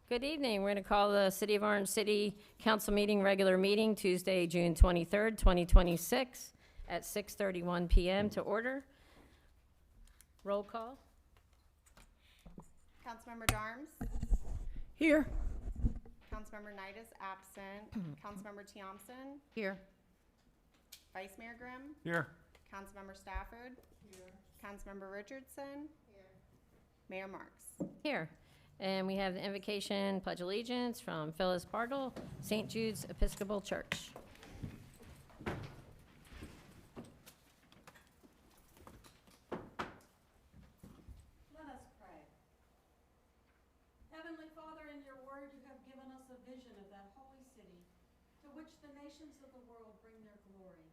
Good evening. We're going to call the City of Orange City Council meeting, regular meeting, Tuesday, June 23rd, 2026, at 6:31 p.m. to order. Roll call. Councilmember Darms? Here. Councilmember Knight is absent. Councilmember Thompson? Here. Vice Mayor Grimm? Here. Councilmember Stafford? Here. Councilmember Richardson? Here. Mayor Marks? Here. And we have the invocation, pledge allegiance from Phyllis Bartle, St. Jude's Episcopal Church. Let us pray. Heavenly Father, in your word you have given us a vision of that holy city to which the nations of the world bring their glory.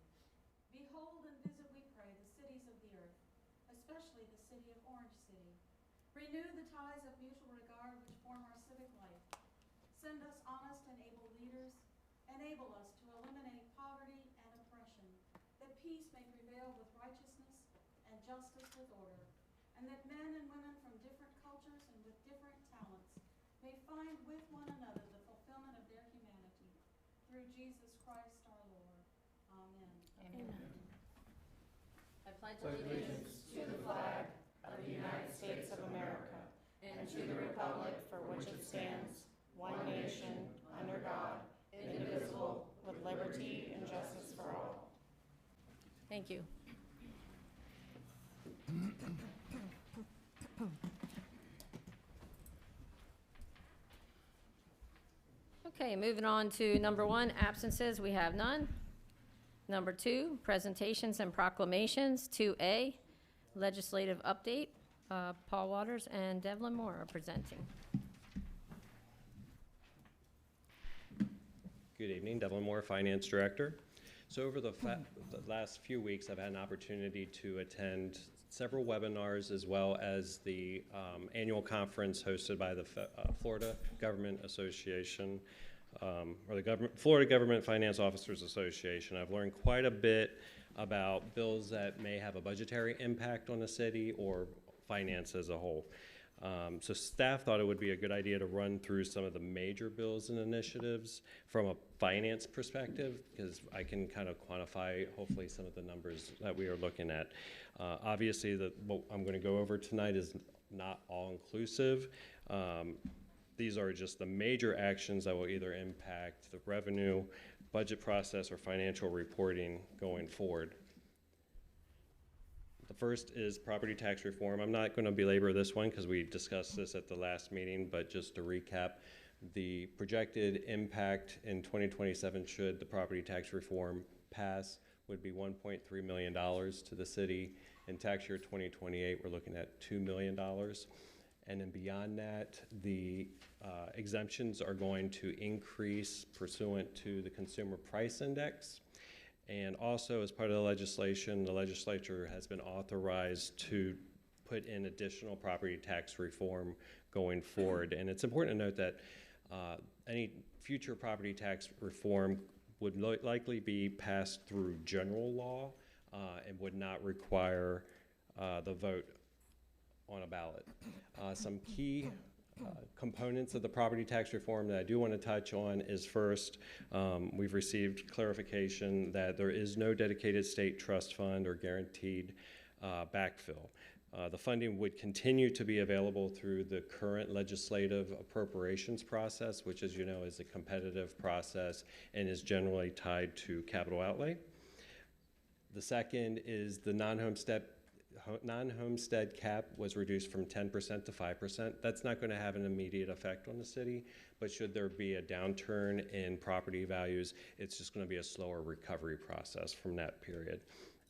Behold and visit, we pray, the cities of the earth, especially the city of Orange City. Renew the ties of mutual regard which form our civic life. Send us honest and able leaders. Enable us to eliminate poverty and oppression, that peace may prevail with righteousness and justice with order, and that men and women from different cultures and with different talents may find with one another the fulfillment of their humanity. Through Jesus Christ our Lord. Amen. Amen. I pledge Allegiance to the flag of the United States of America and to the republic for which it stands, one nation, under God, indivisible, with liberty and justice for all. Thank you. Okay, moving on to number 1, absences. We have none. Number 2, presentations and proclamations. 2A, legislative update. Paul Waters and Devlin Moore are presenting. Good evening, Devlin Moore, Finance Director. So over the last few weeks, I've had an opportunity to attend several webinars as well as the annual conference hosted by the Florida Government Association, or the Florida Government Finance Officers Association. I've learned quite a bit about bills that may have a budgetary impact on the city or finance as a whole. So staff thought it would be a good idea to run through some of the major bills and initiatives from a finance perspective, because I can kind of quantify hopefully some of the numbers that we are looking at. Obviously, what I'm going to go over tonight is not all inclusive. These are just the major actions that will either impact the revenue, budget process, or financial reporting going forward. The first is property tax reform. I'm not going to belabor this one because we discussed this at the last meeting, but just to recap, the projected impact in 2027 should the property tax reform pass would be $1.3 million to the city. In tax year 2028, we're looking at $2 million. And then beyond that, the exemptions are going to increase pursuant to the Consumer Price Index. And also, as part of the legislation, the legislature has been authorized to put in additional property tax reform going forward. And it's important to note that any future property tax reform would likely be passed through general law and would not require the vote on a ballot. Some key components of the property tax reform that I do want to touch on is first, we've received clarification that there is no dedicated state trust fund or guaranteed backfill. The funding would continue to be available through the current legislative appropriations process, which, as you know, is a competitive process and is generally tied to capital outlay. The second is the non-homestead cap was reduced from 10% to 5%. That's not going to have an immediate effect on the city, but should there be a downturn in property values, it's just going to be a slower recovery process from that period.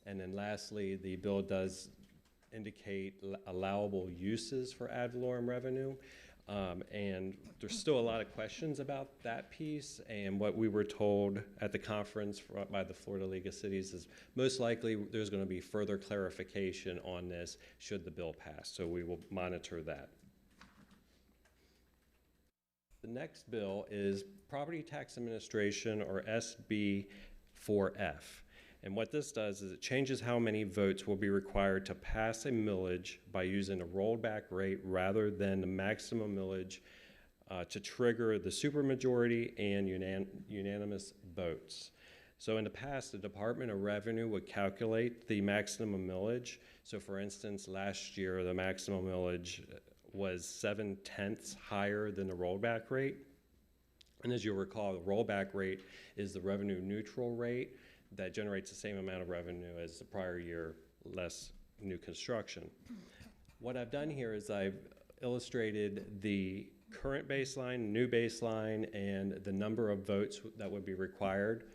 And then lastly, the bill does indicate allowable uses for ad valorem revenue. And there's still a lot of questions about that piece, and what we were told at the conference by the Florida League of Cities is most likely there's going to be further clarification on this should the bill pass, so we will monitor that. The next bill is Property Tax Administration, or SB 4F. And what this does is it changes how many votes will be required to pass a millage by using a rollback rate rather than the maximum millage to trigger the supermajority and unanimous votes. So in the past, the Department of Revenue would calculate the maximum millage. So for instance, last year, the maximum millage was 7/10 higher than the rollback rate. And as you'll recall, the rollback rate is the revenue neutral rate that generates the same amount of revenue as the prior year, less new construction. What I've done here is I've illustrated the current baseline, new baseline, and the number of votes that would be required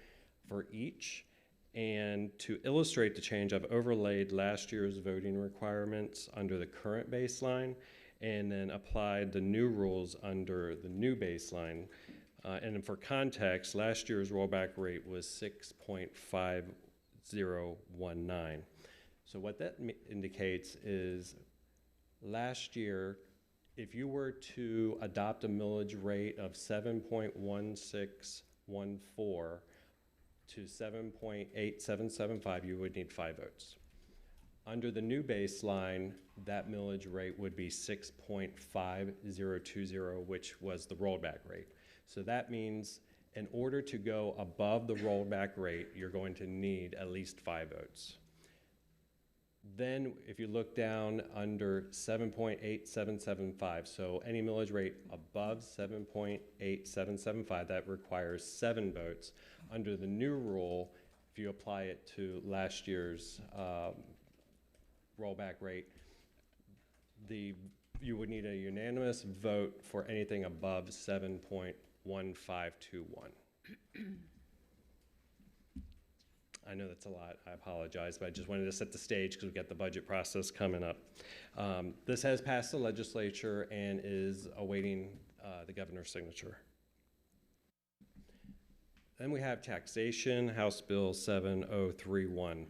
for each. And to illustrate the change, I've overlaid last year's voting requirements under the current baseline and then applied the new rules under the new baseline. And then for context, last year's rollback rate was 6.5019. So what that indicates is last year, if you were to adopt a millage rate of 7.1614 to 7.8775, you would need 5 votes. Under the new baseline, that millage rate would be 6.5020, which was the rollback rate. So that means in order to go above the rollback rate, you're going to need at least 5 votes. Then if you look down under 7.8775, so any millage rate above 7.8775, that requires 7 votes. Under the new rule, if you apply it to last year's rollback rate, you would need a unanimous vote for anything above 7.1521. I know that's a lot, I apologize, but I just wanted to set the stage because we've got the budget process coming up. This has passed the legislature and is awaiting the governor's signature. Then we have taxation, House Bill 7031.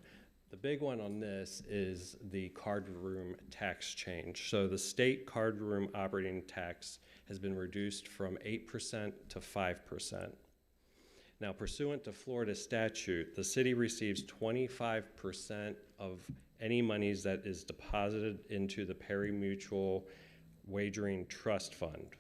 The big one on this is the card room tax change. So the state card room operating tax has been reduced from 8% to 5%. Now, pursuant to Florida statute, the city receives 25% of any monies that is deposited into the Perry Mutual Wagering Trust Fund.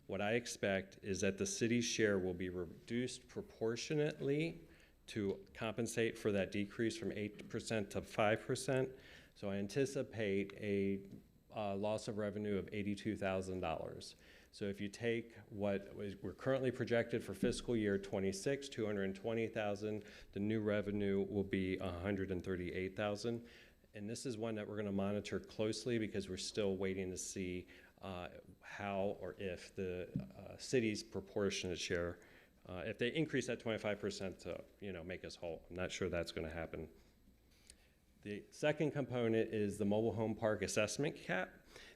What I expect is that the city's share will be reduced proportionately to compensate for that decrease from 8% to 5%. So I anticipate a loss of revenue of $82,000. So if you take what we're currently projected for fiscal year 26, $220,000, the new revenue will be $138,000. And this is one that we're going to monitor closely because we're still waiting to see how or if the city's proportionate share, if they increase that 25% to make us whole. I'm not sure that's going to happen. The second component is the mobile home park assessment cap.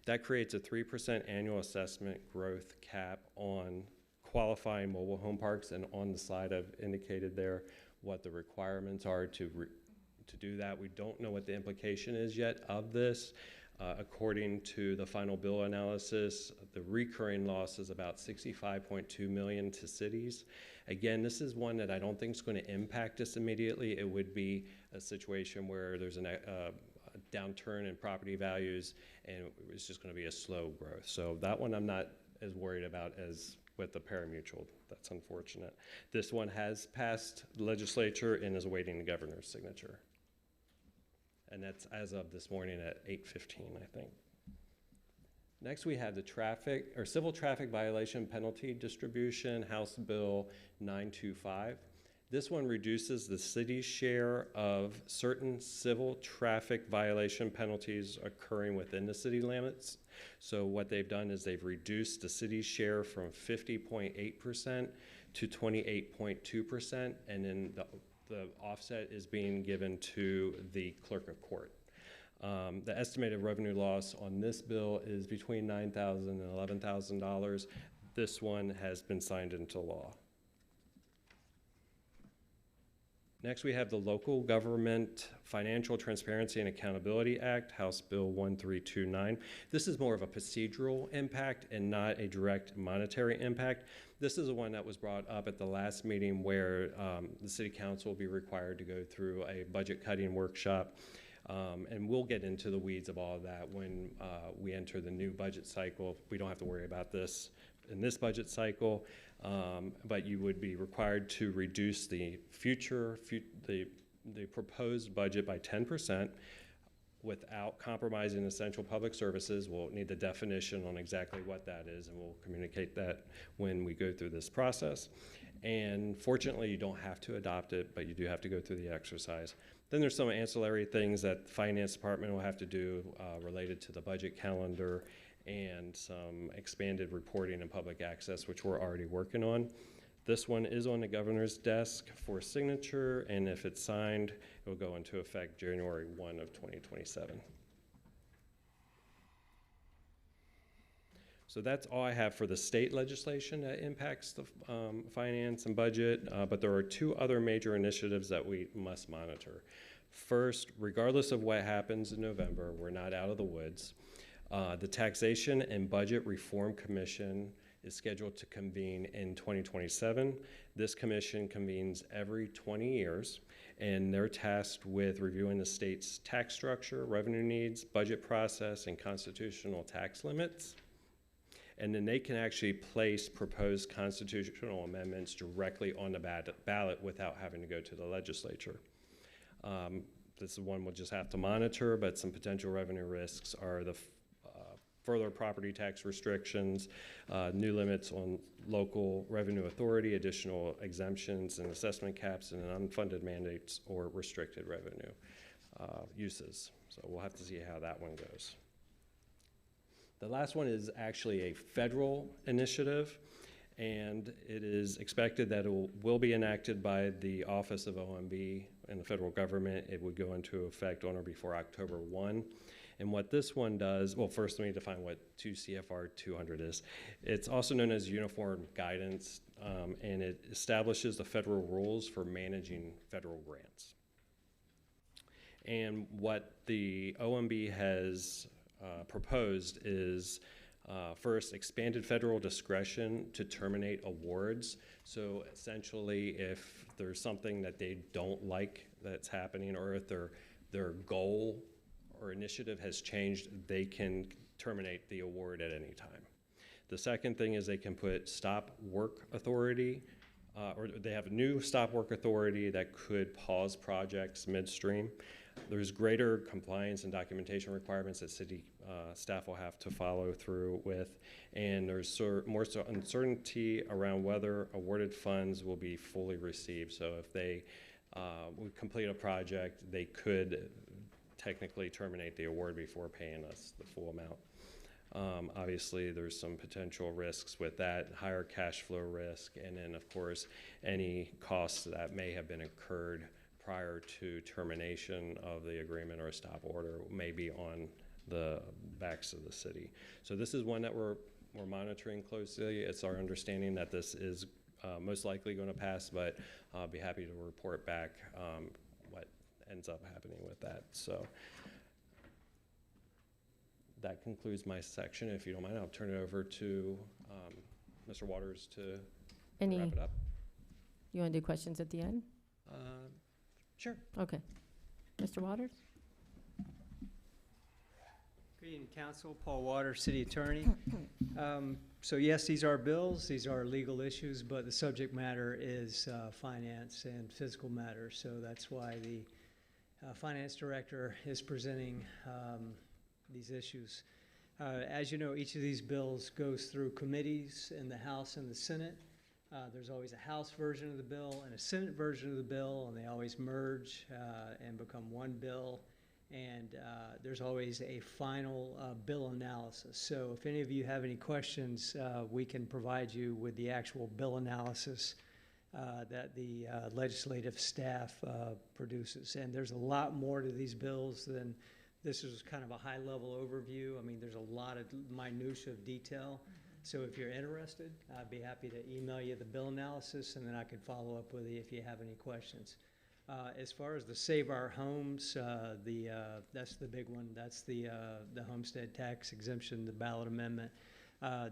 That creates a 3% annual assessment growth cap on qualifying mobile home parks, and on the slide I've indicated there what the requirements are to do that. We don't know what the implication is yet of this. According to the final bill analysis, the recurring loss is about $65.2 million to cities. Again, this is one that I don't think is going to impact us immediately. It would be a situation where there's a downturn in property values and it's just going to be a slow growth. So that one I'm not as worried about as with the pari-mutuel. That's unfortunate. This one has passed the legislature and is awaiting the governor's signature. And that's as of this morning at 8:15, I think. Next, we have the civil traffic violation penalty distribution, House Bill 925. This one reduces the city's share of certain civil traffic violation penalties occurring within the city limits. So what they've done is they've reduced the city's share from 50.8% to 28.2%, and then the offset is being given to the clerk of court. The estimated revenue loss on this bill is between $9,000 and $11,000. This one has been signed into law. Next, we have the Local Government Financial Transparency and Accountability Act, House Bill 1329. This is more of a procedural impact and not a direct monetary impact. This is the one that was brought up at the last meeting where the City Council will be required to go through a budget cutting workshop. And we'll get into the weeds of all of that when we enter the new budget cycle. We don't have to worry about this in this budget cycle, but you would be required to reduce the the proposed budget by 10% without compromising essential public services. We'll need the definition on exactly what that is, and we'll communicate that when we go through this process. And fortunately, you don't have to adopt it, but you do have to go through the exercise. Then there's some ancillary things that the finance department will have to do related to the budget calendar and some expanded reporting and public access, which we're already working on. This one is on the governor's desk for signature, and if it's signed, it will go into effect January 1 of 2027. So that's all I have for the state legislation that impacts the finance and budget, but there are two other major initiatives that we must monitor. First, regardless of what happens in November, we're not out of the woods. The Taxation and Budget Reform Commission is scheduled to convene in 2027. This commission convenes every 20 years, and they're tasked with reviewing the state's tax structure, revenue needs, budget process, and constitutional tax limits. And then they can actually place proposed constitutional amendments directly on the ballot without having to go to the legislature. This is one we'll just have to monitor, but some potential revenue risks are the further property tax restrictions, new limits on local revenue authority, additional exemptions and assessment caps, and unfunded mandates or restricted revenue uses. So we'll have to see how that one goes. The last one is actually a federal initiative, and it is expected that it will be enacted by the Office of OMB and the federal government. It would go into effect on or before October 1. And what this one does, well, first let me define what 2 CFR 200 is. It's also known as Uniform Guidance, and it establishes the federal rules for managing federal grants. And what the OMB has proposed is first, expanded federal discretion to terminate awards. So essentially, if there's something that they don't like that's happening, or if their goal or initiative has changed, they can terminate the award at any time. The second thing is they can put stop work authority, or they have a new stop work authority that could pause projects midstream. There's greater compliance and documentation requirements that city staff will have to follow through with, and there's more uncertainty around whether awarded funds will be fully received. So if they would complete a project, they could technically terminate the award before paying us the full amount. Obviously, there's some potential risks with that, higher cash flow risk, and then of course, any costs that may have been incurred prior to termination of the agreement or a stop order may be on the backs of the city. So this is one that we're monitoring closely. It's our understanding that this is most likely going to pass, but I'll be happy to report back what ends up happening with that. So that concludes my section. If you don't mind, I'll turn it over to Mr. Waters to wrap it up. You want to do questions at the end? Sure. Okay. Mr. Waters? Good evening, Council. Paul Waters, City Attorney. So yes, these are bills, these are legal issues, but the subject matter is finance and fiscal matters. So that's why the Finance Director is presenting these issues. As you know, each of these bills goes through committees in the House and the Senate. There's always a House version of the bill and a Senate version of the bill, and they always merge and become one bill. And there's always a final bill analysis. So if any of you have any questions, we can provide you with the actual bill analysis that the legislative staff produces. And there's a lot more to these bills than this is kind of a high-level overview. I mean, there's a lot of minutia of detail. So if you're interested, I'd be happy to email you the bill analysis, and then I can follow up with you if you have any questions. As far as the Save Our Homes, that's the big one. That's the homestead tax exemption, the ballot amendment.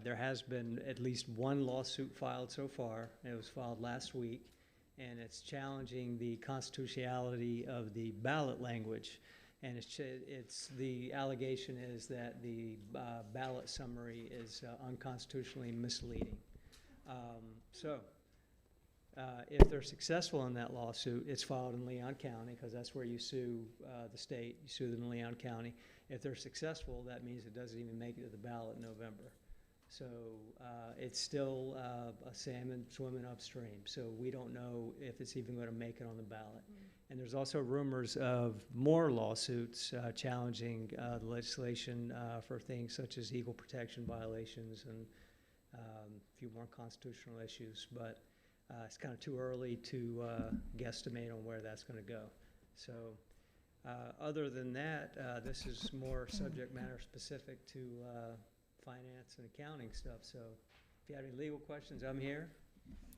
There has been at least one lawsuit filed so far. It was filed last week, and it's challenging the constitutionality of the ballot language. And the allegation is that the ballot summary is unconstitutionally misleading. If they're successful in that lawsuit, it's filed in Leon County, because that's where you sue the state. You sue them in Leon County. If they're successful, that means it doesn't even make it to the ballot in November. So it's still a salmon swimming upstream. So we don't know if it's even going to make it on the ballot. And there's also rumors of more lawsuits challenging the legislation for things such as equal protection violations and a few more constitutional issues. But it's kind of too early to guesstimate on where that's going to go. So other than that, this is more subject matter specific to finance and accounting stuff. So if you have any legal questions, I'm here.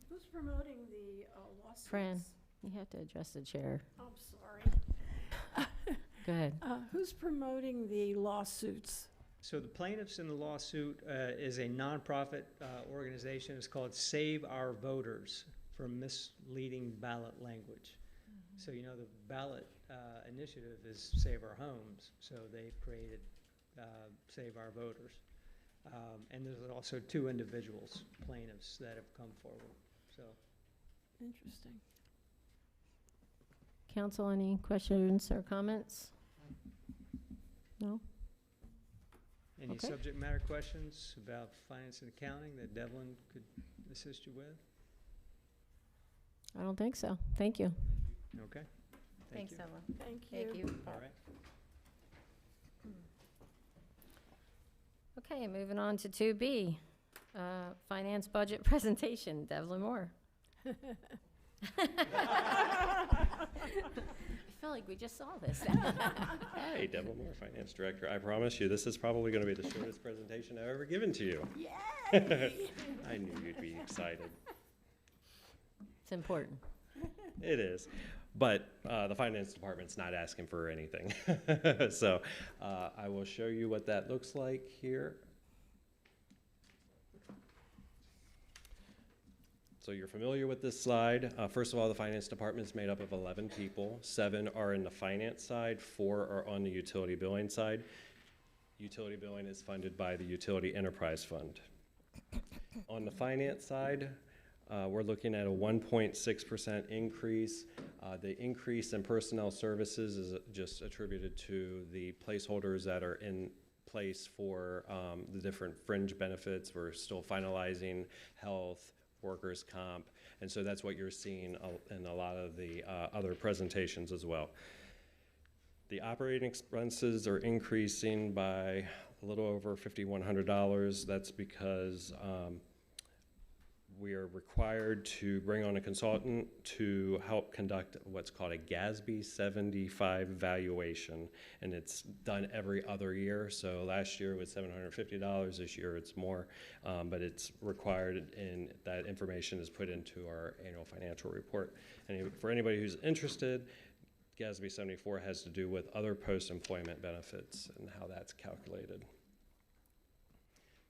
Who's promoting the lawsuits? Fran, you have to address the chair. I'm sorry. Go ahead. Who's promoting the lawsuits? So the plaintiffs in the lawsuit is a nonprofit organization. It's called Save Our Voters from Misleading Ballot Language. So you know the ballot initiative is Save Our Homes. So they've created Save Our Voters. And there's also 2 individuals, plaintiffs, that have come forward. So Interesting. Council, any questions or comments? No? any Okay. subject matter questions about finance and accounting that Devlin could assist you with? I don't think so. Thank you. Okay. Thanks, you. Evelyn. Thank you. Thank you. All right. Okay, moving on to 2B, finance budget presentation. Devlin Moore. I feel like we just saw this. Hi, Devil Moore, Finance Director. I promise you, this is probably going to be the shortest presentation I've ever given to you. Yay! I knew you'd be excited. It's important. It is. But the finance department's not asking for anything. So I will show you what that looks like here. So you're familiar with this slide. First of all, the finance department is made up of 11 people. 7 are in the finance side, 4 are on the utility billing side. Utility billing is funded by the Utility Enterprise Fund. On the finance side, we're looking at a 1.6% increase. The increase in personnel services is just attributed to the placeholders that are in place for the different fringe benefits. We're still finalizing health, workers' comp, and so that's what you're seeing in a lot of the other presentations as well. The operating expenses are increasing by a little over $5,100. That's because we are required to bring on a consultant to help conduct what's called a GASB 75 valuation, and it's done every other year. So last year it was $750, this year it's more, but it's required, and that information is put into our annual financial report. And for anybody who's interested, GASB 74 has to do with other post-employment benefits and how that's calculated.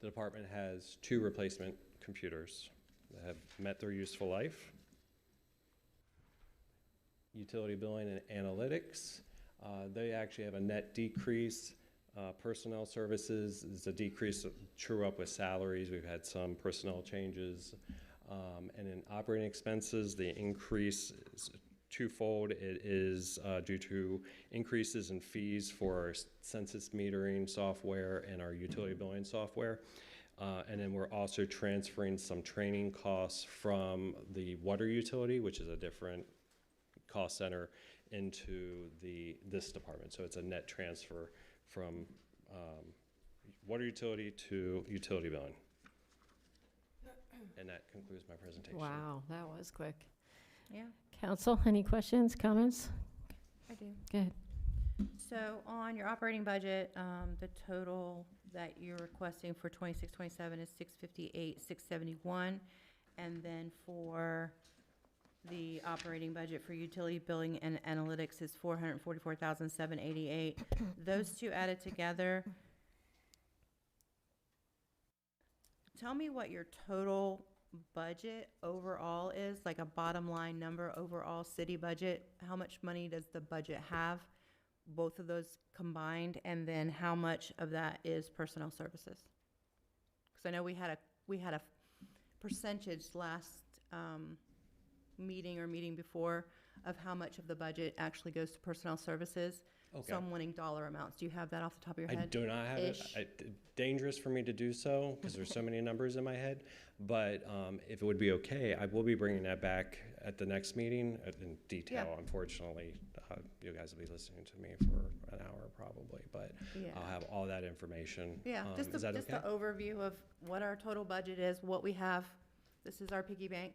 The department has 2 replacement computers that have met their useful life. Utility billing and analytics, they actually have a net decrease. Personnel services is a decrease of true up with salaries. We've had some personnel changes. And in operating expenses, the increase is twofold. It is due to increases in fees for our census metering software and our utility billing software. And then we're also transferring some training costs from the water utility, which is a different cost center, into this department. So it's a net transfer from water utility to utility billing. And that concludes my presentation. Wow, that was quick. Yeah, Council, any questions, comments? I do. Go ahead. So on your operating budget, the total that you're requesting for 26-27 is 658,671, and then for the operating budget for utility billing and analytics is 444,788. Those two added together. Tell me what your total budget overall is, like a bottom line number overall city budget. How much money does the budget have both of those combined, and then how much of that is personnel services? Because I know we had a percentage last meeting or meeting before of how much of the budget actually goes to personnel services. Okay. So I'm wanting dollar amounts. Do you have that off the top of your I head? do not have it. Ish. Dangerous for me to do so because there's so many numbers in my head. But if it would be okay, I will be bringing that back at the next meeting in detail. Yeah. Unfortunately, you guys will be listening to me for an hour probably, but Yeah. I'll have all that information. Yeah, just Is that just okay? the overview of what our total budget is, what we have. This is our piggy bank,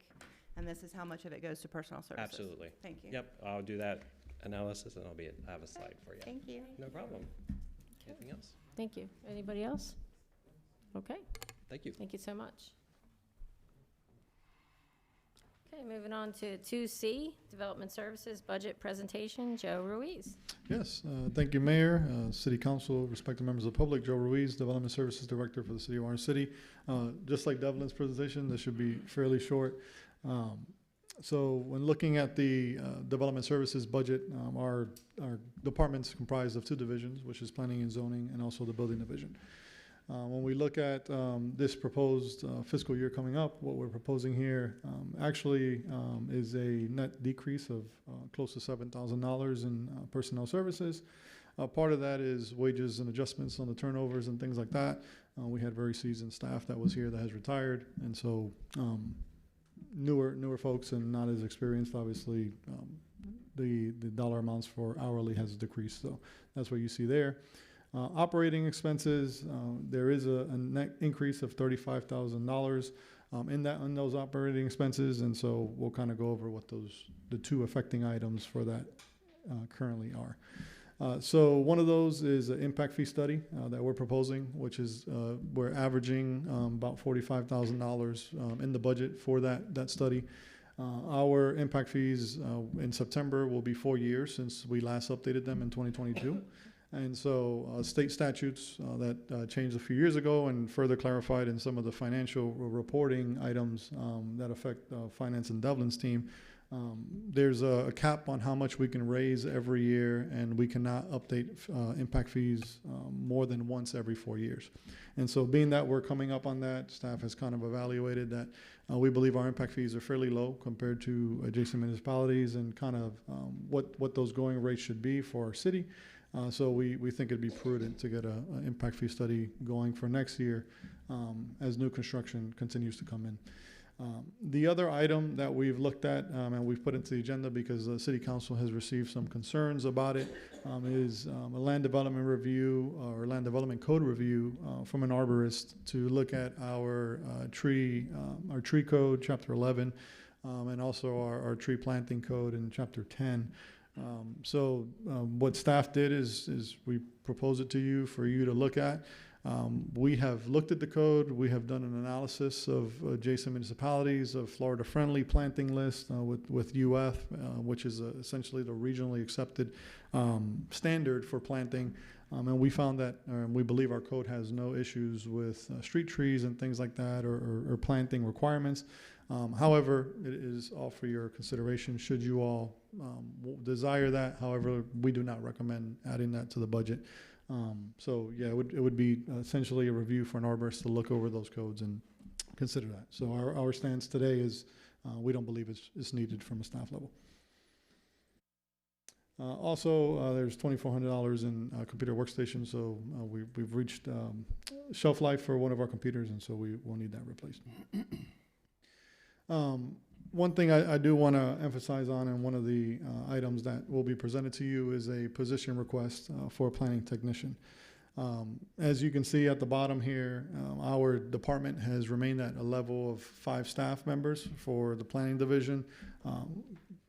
and this is how much of it goes to personnel services. Absolutely. Thank you. Yep, I'll do that analysis and I have a slide for you. Thank you. No problem. Anything else? Thank you. Anybody else? Okay, Thank you. thank you so much. Okay, moving on to 2C, Development Services Budget Presentation, Joe Ruiz. Yes, thank you, Mayor, City Council, respected members of the public. Joe Ruiz, Development Services Director for the City of Orange City. Just like Devlin's presentation, this should be fairly short. So when looking at the Development Services budget, our department's comprised of two divisions, which is Planning and Zoning and also the Building Division. When we look at this proposed fiscal year coming up, what we're proposing here actually is a net decrease of close to $7,000 in personnel services. Part of that is wages and adjustments on the turnovers and things like that. We had very seasoned staff that was here that has retired, and so newer folks and not as experienced, obviously, the dollar amounts for hourly has decreased. So that's what you see there. Operating expenses, there is a net increase of $35,000 in those operating expenses, and so we'll kind of go over what the two affecting items for that currently are. So one of those is an impact fee study that we're proposing, which is we're averaging about $45,000 in the budget for that study. Our impact fees in September will be 4 years since we last updated them in 2022. And so state statutes that changed a few years ago and further clarified in some of the financial reporting items that affect finance and Devlin's team. There's a cap on how much we can raise every year, and we cannot update impact fees more than once every 4 years. And so being that we're coming up on that, staff has kind of evaluated that we believe our impact fees are fairly low compared to adjacent municipalities and kind of what those going rates should be for our city. So we think it'd be prudent to get an impact fee study going for next year as new construction continues to come in. The other item that we've looked at and we've put into the agenda because the City Council has received some concerns about it is a land development review or land development code review from an arborist to look at our tree code, Chapter 11, and also our tree planting code in Chapter 10. What staff did is we propose it to you for you to look at. We have looked at the code. We have done an analysis of adjacent municipalities, of Florida-friendly planting list with UF, which is essentially the regionally accepted standard for planting. And we found that we believe our code has no issues with street trees and things like that or planting requirements. However, it is all for your consideration should you all desire that. However, we do not recommend adding that to the budget. Yeah, it would be essentially a review for an arborist to look over those codes and consider that. So our stance today is we don't believe it's needed from a staff level. Also, there's $2,400 in computer workstations, so we've reached shelf life for one of our computers, and so we will need that replaced. One thing I do want to emphasize on, and one of the items that will be presented to you is a position request for a planning technician. As you can see at the bottom here, our department has remained at a level of 5 staff members for the planning division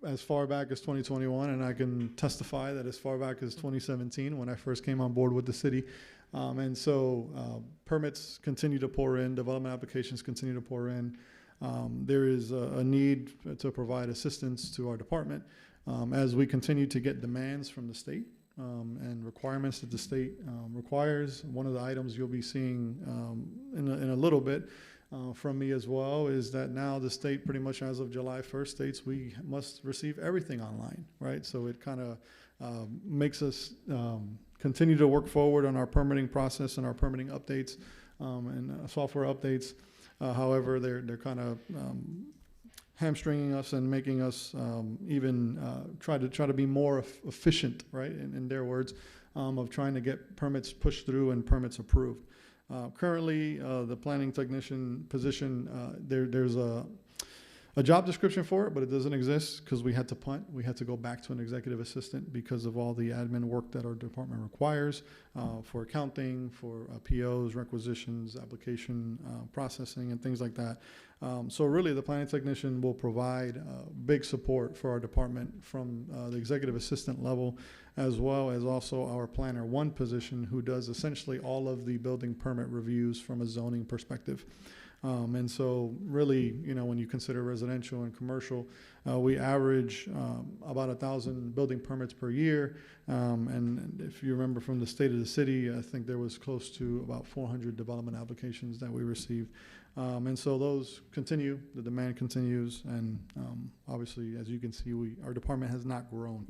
as far back as 2021, and I can testify that as far back as 2017 when I first came on board with the city. And so permits continue to pour in, development applications continue to pour in. There is a need to provide assistance to our department as we continue to get demands from the state and requirements that the state requires. One of the items you'll be seeing in a little bit from me as well is that now the state pretty much as of July 1st states we must receive everything online, right? So it kind of makes us continue to work forward on our permitting process and our permitting updates and software updates. However, they're kind of hamstringing us and making us even try to be more efficient, right? In their words, of trying to get permits pushed through and permits approved. Currently, the planning technician position, there's a job description for it, but it doesn't exist because we had to punt. We had to go back to an executive assistant because of all the admin work that our department requires for accounting, for POs, requisitions, application processing, and things like that. So really, the planning technician will provide big support for our department from the executive assistant level, as well as also our planner one position, who does essentially all of the building permit reviews from a zoning perspective. And so really, when you consider residential and commercial, we average about 1,000 building permits per year. And if you remember from the state of the city, I think there was close to about 400 development applications that we received. And so those continue, the demand continues, and obviously, as you can see, our department has not grown.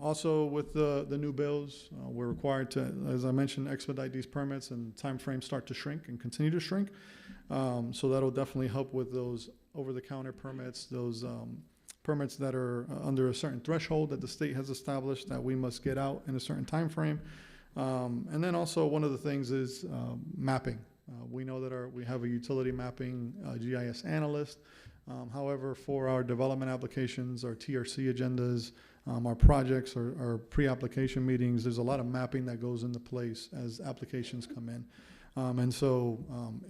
Also, with the new bills, we're required to, as I mentioned, expedite these permits, and timeframes start to shrink and continue to shrink. So that'll definitely help with those over-the-counter permits, those permits that are under a certain threshold that the state has established that we must get out in a certain time frame. And then also one of the things is mapping. We know that we have a utility mapping GIS analyst. However, for our development applications, our TRC agendas, our projects, our pre-application meetings, there's a lot of mapping that goes into place as applications come in. And so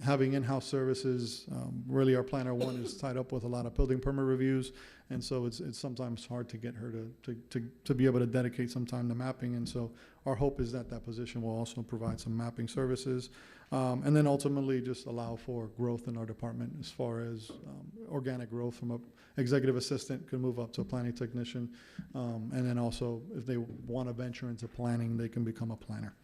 having in-house services, really our planner one is tied up with a lot of building permit reviews, and so it's sometimes hard to get her to be able to dedicate some time to mapping. And so our hope is that position will also provide some mapping services, and then ultimately just allow for growth in our department as far as organic growth from a executive assistant can move up to a planning technician, and then also if they want to venture into planning, they can become a planner.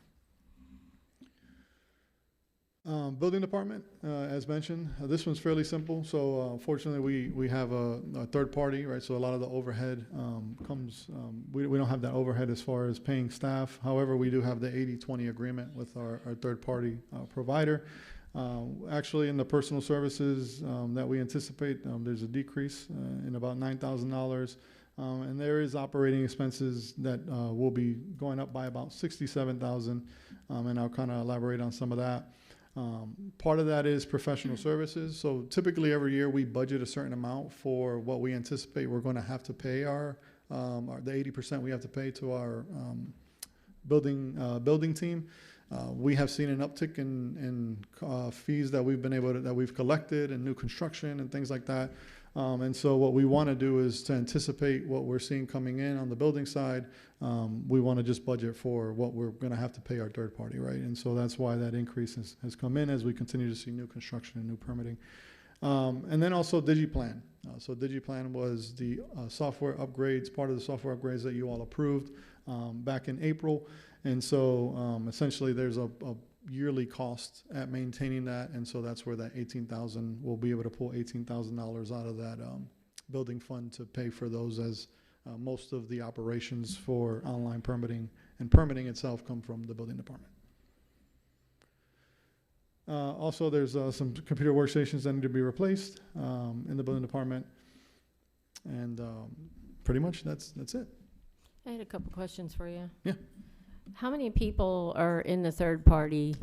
Building department, as mentioned, this one's fairly simple. So fortunately, we have a third party, right? So a lot of the overhead comes, we don't have that overhead as far as paying staff. However, we do have the 80-20 agreement with our third party provider. Actually, in the personal services that we anticipate, there's a decrease in about $9,000. And there is operating expenses that will be going up by about $67,000, and I'll kind of elaborate on some of that. Part of that is professional services. So typically every year we budget a certain amount for what we anticipate we're going to have to pay the 80% we have to pay to our building team. We have seen an uptick in fees that we've collected, and new construction and things like that. And so what we want to do is to anticipate what we're seeing coming in on the building side. We want to just budget for what we're going to have to pay our third party, right? And so that's why that increase has come in as we continue to see new construction and new permitting. And then also DigiPlan. So DigiPlan was the software upgrades, part of the software upgrades that you all approved back in April. And so essentially there's a yearly cost at maintaining that, and so that's where that $18,000, we'll be able to pull $18,000 out of that building fund to pay for those, as most of the operations for online permitting and permitting itself come from the building department. Also, there's some computer workstations that need to be replaced in the building department, and pretty much that's it. I had a couple questions for you. Yeah. How many people are in the third party?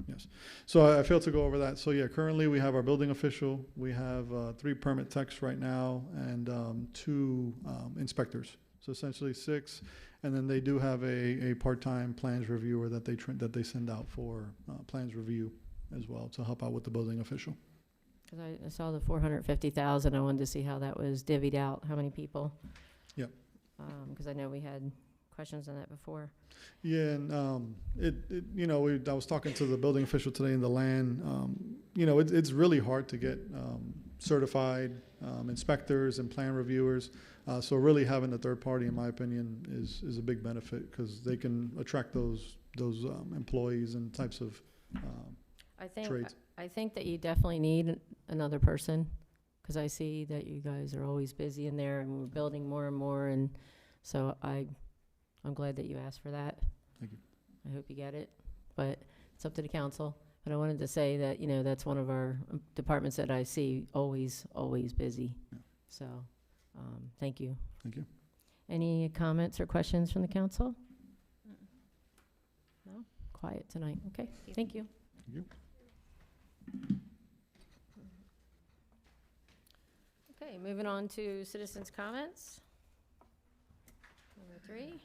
Yes. So I failed to go over that. So yeah, currently we have our building official, we have 3 permit techs right now, and 2 inspectors. So essentially 6, and then they do have a part-time plans reviewer that they send out for plans review as well to help out with the building official. Because I saw the 450,000. I wanted to see how that was divvied out. How many people? Yep. Because I know we had questions on that before. Yeah, and I was talking to the building official today in the land. It's really hard to get certified inspectors and plan reviewers. So really having a third party, in my opinion, is a big benefit, because they can attract those employees and types of trades. I think that you definitely need another person, because I see that you guys are always busy in there, and we're building more and more, and so I I'm glad that you asked for that. Thank you. I hope you get it, but it's up to the council. But I wanted to say that, that's one of our departments that I see always busy. Yeah. So, thank you. Thank you. Any comments or questions from the council? No? Quiet tonight. Okay, thank you. Thank you. Okay, moving on to citizens' comments. Number 3.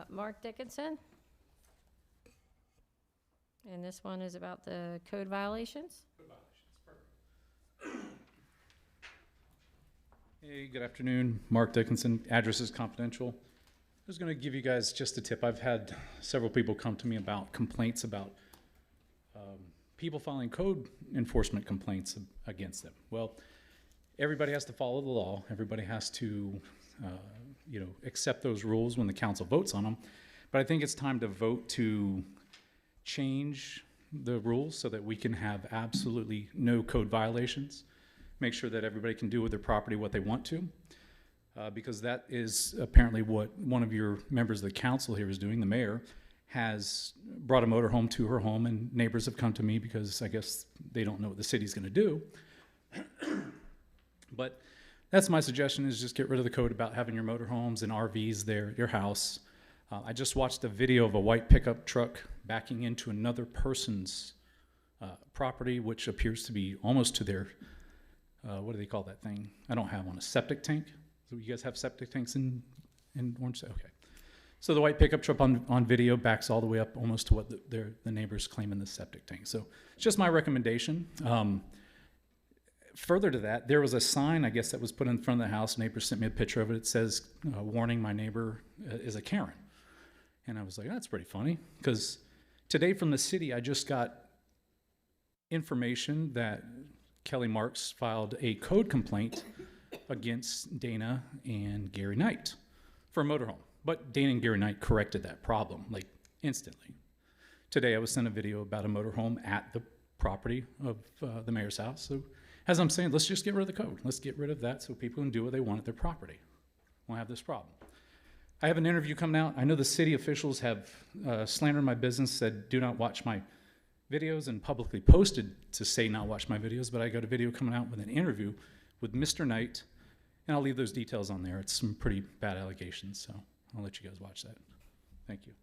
Mark Dickinson. And this one is about the code violations. Hey, good afternoon. Mark Dickinson, address is confidential. I was going to give you guys just a tip. I've had several people come to me about complaints about people filing code enforcement complaints against them. Well, everybody has to follow the law. Everybody has to, accept those rules when the council votes on them. But I think it's time to vote to change the rules so that we can have absolutely no code violations. Make sure that everybody can do with their property what they want to, because that is apparently what one of your members of the council here is doing. The mayor has brought a motorhome to her home, and neighbors have come to me because I guess they don't know what the city's going to do. But that's my suggestion, is just get rid of the code about having your motorhomes and RVs there, your house. I just watched a video of a white pickup truck backing into another person's property, which appears to be almost to their what do they call that thing? I don't have one. A septic tank? So you guys have septic tanks in Orange? Okay. So the white pickup truck on video backs all the way up almost to what the neighbors claim in the septic tank. So it's just my recommendation. Further to that, there was a sign, I guess, that was put in front of the house. Neighbor sent me a picture of it. It says, warning, my neighbor is a Karen. And I was like, that's pretty funny. Because today from the city, I just got information that Kelly Marks filed a code complaint against Dana and Gary Knight for a motorhome. But Dana and Gary Knight corrected that problem, like, instantly. Today I was sent a video about a motorhome at the property of the mayor's house. So as I'm saying, let's just get rid of the code. Let's get rid of that so people can do what they want at their property. Won't have this problem. I have an interview coming out. I know the city officials have slandered my business, said do not watch my videos, and publicly posted to say not watch my videos, but I got a video coming out with an interview with Mr. Knight, and I'll leave those details on there. It's some pretty bad allegations, so I'll let you guys watch that. Thank you.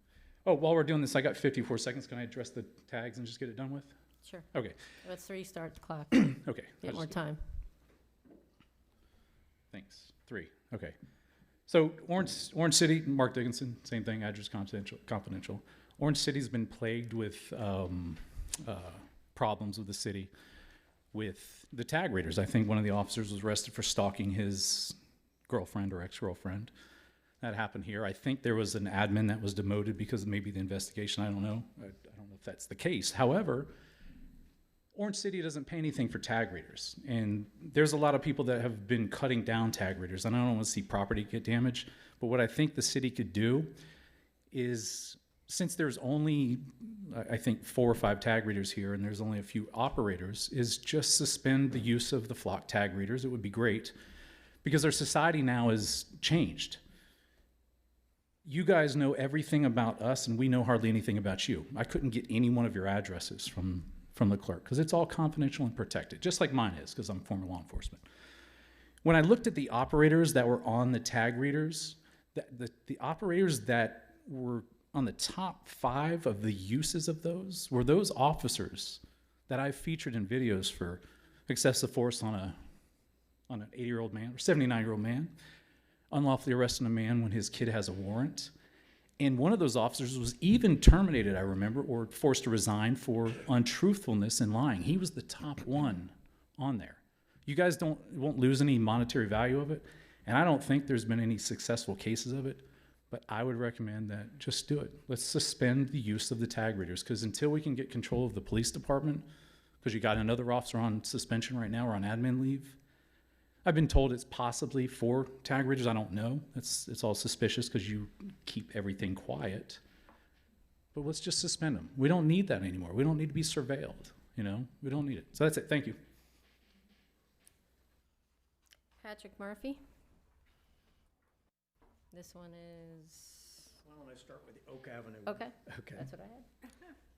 Oh, while we're doing this, I got 54 seconds. Can I address the tags and just get it done with? Sure. Okay. Let's restart the clock. Okay. Get more time. Thanks. 3. Okay. So Orange City, Mark Dickinson, same thing, address confidential. Orange City's been plagued with problems with the city with the tag readers. I think one of the officers was arrested for stalking his girlfriend or ex-girlfriend. That happened here. I think there was an admin that was demoted because of maybe the investigation. I don't know. I don't know if that's the case. However, Orange City doesn't pay anything for tag readers. And there's a lot of people that have been cutting down tag readers. And I don't want to see property get damaged. But what I think the city could do is, since there's only, I think, 4 or 5 tag readers here, and there's only a few operators, is just suspend the use of the flock tag readers. It would be great, because our society now is changed. You guys know everything about us, and we know hardly anything about you. I couldn't get any one of your addresses from the clerk, because it's all confidential and protected, just like mine is, because I'm former law enforcement. When I looked at the operators that were on the tag readers, the operators that were on the top 5 of the uses of those were those officers that I've featured in videos for excessive force on an 80-year-old man or 79-year-old man, unlawfully arresting a man when his kid has a warrant. And one of those officers was even terminated, I remember, or forced to resign for untruthfulness and lying. He was the top one on there. You guys won't lose any monetary value of it, and I don't think there's been any successful cases of it, but I would recommend that just do it. Let's suspend the use of the tag readers, because until we can get control of the police department, because you got another officer on suspension right now or on admin leave. I've been told it's possibly 4 tag readers. I don't know. It's all suspicious because you keep everything quiet. But let's just suspend them. We don't need that anymore. We don't need to be surveilled. We don't need it. So that's it. Thank you. Patrick Murphy. This one is, Why don't I start with the Oak Avenue? okay, Okay, that's what I had.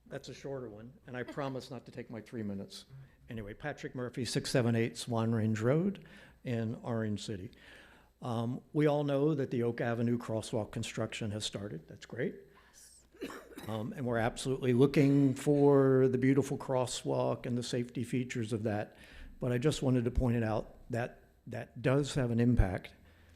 that's a shorter one, and I promise not to take my 3 minutes. Anyway, Patrick Murphy, 678 Swan Range Road in Orange City. We all know that the Oak Avenue crosswalk construction has started. That's great. And we're absolutely looking for the beautiful crosswalk and the safety features of that. But I just wanted to point it out that that does have an impact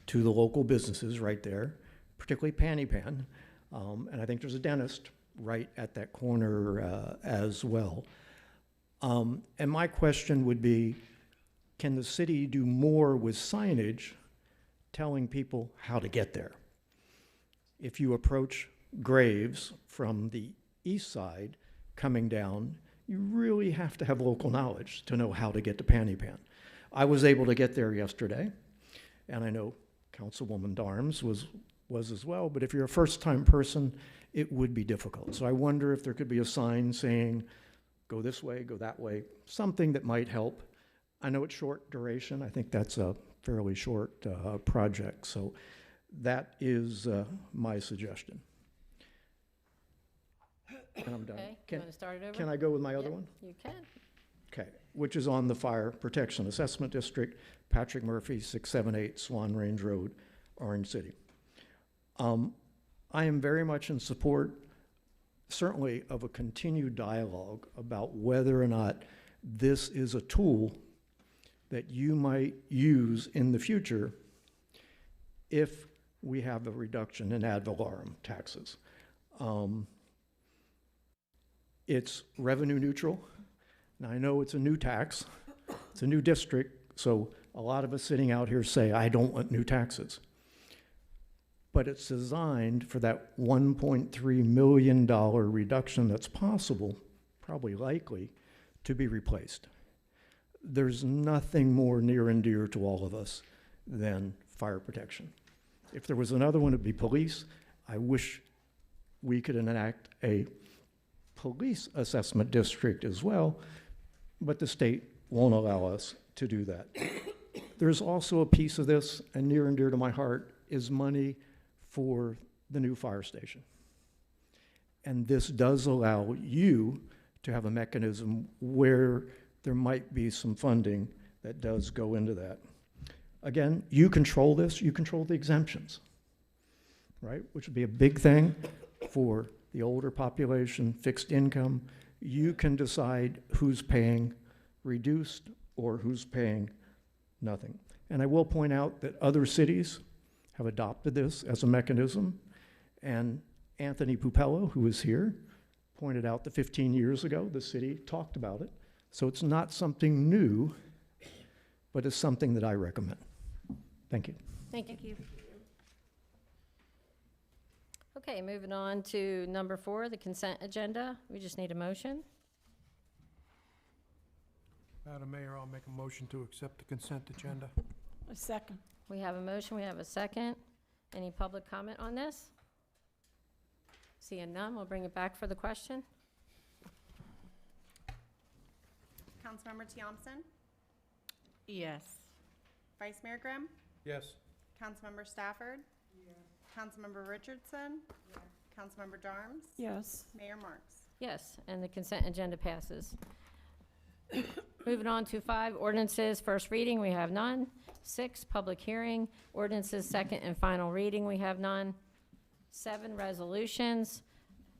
to the local businesses right there, particularly Panny Pan. And I think there's a dentist right at that corner as well. And my question would be, can the city do more with signage telling people how to get there? If you approach Graves from the east side coming down, you really have to have local knowledge to know how to get to Panny Pan. I was able to get there yesterday, and I know Councilwoman Darms was as well, but if you're a first-time person, it would be difficult. So I wonder if there could be a sign saying, go this way, go that way, something that might help. I know it's short duration. I think that's a fairly short project. So that is my suggestion. And I'm done. Okay, you Can, want to start it over? can I go with my other Yep, one? You can. Okay, which is on the Fire Protection Assessment District, Patrick Murphy, 678 Swan Range Road, Orange City. I am very much in support, certainly, of a continued dialogue about whether or not this is a tool that you might use in the future if we have a reduction in ad valorem taxes. It's revenue neutral. Now, I know it's a new tax, it's a new district, so a lot of us sitting out here say, I don't want new taxes. But it's designed for that $1.3 million reduction that's possible, probably likely, to be replaced. There's nothing more near and dear to all of us than fire protection. If there was another one, it'd be police. I wish we could enact a police assessment district as well, but the state won't allow us to do that. There's also a piece of this, and near and dear to my heart, is money for the new fire station. And this does allow you to have a mechanism where there might be some funding that does go into that. Again, you control this, you control the exemptions, right? Which would be a big thing for the older population, fixed income. You can decide who's paying reduced or who's paying nothing. And I will point out that other cities have adopted this as a mechanism. And Anthony Pupello, who is here, pointed out that 15 years ago, the city talked about it. So it's not something new, but it's something that I recommend. Thank you. Thank you. Okay, moving on to number 4, the consent agenda. We just need a motion. Madam Mayor, I'll make a motion to accept the consent agenda. A second. We have a motion, we have a second. Any public comment on this? Seeing none, we'll bring it back for the question. Councilmember Thompson, Yes. Vice Mayor Grimm, Yes. Councilmember Stafford, Councilmember Richardson, Councilmember Darms, Yes. Mayor Marks. Yes, and the consent agenda passes. Moving on to 5, ordinances, first reading, we have none. 6, public hearing, ordinances, second and final reading, we have none. 7, resolutions.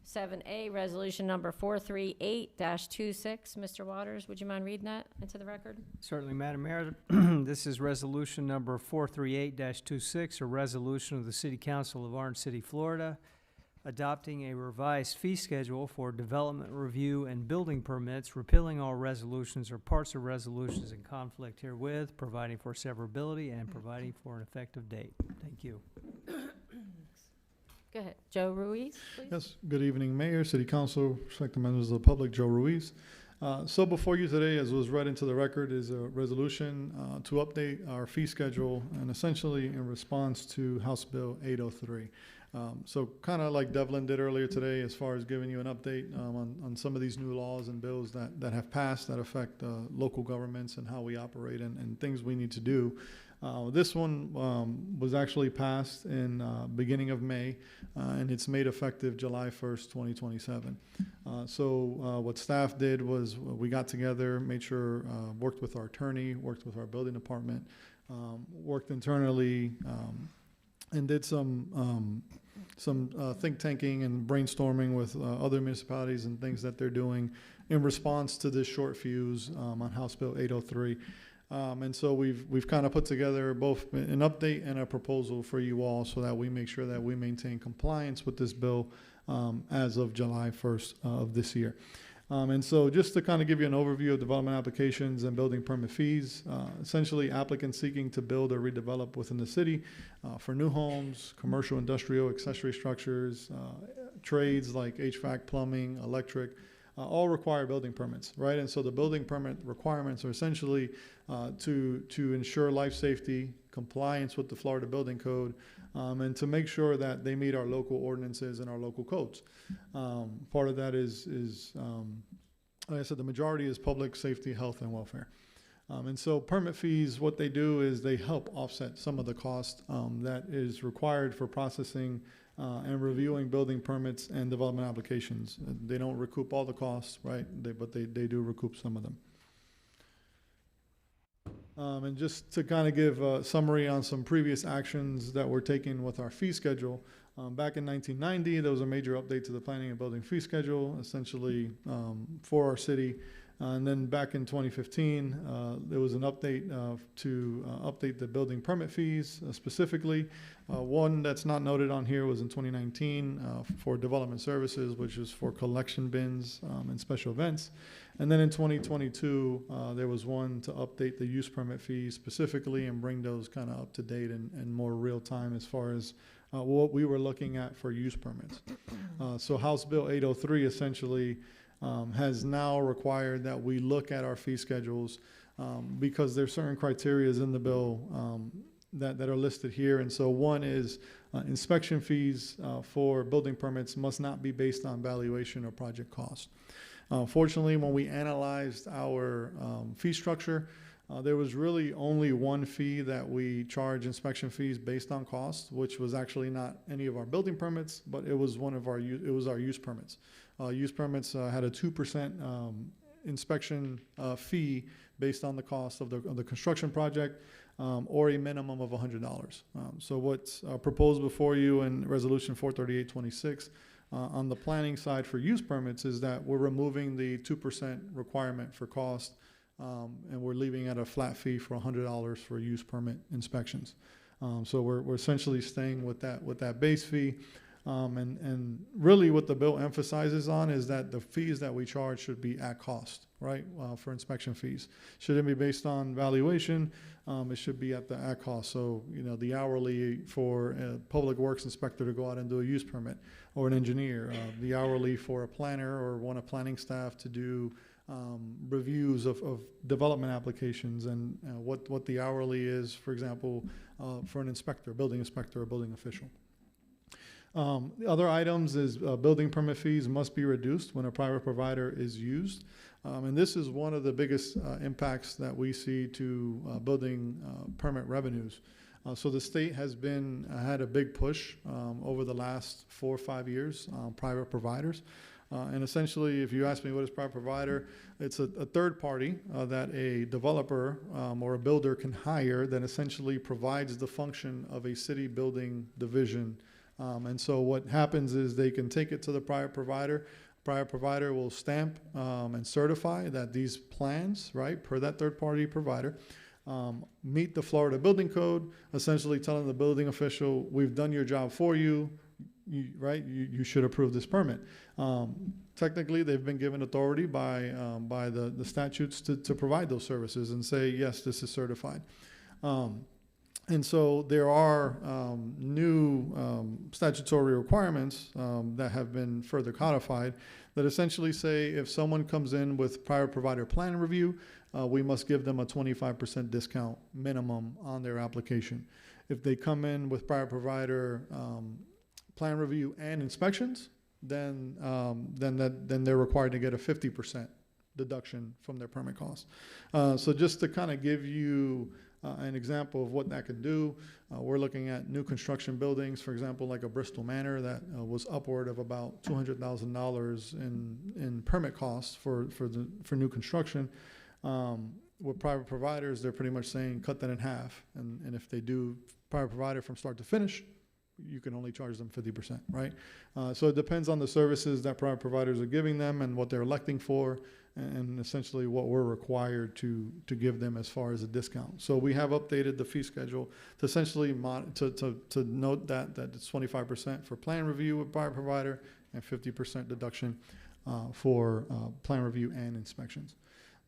7A, resolution number 438-26. Mr. Waters, would you mind reading that into the record? Certainly, Madam Mayor. This is resolution number 438-26, a resolution of the City Council of Orange City, Florida, adopting a revised fee schedule for development review and building permits, repealing all resolutions or parts of resolutions in conflict herewith, providing for severability, and providing for an effective date. Thank you. Go ahead. Joe Ruiz, please. Yes, good evening, Mayor, City Council, respected members of the public, Joe Ruiz. So before you today, as was read into the record, is a resolution to update our fee schedule and essentially in response to House Bill 803. So kind of like Devlin did earlier today, as far as giving you an update on some of these new laws and bills that have passed that affect local governments and how we operate and things we need to do. This one was actually passed in beginning of May, and it's made effective July 1st, 2027. What staff did was we got together, made sure, worked with our attorney, worked with our building department, worked internally, and did some think tanking and brainstorming with other municipalities and things that they're doing in response to this short fuse on House Bill 803. And so we've kind of put together both an update and a proposal for you all so that we make sure that we maintain compliance with this bill as of July 1st of this year. And so just to kind of give you an overview of development applications and building permit fees, essentially applicants seeking to build or redevelop within the city for new homes, commercial, industrial, accessory structures, trades like HVAC, plumbing, electric, all require building permits, right? And so the building permit requirements are essentially to ensure life safety, compliance with the Florida Building Code, and to make sure that they meet our local ordinances and our local codes. Part of that is like I said, the majority is public safety, health, and welfare. And so permit fees, what they do is they help offset some of the cost that is required for processing and reviewing building permits and development applications. They don't recoup all the costs, right? But they do recoup some of them. And just to kind of give a summary on some previous actions that were taken with our fee schedule, back in 1990, there was a major update to the planning and building fee schedule, essentially for our city. And then back in 2015, there was an update to update the building permit fees specifically. One that's not noted on here was in 2019 for development services, which is for collection bins and special events. And then in 2022, there was one to update the use permit fees specifically and bring those kind of up to date and more real time as far as what we were looking at for use permits. So House Bill 803 essentially has now required that we look at our fee schedules because there's certain criteria in the bill that are listed here. And so one is inspection fees for building permits must not be based on valuation or project cost. Fortunately, when we analyzed our fee structure, there was really only one fee that we charge inspection fees based on cost, which was actually not any of our building permits, but it was our use permits. Use permits had a 2% inspection fee based on the cost of the construction project, or a minimum of $100. So what's proposed before you in Resolution 43826 on the planning side for use permits is that we're removing the 2% requirement for cost, and we're leaving at a flat fee for $100 for use permit inspections. So we're essentially staying with that base fee. And really what the bill emphasizes on is that the fees that we charge should be at cost, right, for inspection fees. Shouldn't be based on valuation. It should be at cost. So, the hourly for a public works inspector to go out and do a use permit, or an engineer, the hourly for a planner or one of planning staff to do reviews of development applications, and what the hourly is, for example, for an inspector, building inspector or building official. The other items is building permit fees must be reduced when a private provider is used. And this is one of the biggest impacts that we see to building permit revenues. So the state has had a big push over the last 4 or 5 years on private providers. And essentially, if you ask me what is private provider, it's a third party that a developer or a builder can hire that essentially provides the function of a city building division. And so what happens is they can take it to the private provider. Private provider will stamp and certify that these plans, right, per that third-party provider, meet the Florida Building Code, essentially telling the building official, we've done your job for you, you should approve this permit. Technically, they've been given authority by the statutes to provide those services and say, yes, this is certified. And so there are new statutory requirements that have been further codified that essentially say if someone comes in with private provider plan review, we must give them a 25% discount minimum on their application. If they come in with private provider plan review and inspections, then they're required to get a 50% deduction from their permit cost. So just to kind of give you an example of what that could do, we're looking at new construction buildings, for example, like a Bristol Manor that was upward of about $200,000 in permit costs for new construction. With private providers, they're pretty much saying cut that in half, and if they do private provider from start to finish, you can only charge them 50%, right? So it depends on the services that private providers are giving them and what they're electing for, and essentially what we're required to give them as far as a discount. So we have updated the fee schedule to essentially to note that it's 25% for plan review with private provider and 50% deduction for plan review and inspections.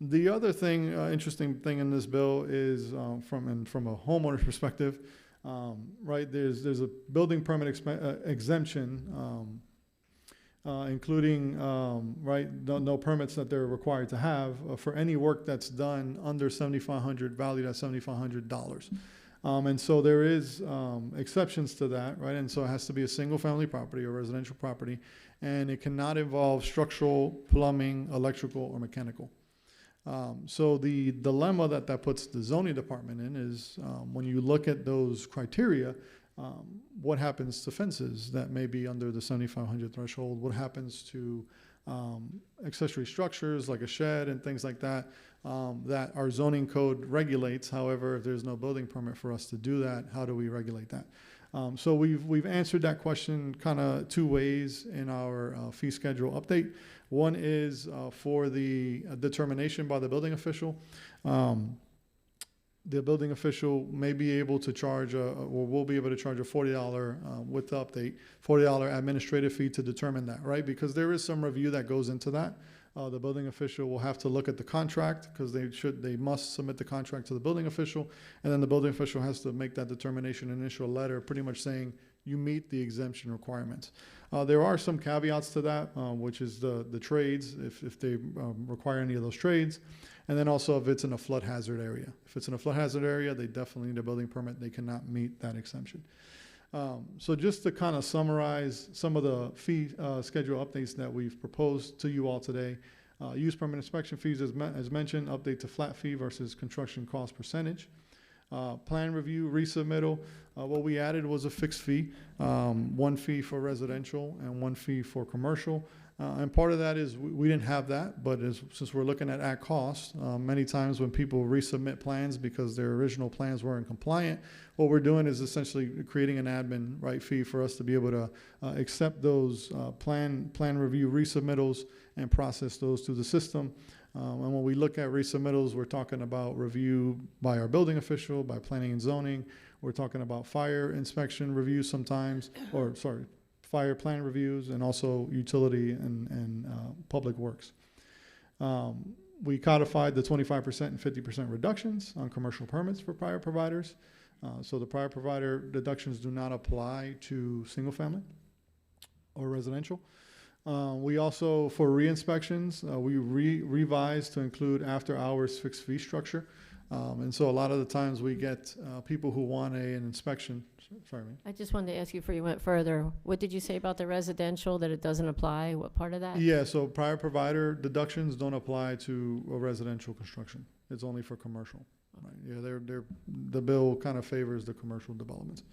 The other thing, interesting thing in this bill is from a homeowner's perspective, right? There's a building permit exemption, including right no permits that they're required to have for any work that's done under $7,500, valued at $7,500. And so there is exceptions to that, right? And so it has to be a single-family property or residential property, and it cannot involve structural, plumbing, electrical, or mechanical. So the dilemma that puts the zoning department in is when you look at those criteria, what happens to fences that may be under the 7,500 threshold? What happens to accessory structures like a shed and things like that that our zoning code regulates? However, if there's no building permit for us to do that, how do we regulate that? So we've answered that question kind of two ways in our fee schedule update. One is for the determination by the building official. The building official may be able to charge, or will be able to charge a $40 with the update, $40 administrative fee to determine that, right? Because there is some review that goes into that. The building official will have to look at the contract because they must submit the contract to the building official, and then the building official has to make that determination, initial letter, pretty much saying you meet the exemption requirements. There are some caveats to that, which is the trades, if they require any of those trades, and then also if it's in a flood hazard area. If it's in a flood hazard area, they definitely need a building permit. They cannot meet that exemption. So just to kind of summarize some of the fee schedule updates that we've proposed to you all today, use permit inspection fees as mentioned, update to flat fee versus construction cost percentage. Plan review, resubmittal, what we added was a fixed fee, one fee for residential and one fee for commercial. And part of that is we didn't have that, but since we're looking at cost, many times when people resubmit plans because their original plans weren't compliant, what we're doing is essentially creating an admin right fee for us to be able to accept those plan review resubmittals and process those through the system. And when we look at resubmittals, we're talking about review by our building official, by planning and zoning. We're talking about fire inspection reviews sometimes, fire plan reviews, and also utility and public works. We codified the 25% and 50% reductions on commercial permits for private providers. So the private provider deductions do not apply to single family or residential. We also, for re-inspections, we revised to include after-hours fixed fee structure. And so a lot of the times we get people who want an inspection. Sorry, ma'am. I just wanted to ask you before you went further, what did you say about the residential, that it doesn't apply? What part of that? Yeah, so private provider deductions don't apply to a residential construction. It's only for commercial. Right? Yeah, the bill kind of favors the commercial developments.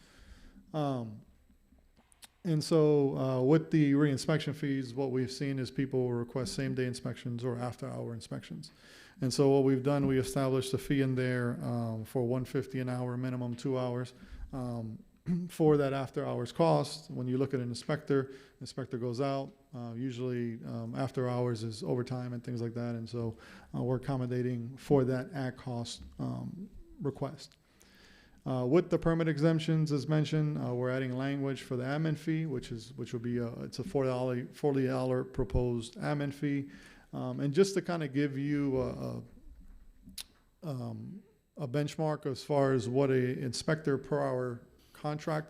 And so with the re-inspection fees, what we've seen is people will request same-day inspections or after-hour inspections. And so what we've done, we established a fee in there for $150 an hour, minimum 2 hours. For that after-hours cost, when you look at an inspector goes out. Usually after hours is overtime and things like that. And so we're accommodating for that at-cost request. With the permit exemptions, as mentioned, we're adding language for the admin fee, which will be it's a $40 proposed admin fee, and just to kind of give you a benchmark as far as what a inspector per hour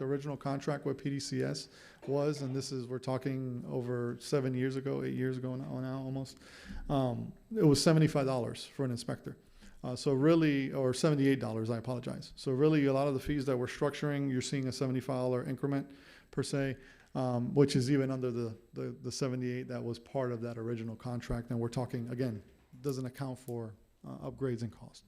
original contract with PDCS was, and we're talking over 8 years ago now almost. It was $75 for an inspector. So really, or $78, I apologize. So really, a lot of the fees that we're structuring, you're seeing a $75 increment per se, which is even under the 78 that was part of that original contract. And we're talking, again, doesn't account for upgrades and cost.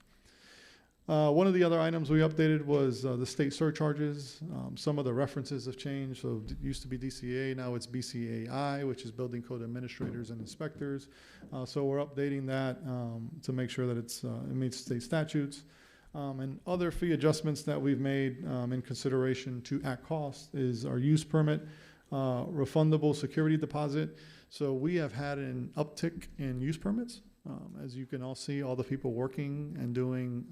One of the other items we updated was the state surcharges. Some of the references have changed. So it used to be DCA, now it's BCAI, which is Building Code Administrators and Inspectors. So we're updating that to make sure that it meets state statutes. And other fee adjustments that we've made in consideration to at cost is our use permit, refundable security deposit. So we have had an uptick in use permits. As you can all see, all the people working and doing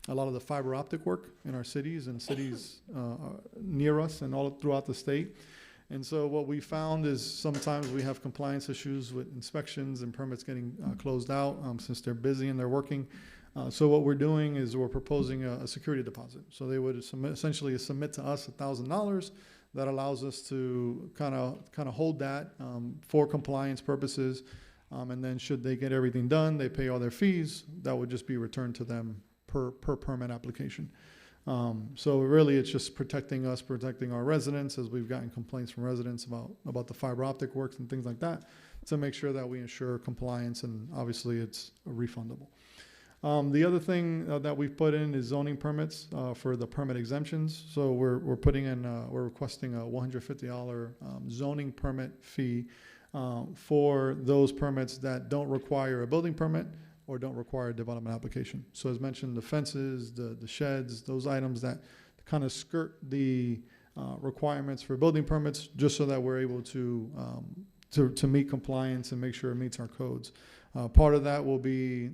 a lot of the fiber optic work in our cities and cities near us and all throughout the state. And so what we found is sometimes we have compliance issues with inspections and permits getting closed out since they're busy and they're working. So what we're doing is we're proposing a security deposit. So they would essentially submit to us $1,000. That allows us to kind of hold that for compliance purposes. And then should they get everything done, they pay all their fees, that would just be returned to them per permit application. So really it's just protecting us, protecting our residents, as we've gotten complaints from residents about the fiber optic works and things like that, to make sure that we ensure compliance, and obviously it's refundable. The other thing that we've put in is zoning permits for the permit exemptions. So we're requesting a $150 zoning permit fee for those permits that don't require a building permit or don't require a development application. So as mentioned, the fences, the sheds, those items that kind of skirt the requirements for building permits, just so that we're able to meet compliance and make sure it meets our codes. Part of that will be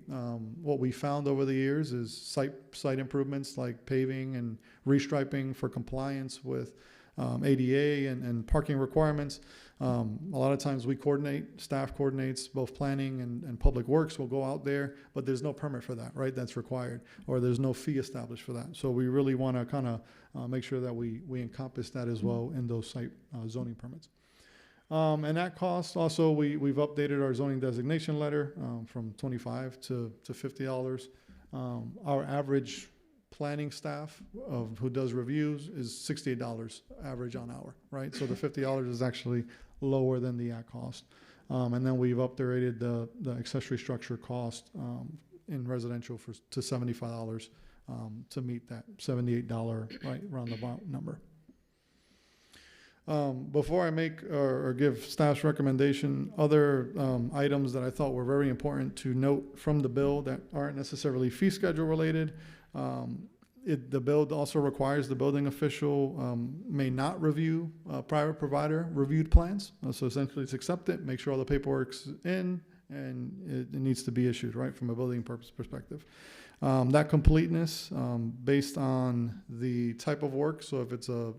what we found over the years is site improvements like paving and restriping for compliance with ADA and parking requirements. A lot of times staff coordinates, both planning and public works will go out there, but there's no permit for that, right? That's required, or there's no fee established for that. So we really want to kind of make sure that we encompass that as well in those site zoning permits. And that cost also, we've updated our zoning designation letter from $25 to $50. Our average planning staff who does reviews is $68 average on hour, right? So the $50 is actually lower than the at cost. And then we've updated the accessory structure cost in residential to $75 to meet that $78 right roundabout number. Before I make or give staff's recommendation, other items that I thought were very important to note from the bill that aren't necessarily fee schedule related. The bill also requires the building official may not review private provider reviewed plans. So essentially it's accept it, make sure all the paperwork's in, and it needs to be issued, right, from a building purpose perspective. That completeness based on the type of work, so if it's a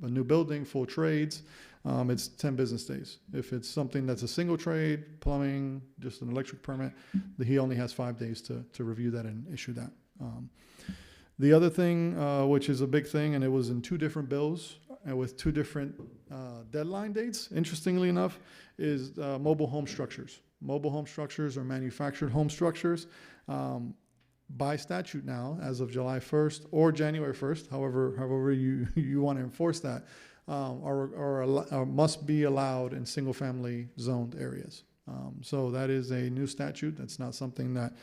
new building, full trades, it's 10 business days. If it's something that's a single trade, plumbing, just an electric permit, he only has 5 days to review that and issue that. The other thing, which is a big thing, and it was in 2 different bills and with 2 different deadline dates, interestingly enough, is mobile home structures. Mobile home structures or manufactured home structures. By statute now, as of July 1st or January 1st, however you want to enforce that, must be allowed in single-family zoned areas. So that is a new statute. That's not something that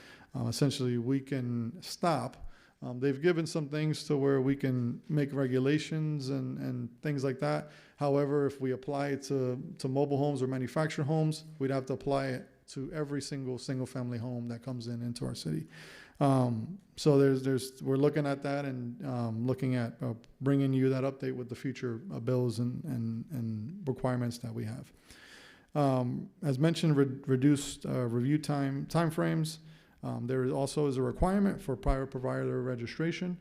essentially we can stop. They've given some things to where we can make regulations and things like that. However, if we apply it to mobile homes or manufactured homes, we'd have to apply it to every single-family home that comes into our city. So we're looking at that and looking at bringing you that update with the future bills and requirements that we have. As mentioned, reduced review timeframes. There also is a requirement for private provider registration.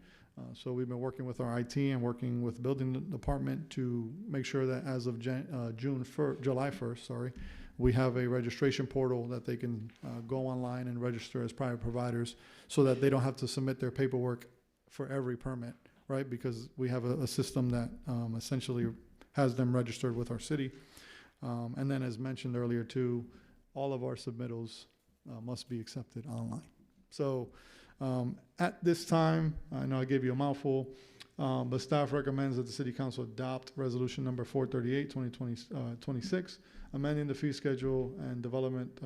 So we've been working with our IT and working with the building department to make sure that as of July 1st, we have a registration portal that they can go online and register as private providers so that they don't have to submit their paperwork for every permit, right? Because we have a system that essentially has them registered with our city. And then as mentioned earlier too, all of our submittals must be accepted online. So at this time, I know I gave you a mouthful, But staff recommends that the city council adopt resolution number 438, 2026, amending the fee schedule and development,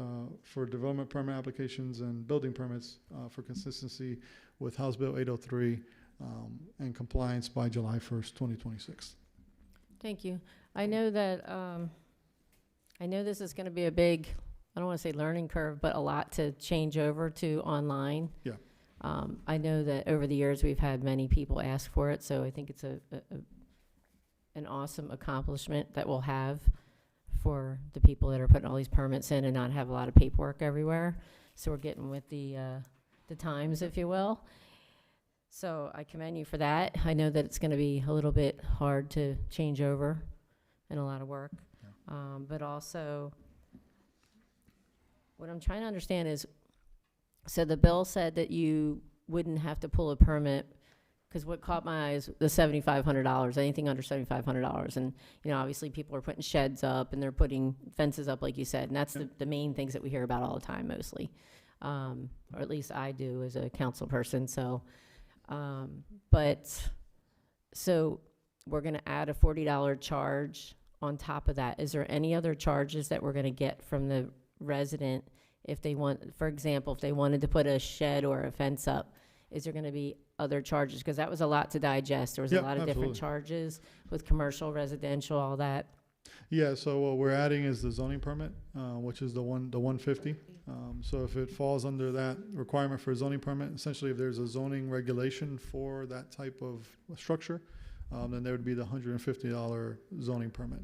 for development permit applications and building permits, for consistency with House Bill 803, and compliance by July 1st, 2026. Thank you. I know that, I know this is going to be a big, I don't want to say learning curve, but a lot to change over to online. Yeah. I know that over the years, we've had many people ask for it, so I think it's an awesome accomplishment that we'll have for the people that are putting all these permits in and not have a lot of paperwork everywhere. So we're getting with the times, if you will. So I commend you for that. I know that it's going to be a little bit hard to change over and a lot of work. But also, what I'm trying to understand is, so the bill said that you wouldn't have to pull a permit, because what caught my eye is the $7,500, anything under $7,500. And, you know, obviously people are putting sheds up and they're putting fences up, like you said, and that's the main things that we hear about all the time mostly. Or at least I do as a council person, so. So we're gonna add a $40 charge on top of that. Is there any other charges that we're gonna get from the resident if they want, for example, if they wanted to put a shed or a fence up? Is there gonna be other charges? Because that was a lot to digest. There was a Yep, lot of different absolutely. charges with commercial, residential, all that. Yeah, so what we're adding is the zoning permit, which is the 150. So if it falls under that requirement for a zoning permit, essentially if there's a zoning regulation for that type of structure, then there would be the $150 zoning permit.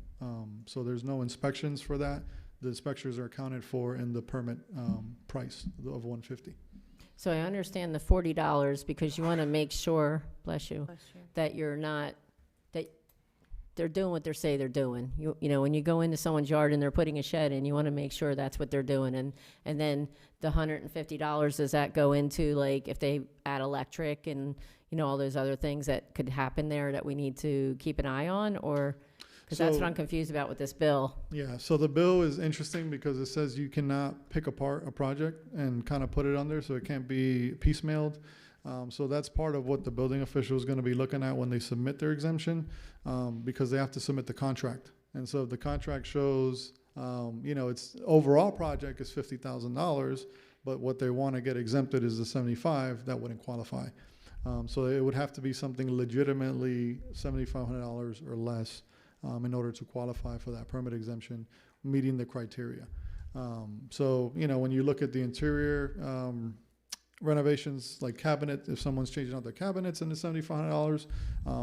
So there's no inspections for that. The inspections are accounted for in the permit price of 150. So I understand the $40 because you wanna make sure, bless you, Bless you. that you're not, that they're doing what they say they're doing. You know, when you go into someone's yard and they're putting a shed in, you want to make sure that's what they're doing. And then the $150, does that go into, like, if they add electric and, you know, all those other things that could happen there that we need to keep an eye on? Or, because that's what So- I'm confused about with this bill. Yeah, so the bill is interesting because it says you cannot pick apart a project and kind of put it under, so it can't be piecemealed. So that's part of what the building official is going to be looking at when they submit their exemption, because they have to submit the contract. And so if the contract shows, you know, its overall project is $50,000, but what they want to get exempted is the 75, that wouldn't qualify. So it would have to be something legitimately $7,500 or less in order to qualify for that permit exemption, meeting the criteria. So, you know, when you look at the interior renovations, like cabinet, if someone's changing out their cabinets and it's $7,500,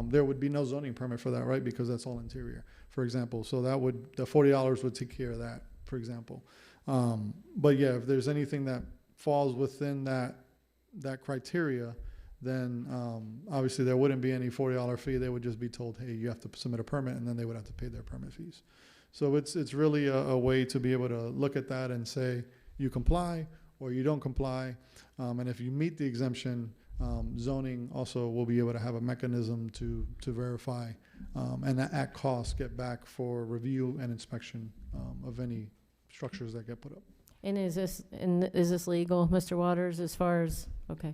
there would be no zoning permit for that, right? Because that's all interior, for example. So that would, the $40 would take care of that, for example. But yeah, if there's anything that falls within that criteria, then obviously there wouldn't be any $40 fee. They would just be told, hey, you have to submit a permit, and then they would have to pay their permit fees. So it's really a way to be able to look at that and say you comply or you don't comply. And if you meet the exemption, zoning also will be able to have a mechanism to verify and at cost get back for review and inspection of any structures that get put up. And is this legal, Mr. Waters, as far as, okay,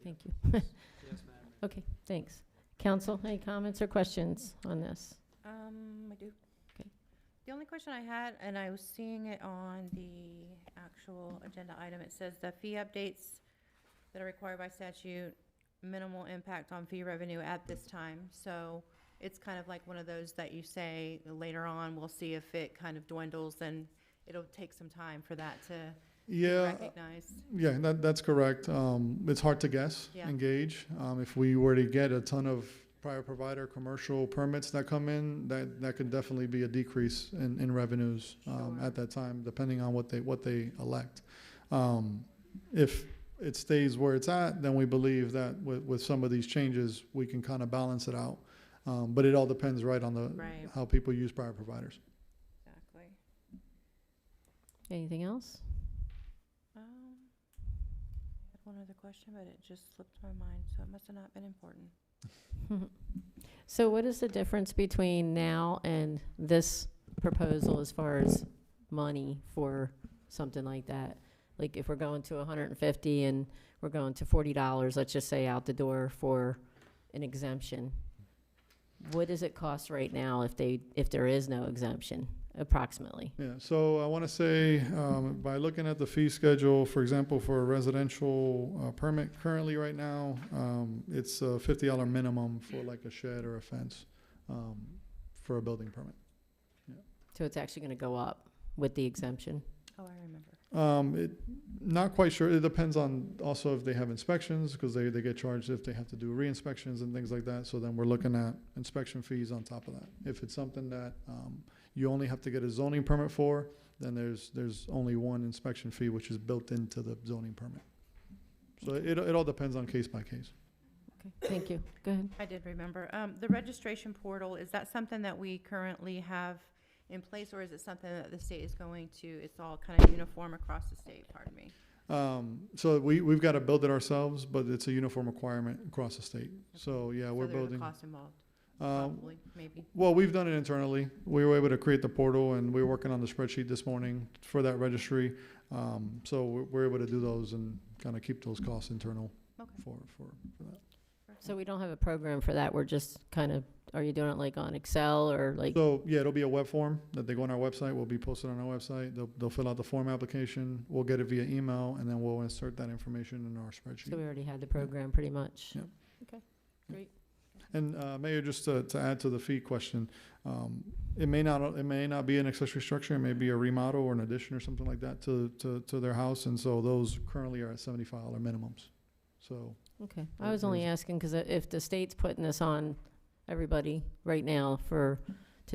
thank you. Yes, Madam. Okay, thanks. Council, any comments or questions on this? I do. Okay. The only question I had, and I was seeing it on the actual agenda item, it says the fee updates that are required by statute, minimal impact on fee revenue at this time. So it's kind of like one of those that you say later on, we'll see if it kind of dwindles, and it'll take some time for that to be Yeah, recognized. yeah, that's correct. It's hard to guess Yeah. and gauge. If we were to get a ton of private provider commercial permits that come in, that could definitely be a decrease in revenues Sure. at that time, depending on what they elect. If it stays where it's at, then we believe that with some of these changes, we can kind of balance it out. But it all depends, right, on Right. how people use private providers. Exactly. Anything else? I had one other question, but it just slipped my mind, so it must have not been important. So what is the difference between now and this proposal as far as money for something like that? Like if we're going to 150 and we're going to $40, let's just say out the door for an exemption, what does it cost right now if there is no exemption, approximately? Yeah, so I want to say, by looking at the fee schedule, for example, for a residential permit currently right now, it's a $50 minimum for like a shed or a fence for a building permit. So it's actually gonna go up with the exemption? Oh, I remember. Not quite sure. It depends on also if they have inspections, because they get charged if they have to do re-inspections and things like that. So then we're looking at inspection fees on top of that. If it's something that you only have to get a zoning permit for, then there's only one inspection fee, which is built into the zoning permit. So it all depends on case by case. Okay, thank you. Go ahead. I did remember. The registration portal, is that something that we currently have in place, or is it something that the state is going to, it's all kind of uniform across the state, pardon me? So we've got to build it ourselves, but it's a uniform requirement across the state. So yeah, we're So there's a building. cost involved, Um, probably, maybe. Well, we've done it internally. We were able to create the portal, and we were working on the spreadsheet this morning for that registry. So we're able to do those and kind of keep those costs internal Okay. for that. So we don't have a program for that, we're just kind of, are you doing it like on Excel or like? So yeah, it'll be a web form that they go on our website. Will be posted on our website. They'll fill out the form application. We'll get it via email, and then we'll insert that information in our spreadsheet. So we already had the program pretty much? Yep. Okay, great. And Mayor, just to add to the fee question, it may not be an accessory structure. It may be a remodel or an addition or something like that to their house, and so those currently are at $75 minimums. So Okay, I was only asking because if the state's putting this on everybody right now to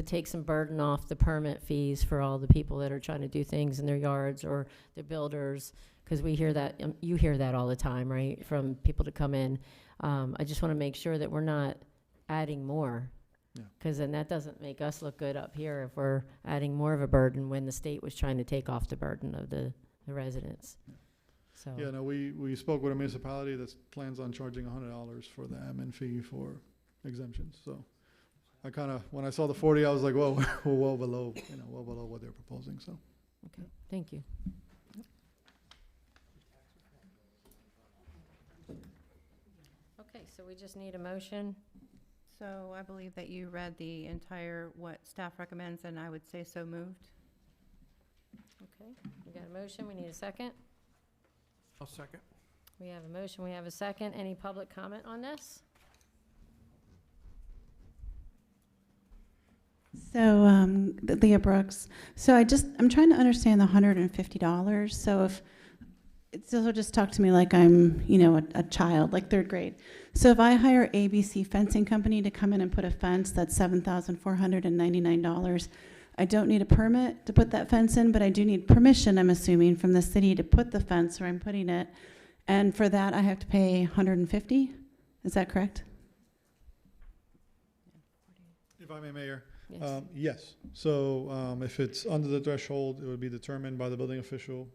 take some burden off the permit fees for all the people that are trying to do things in their yards or the builders, because we hear that, you hear that all the time, right, from people to come in. I just want to make sure that we're not adding more. Yeah. Because then that doesn't make us look good up here if we're adding more of a burden when the state was trying to take off the burden of the residents. So. yeah, no, we spoke with a municipality that plans on charging $100 for the admin fee for exemptions. So I kind of, when I saw the 40, I was like, whoa, we're well below what they're proposing. So Okay, thank you. Okay, so we just need a motion. So I believe that you read the entire, what staff recommends, and I would say so moved. Okay, we got a motion, we need a second. I'll second. We have a motion, we have a second. Any public comment on this? So, Leah Brooks, so I'm trying to understand the $150. So so just talk to me like I'm, a child, like third grade. So if I hire ABC Fencing Company to come in and put a fence, that's $7,499. I don't need a permit to put that fence in, but I do need permission, I'm assuming, from the city to put the fence where I'm putting it. And for that, I have to pay $150? Is that correct? if I may, Mayor. Yes. Yes. So if it's under the threshold, it would be determined by the building official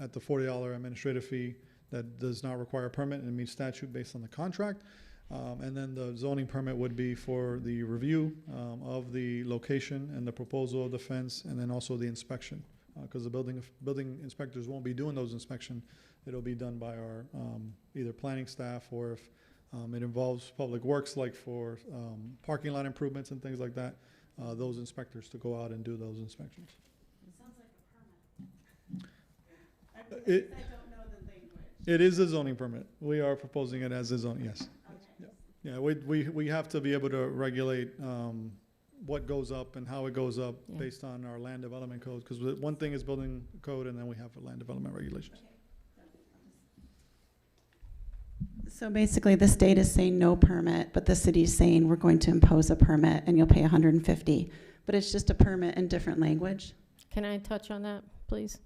at the $40 administrative fee that does not require a permit and meets statute based on the contract. And then the zoning permit would be for the review of the location and the proposal of the fence, and then also the inspection. Because the building inspectors won't be doing those inspections. It'll be done by our either planning staff, or if it involves public works, like for parking lot improvements and things like that, those inspectors to go out and do those inspections. It sounds like a permit. I don't know the language. It is a zoning permit. We are proposing it as a zone, yes. Okay. Yeah, we have to be able to regulate what goes up and how it goes up Yeah. based on our land development code, because one thing is building code, and then we have land development regulations. So basically, the state is saying no permit, but the city's saying we're going to impose a permit and you'll pay $150. But it's just a permit in different language? Can I touch on that, please?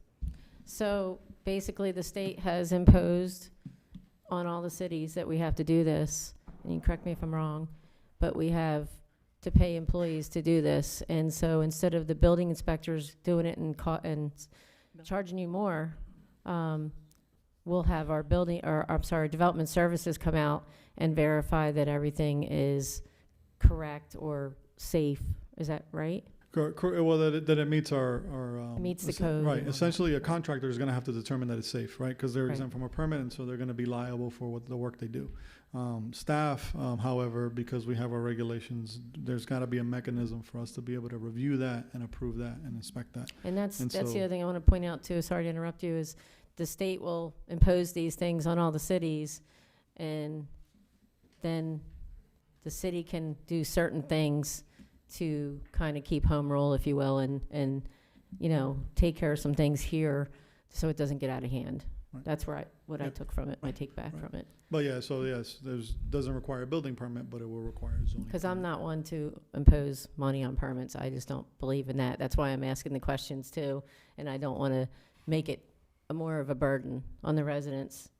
So basically, the state has imposed on all the cities that we have to do this, and you can correct me if I'm wrong, but we have to pay employees to do this. And so instead of the building inspectors doing it and charging you more, we'll have our development services come out and verify that everything is correct or safe. Is that right? Well, that it meets our Meets the es- code. Right, essentially, a contractor is gonna have to determine that it's safe, right? Because they're Right. exempt from a permit, and so they're gonna be liable for what the work they do. Staff, however, because we have our regulations, there's gotta be a mechanism for us to be able to review that and approve that and inspect that. And that's And the so- other thing I want to point out too, sorry to interrupt you, is the state will impose these things on all the cities, and then the city can do certain things to kind of keep home rule, if you will, and, you know, take care of some things here so it doesn't get out of hand. Right. That's where what I Yeah. took from it, my take back Right. from it. But yeah, so yes, doesn't require a building permit, but it will require a zoning. Because I'm permit. not one to impose money on permits. I just don't believe in that. That's why I'm asking the questions too. And I don't want to make it more of a burden on the residents,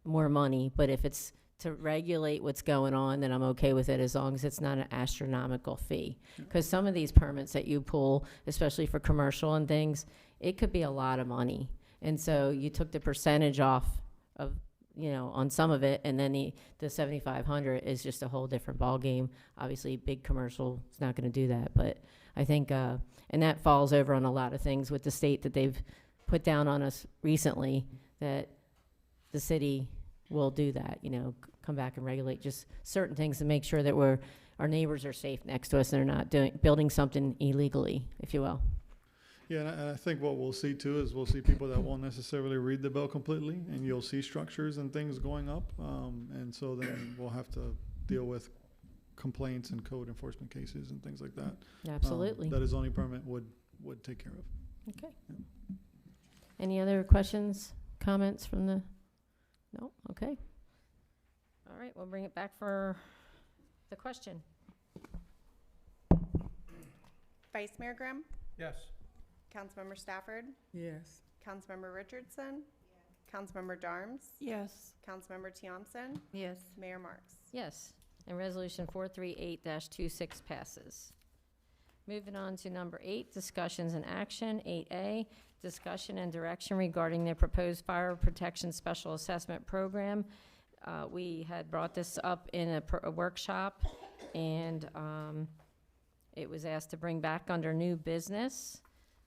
more money. But if it's to regulate what's going on, then I'm okay with it as long as it's not an astronomical fee. Because some of these permits that you pull, especially for commercial and things, it could be a lot of money. And so you took the percentage off of, you know, on some of it, and then the 7,500 is just a whole different ballgame. Obviously, big commercial is not going to do that, but I think, and that falls over on a lot of things with the state that they've put down on us recently, that the city will do that, you know, come back and regulate just certain things to make sure that our neighbors are safe next to us and they're not building something illegally, if you will. Yeah, and I think what we'll see too is we'll see people that won't necessarily read the bill completely, and you'll see structures and things going up, and so then we'll have to deal with complaints and code enforcement cases and things like that. Absolutely. That a zoning permit would take care of. Okay. Any other questions, comments from the, no? Okay. All right, we'll bring it back for the question. Vice Mayor Grimm? Yes. Councilmember Stafford? Yes. Councilmember Richardson? Councilmember Darms? Yes. Councilmember Tiampson? Yes. Mayor Marks? Yes, and Resolution 438-26 passes. Moving on to number 8, discussions and action. 8A, discussion and direction regarding the proposed fire protection special assessment program. We had brought this up in a workshop, and it was asked to bring back under new business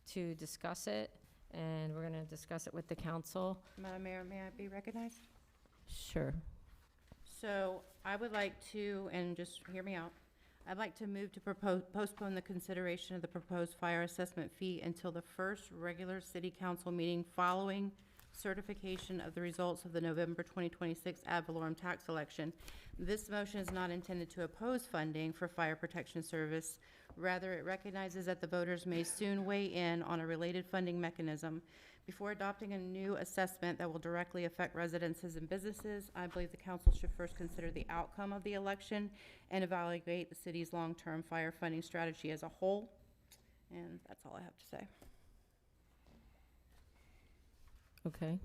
to discuss it, and we're going to discuss it with the council. Madam Mayor, may I be recognized? Sure. So I would like to, and just hear me out, I'd like to move to postpone the consideration of the proposed fire assessment fee until the first regular city council meeting following certification of the results of the November 2026 ad valorem tax election. This motion is not intended to oppose funding for fire protection service. Rather, it recognizes that the voters may soon weigh in on a related funding mechanism. Before adopting a new assessment that will directly affect residences and businesses, I believe the council should first consider the outcome of the election and evaluate the city's long-term fire funding strategy as a whole. And that's all I have to say. Okay.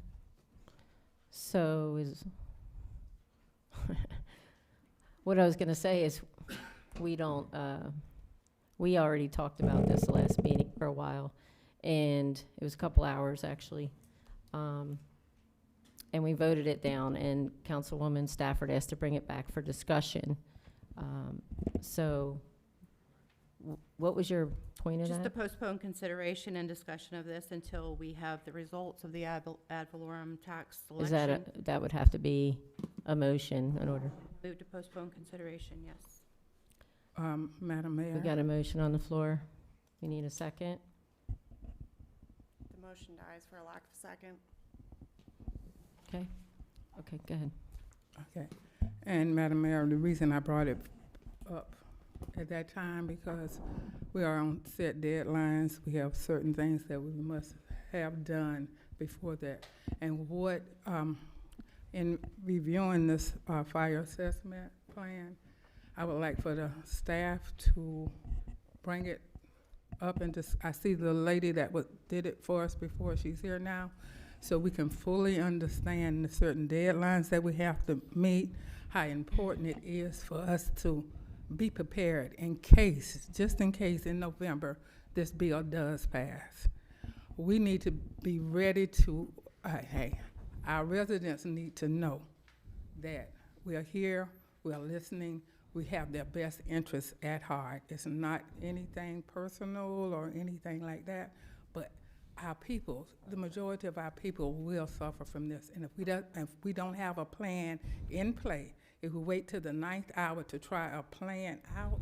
So what I was going to say is we already talked about this last meeting for a while, and it was a couple hours actually. And we voted it down, and Councilwoman Stafford asked to bring it back for discussion. So what was your point of Just to that? postpone consideration and discussion of this until we have the results of the ad valorem tax Is selection. that would have to be a motion in order? Move to postpone consideration, yes. Madam We Mayor, got a motion on the floor. We need a second. The motion dies for a lack of a second. Okay. Okay, go ahead. okay. And Madam Mayor, the reason I brought it up at that time, because we are on set deadlines. We have certain things that we must have done before that. And what, in reviewing this fire assessment plan, I would like for the staff to bring it up and just, I see the lady that did it for us before, she's here now, so we can fully understand the certain deadlines that we have to meet, how important it is for us to be prepared in case, just in case in November, this bill does pass. We need to be ready to, hey, our residents need to know that we are here, we are listening, we have their best interests at heart. It's not anything personal or anything like that, but our people, the majority of our people will suffer from this. And if we don't have a plan in play, if we wait till the 9th hour to try a plan out,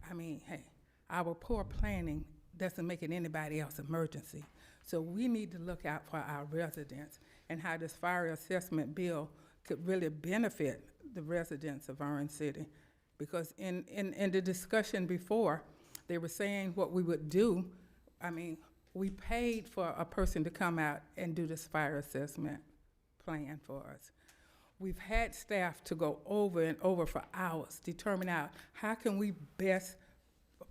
I mean, hey, our poor planning doesn't make it anybody else's emergency. So we need to look out for our residents and how this fire assessment bill could really benefit the residents of Orange City. Because in the discussion before, they were saying what we would do. I mean, we paid for a person to come out and do this fire assessment plan for us. We've had staff to go over and over for hours, determine out how can we best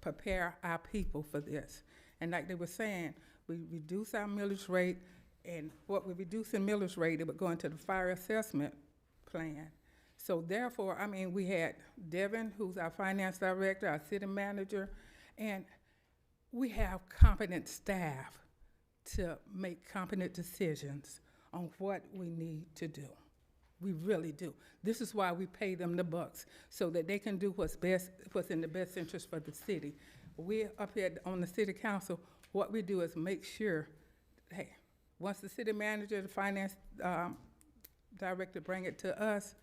prepare our people for this. And like they were saying, we reduce our millage rate, and what we reduce in millage rate, it would go into the fire assessment plan. So therefore, I mean, we had Devin, who's our finance director, our city manager, and we have competent staff to make competent decisions on what we need to do. We really do. This is why we pay them the bucks, so that they can do what's in the best interest for the city. We're up here on the city council, what we do is make sure, hey, once the city manager, the finance director bring it to us,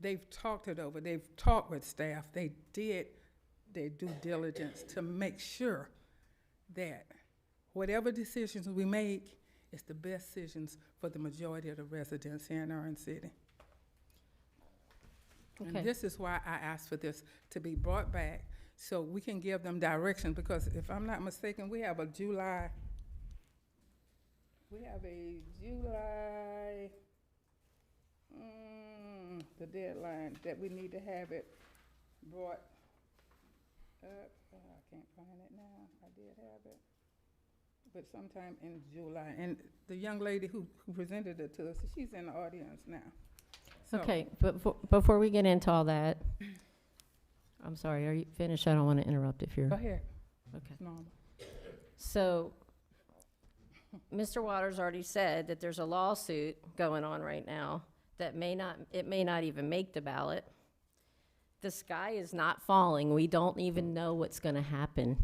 they've talked it over, they've talked with staff, they did their due diligence to make sure that whatever decisions we make is the best decisions for the majority of the residents here in Orange City. Okay. And this is why I asked for this to be brought back so we can give them direction, because if I'm not mistaken, we have a July, the deadline that we need to have it brought up. I can't find it now. I did have it. But sometime in July. And the young lady who presented it to us, she's in the audience now. So- Okay, but before we get into all that, I'm sorry, are you finished? I don't want to interrupt if you're. Go ahead. Okay. It's normal. So, Mr. Waters already said that there's a lawsuit going on right now that may not even make the ballot. The sky is not falling. We don't even know what's going to happen.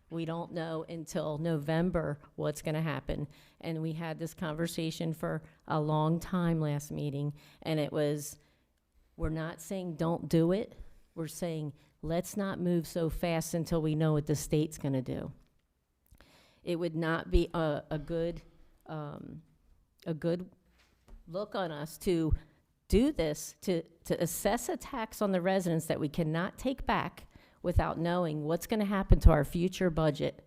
We don't know until November what's going to happen. And we had this conversation for a long time last meeting, and it was, we're not saying don't do it. We're saying let's not move so fast until we know what the state's going to do. It would not be a good look on us to do this, to assess a tax on the residents that we cannot take back without knowing what's going to happen to our future budget.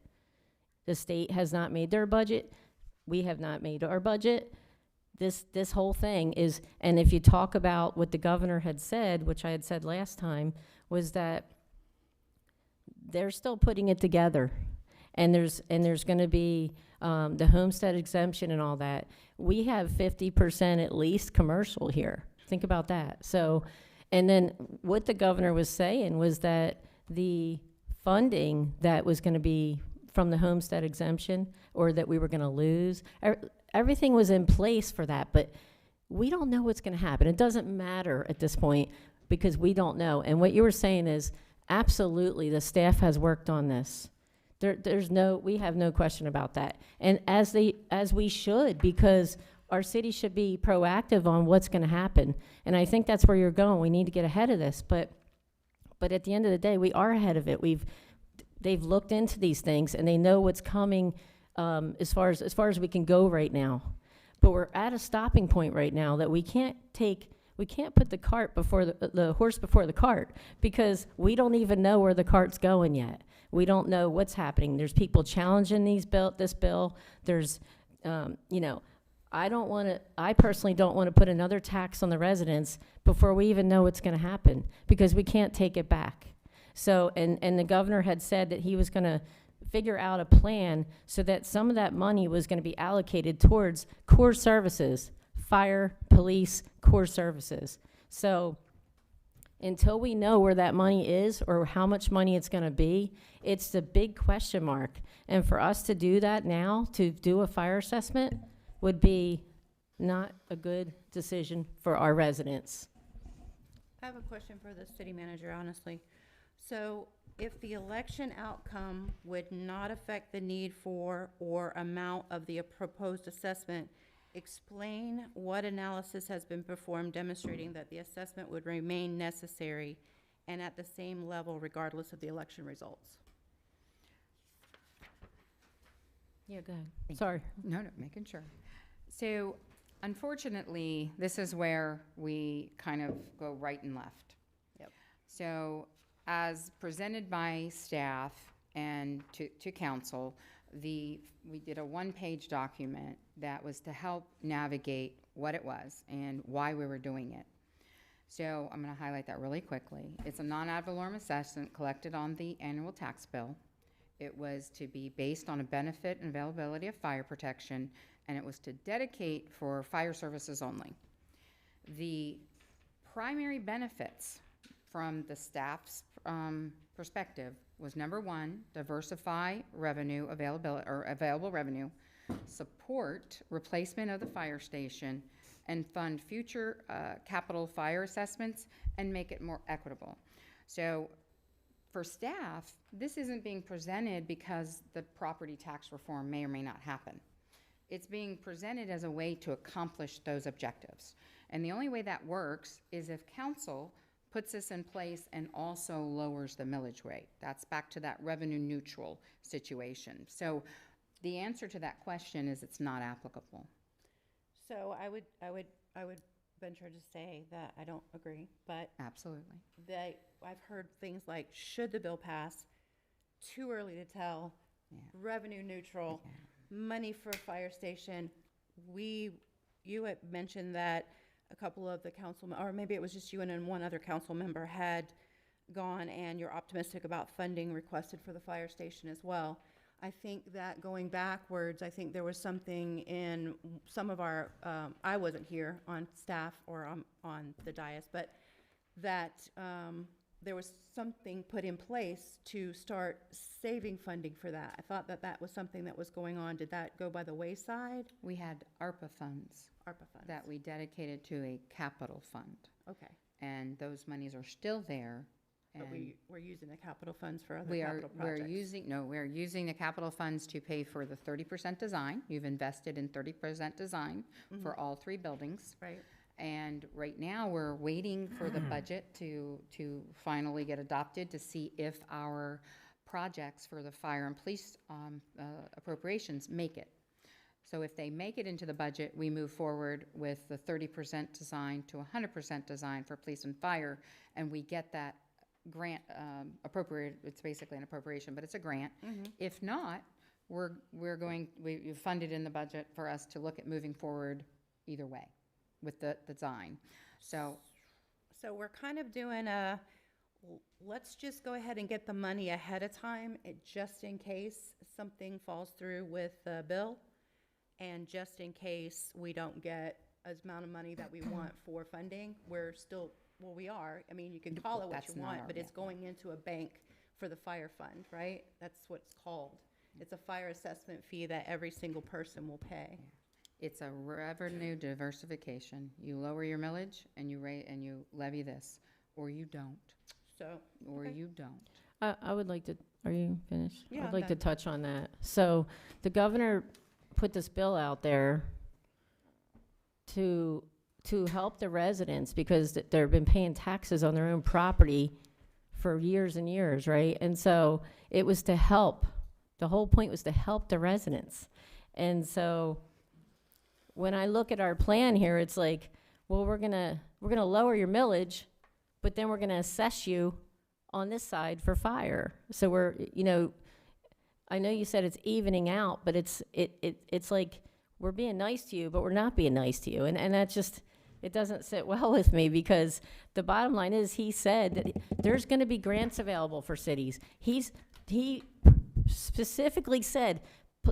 The state has not made their budget. We have not made our budget. This whole thing is, and if you talk about what the governor had said, which I had said last time, was that they're still putting it together. And there's going to be the homestead exemption and all that. We have 50% at least commercial here. Think about that. So, and then what the governor was saying was that the funding that was going to be from the homestead exemption, or that we were going to lose, everything was in place for that. But we don't know what's going to happen. It doesn't matter at this point because we don't know. And what you were saying is absolutely the staff has worked on this. We have no question about that. And as we should, because our city should be proactive on what's going to happen. And I think that's where you're going. We need to get ahead of this. But at the end of the day, we are ahead of it. They've looked into these things and they know what's coming as far as we can go right now. But we're at a stopping point right now that we can't put the cart before the horse before the cart, because we don't even know where the cart's going yet. We don't know what's happening. There's people challenging this bill. There's, I personally don't want to put another tax on the residents before we even know what's going to happen, because we can't take it back. So, and the governor had said that he was going to figure out a plan so that some of that money was going to be allocated towards core services, fire, police, core services. So until we know where that money is or how much money it's going to be, it's the big question mark. And for us to do that now, to do a fire assessment, would be not a good decision for our residents. I have a question for the city manager, honestly. So If the election outcome would not affect the need for or amount of the proposed assessment, explain what analysis has been performed demonstrating that the assessment would remain necessary and at the same level regardless of the election results. Yeah, go ahead. Sorry. No, making sure. So unfortunately, this is where we kind of go right and left. Yep. So as presented by staff and to council, we did a one-page document that was to help navigate what it was and why we were doing it. So I'm going to highlight that really quickly. It's a non-ad valorem assessment collected on the annual tax bill. It was to be based on a benefit and availability of fire protection, and it was to dedicate for fire services only. The primary benefits from the staff's perspective was, number one, diversify revenue availability or available revenue, support replacement of the fire station, and fund future capital fire assessments and make it more equitable. So for staff, this isn't being presented because the property tax reform may or may not happen. It's being presented as a way to accomplish those objectives. And the only way that works is if council puts this in place and also lowers the millage rate. That's back to that revenue neutral situation. So the answer to that question is it's not applicable. So I would venture to say that I don't agree, but Absolutely. I've heard things like, should the bill pass, too early to tell, Yeah. revenue neutral, money for a fire station. You had mentioned that a couple of the council, or maybe it was just you and then one other council member had gone, and you're optimistic about funding requested for the fire station as well. I think that going backwards, I think there was something in some of our, I wasn't here on staff or on the dais, but that there was something put in place to start saving funding for that. I thought that that was something that was going on. Did that go by the wayside? We had ARPA funds that we dedicated to a capital fund. Okay. And those monies are still there. But and we're using the capital funds for other we are, capital projects. we're using the capital funds to pay for the 30% design. You've invested in 30% design for all 3 buildings. Right. And right now, we're waiting for the budget to finally get adopted to see if our projects for the fire and police appropriations make it. So if they make it into the budget, we move forward with the 30% design to 100% design for police and fire, and we get that grant appropriated. It's basically an appropriation, but it's a grant. If not, we funded in the budget for us to look at moving forward either way with the design. So we're kind of doing let's just go ahead and get the money ahead of time, just in case something falls through with the bill, and just in case we don't get as amount of money that we want for funding. We're still, well, we are. I mean, you can call it what That's you not want, our- but it's yeah. going into a bank for the fire fund, right? That's what it's called. It's a fire assessment fee that every single person will pay. it's a revenue diversification. You lower your millage and you levy this, or you don't, So, or Okay. you don't. I would like to, are you finished? Yeah, I'd I'm like to done. touch on that. So the governor put this bill out there to help the residents because they've been paying taxes on their own property for years and years, right? And so it was to help. The whole point was to help the residents. And so when I look at our plan here, it's like, well, we're gonna lower your millage, but then we're gonna assess you on this side for fire. So we're, I know you said it's evening out, but it's like we're being nice to you, but we're not being nice to you. And that just, it doesn't sit well with me because the bottom line is he said that there's gonna be grants available for cities. He specifically said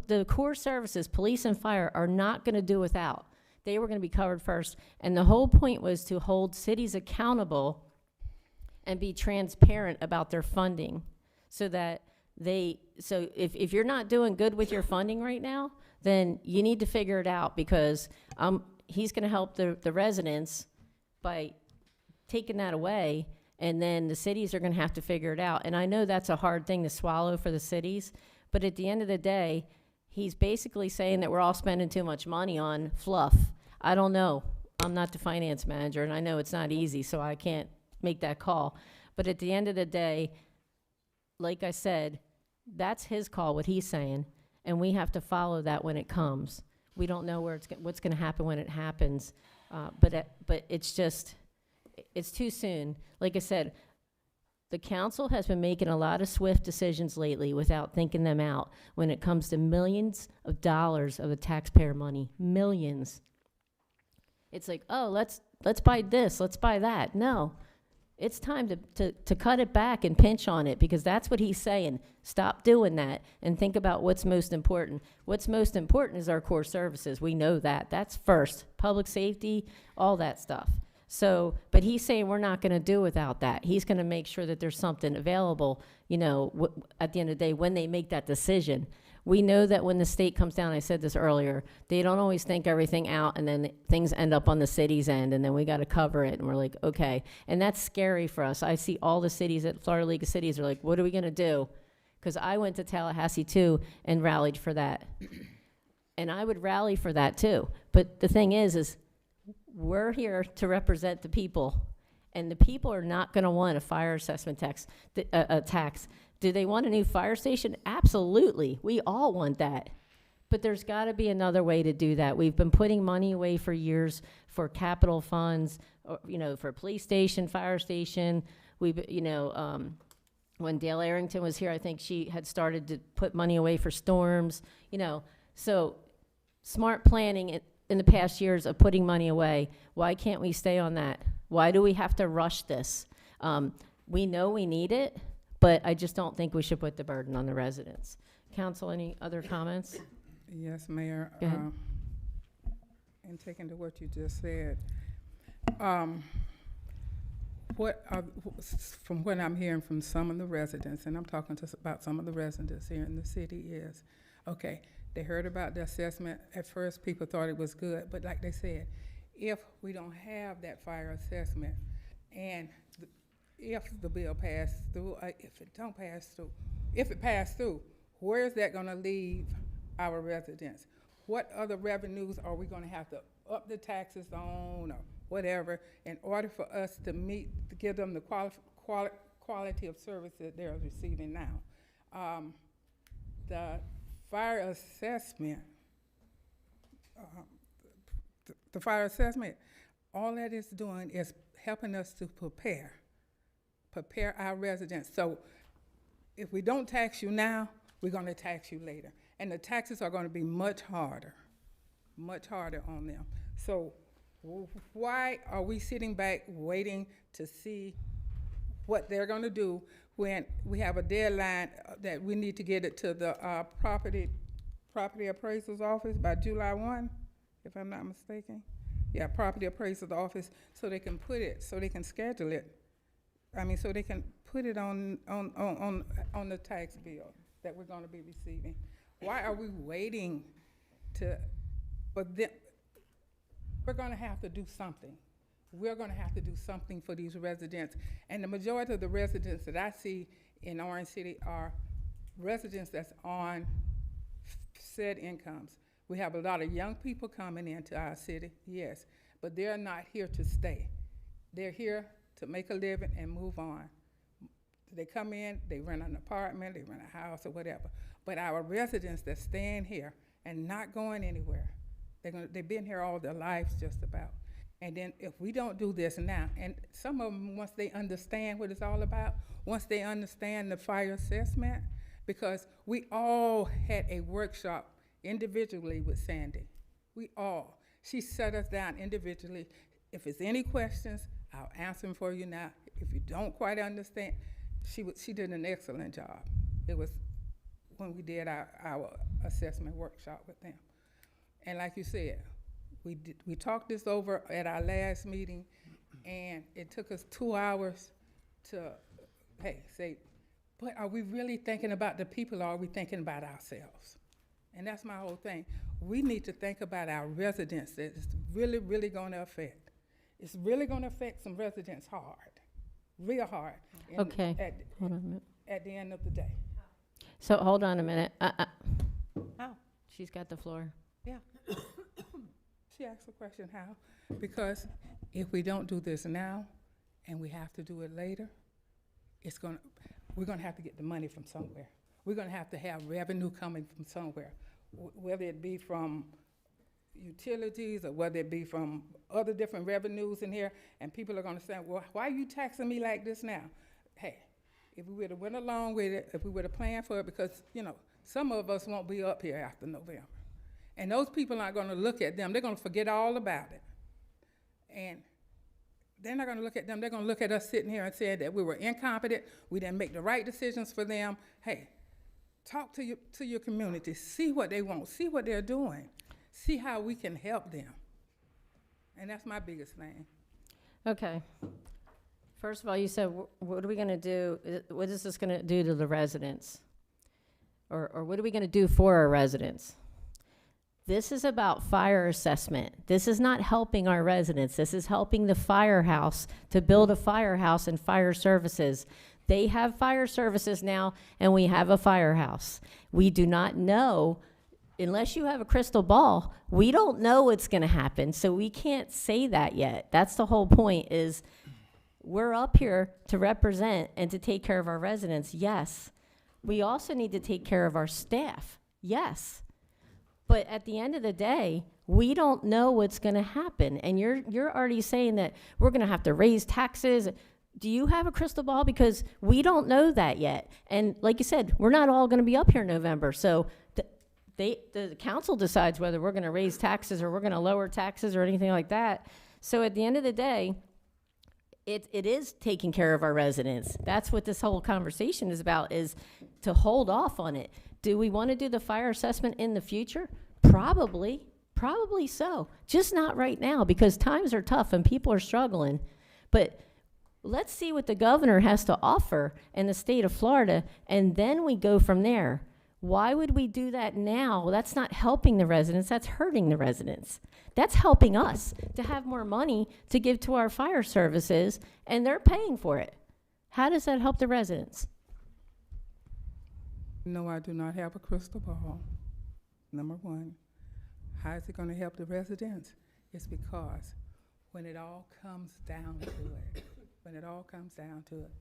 the core services, police and fire, are not gonna do without. They were gonna be covered first. And the whole point was to hold cities accountable and be transparent about their funding so that so if you're not doing good with your funding right now, then you need to figure it out because he's gonna help the residents by taking that away And then the cities are gonna have to figure it out. And I know that's a hard thing to swallow for the cities, but at the end of the day, he's basically saying that we're all spending too much money on fluff. I don't know. I'm not the finance manager, and I know it's not easy, so I can't make that call. But at the end of the day, like I said, that's his call, what he's saying, and we have to follow that when it comes. We don't know what's going to happen when it happens, but it's just, it's too soon. Like I said, the council has been making a lot of swift decisions lately without thinking them out when it comes to millions of dollars of the taxpayer money, millions. It's like, oh, let's buy this, let's buy that. No, it's time to cut it back and pinch on it, because that's what he's saying. Stop doing that and think about what's most important. What's most important is our core services. We know that. That's first. Public safety, all that stuff. So, but he's saying we're not going to do without that. He's going to make sure that there's something available, you know, at the end of the day when they make that decision. We know that when the state comes down, I said this earlier, they don't always think everything out, and then things end up on the city's end, and then we got to cover it, and we're like, okay. And that's scary for us. I see all the cities at Florida League of Cities are like, what are we going to do? Because I went to Tallahassee too and rallied for that. And I would rally for that too. But the thing is we're here to represent the people, and the people are not going to want a fire assessment tax. Do they want a new fire station? Absolutely. We all want that. But there's got to be another way to do that. We've been putting money away for years for capital funds, or, you know, for police station, fire station. We've, you know, when Dale Arrington was here, I think she had started to put money away for storms, you know. So smart planning in the past years of putting money away. Why can't we stay on that? Why do we have to rush this? We know we need it, but I just don't think we should put the burden on the residents. Council, any other comments? Yes, Mayor. Go ahead. And taking to what you just said, from what I'm hearing from some of the residents, and I'm talking about some of the residents here in the city, is, okay, they heard about the assessment. At first, people thought it was good, but like they said, if we don't have that fire assessment, and if the bill passed through, if it don't pass through, if it passed through, where is that gonna leave our residents? What other revenues are we gonna have to up the taxes on, or whatever, in order for us to give them the quality of service that they're receiving now? The fire assessment, the fire assessment, all that is doing is helping us to prepare our residents. So if we don't tax you now, we're going to tax you later. And the taxes are going to be much harder on them. So why are we sitting back waiting to see what they're going to do when we have a deadline that we need to get it to the property appraiser's office by July 1, if I'm not mistaken? Yeah, property appraiser's office, so they can put it, so they can schedule it. I mean, so they can put it on the tax bill that we're going to be receiving. Why are we waiting we're going to have to do something. We're going to have to do something for these residents. And the majority of the residents that I see in Orange City are residents that's on said incomes. We have a lot of young people coming into our city, yes, but they're not here to stay. They're here to make a living and move on. They come in, they rent an apartment, they rent a house or whatever. But our residents that's staying here and not going anywhere, they've been here all their lives just about. And then if we don't do this now, and some of them, once they understand what it's all about, once they understand the fire assessment, because we all had a workshop individually with Sandy. She set us down individually. If there's any questions, I'll answer them for you now. If you don't quite understand, she did an excellent job. It was when we did our assessment workshop with them. And like you said, we talked this over at our last meeting, and it took us 2 hours to, say, but are we really thinking about the people, or are we thinking about ourselves? And that's my whole thing. We need to think about our residents that it's really, really going to affect. It's really going to affect some residents hard. real hard. Okay, At, hold on a minute. at the end of the day. So, hold on a minute. How? She's got the floor. She asked the question, how? Because if we don't do this now, and we have to do it later, we're gonna have to get the money from somewhere. We're gonna have to have revenue coming from somewhere, whether it be from utilities or whether it be from other different revenues in here, and people are gonna say, well, why are you taxing me like this now? Hey, if we would've went along with it, if we would've planned for it, because, you know, some of us won't be up here after November. And those people aren't gonna look at them, they're gonna forget all about it. And they're not gonna look at them, they're gonna look at us sitting here and say that we were incompetent, we didn't make the right decisions for them. Hey, talk to your community, see what they want, see what they're doing, see how we can help them. And that's my biggest thing. Okay. First of all, you said, what are we gonna do? What is this gonna do to the residents? Or what are we gonna do for our residents? This is about fire assessment. This is not helping our residents. This is helping the firehouse to build a firehouse and fire services. They have fire services now, and we have a firehouse. We do not know, unless you have a crystal ball, we don't know what's gonna happen, so we can't say that yet. That's the whole point, is we're up here to represent and to take care of our residents, yes. We also need to take care of our staff, yes. But at the end of the day, we don't know what's gonna happen. And you're already saying that we're gonna have to raise taxes. Do you have a crystal ball? Because we don't know that yet. And like you said, we're not all gonna be up here in November. So the council decides whether we're gonna raise taxes or we're gonna lower taxes or anything like that. So at the end of the day, it is taking care of our residents. That's what this whole conversation is about, is to hold off on it. Do we want to do the fire assessment in the future? Probably so. Just not right now, because times are tough and people are struggling. But let's see what the governor has to offer in the state of Florida, and then we go from there. Why would we do that now? That's not helping the residents, that's hurting the residents. That's helping us to have more money to give to our fire services, and they're paying for it. How does that help the residents? No, I do not have a crystal ball, number one. How is it gonna help the residents? It's because when it all comes down to it,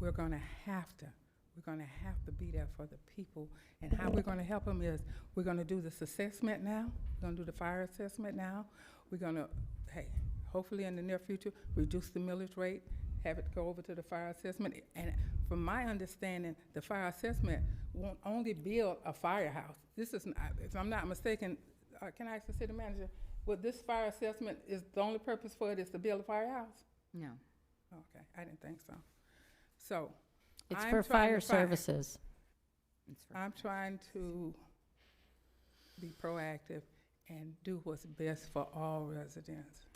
we're gonna have to be there for the people. And how we're gonna help them is, we're gonna do this assessment now, we're gonna do the fire assessment now, we're gonna, hopefully in the near future, reduce the millage rate, have it go over to the fire assessment. And from my understanding, the fire assessment won't only build a firehouse. This is, if I'm not mistaken, can I ask the city manager, would this fire assessment, is the only purpose for it is to build a firehouse? No. Okay, I didn't think so. So, It's I'm for trying fire to find- services. I'm trying to be proactive and do what's best for all residents.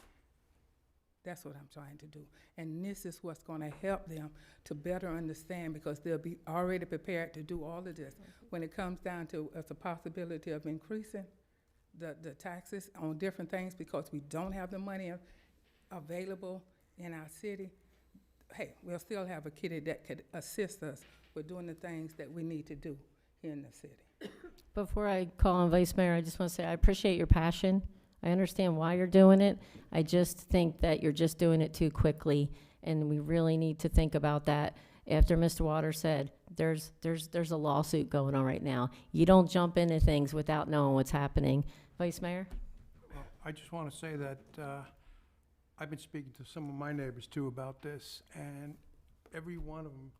That's what I'm trying to do. And this is what's gonna help them to better understand, because they'll be already prepared to do all of this. When it comes down to the possibility of increasing the taxes on different things because we don't have the money available in our city, hey, we'll still have a kitty that could assist us with doing the things that we need to do here in the city. Before I call on Vice Mayor, I just want to say I appreciate your passion. I understand why you're doing it. I just think that you're just doing it too quickly, and we really need to think about that. After Mr. Waters said, there's a lawsuit going on right now. You don't jump into things without knowing what's happening. Vice Mayor? Well, I just want to say that I've been speaking to some of my neighbors too about this, and every one of them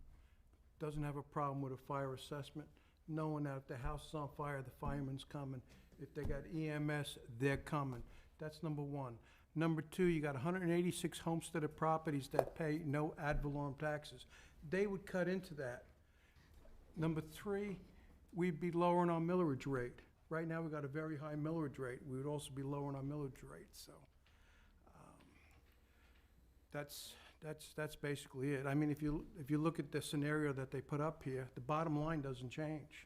doesn't have a problem with a fire assessment, knowing that if the house is on fire, the fireman's coming. If they got EMS, they're coming. That's number one. Number two, you got 186 homesteaded properties that pay no ad valorem taxes. They would cut into that. Number three, we'd be lowering our millage rate. Right now, we got a very high millage rate. We would also be lowering our millage rate, so. That's basically it. I mean, if you look at the scenario that they put up here, the bottom line doesn't change.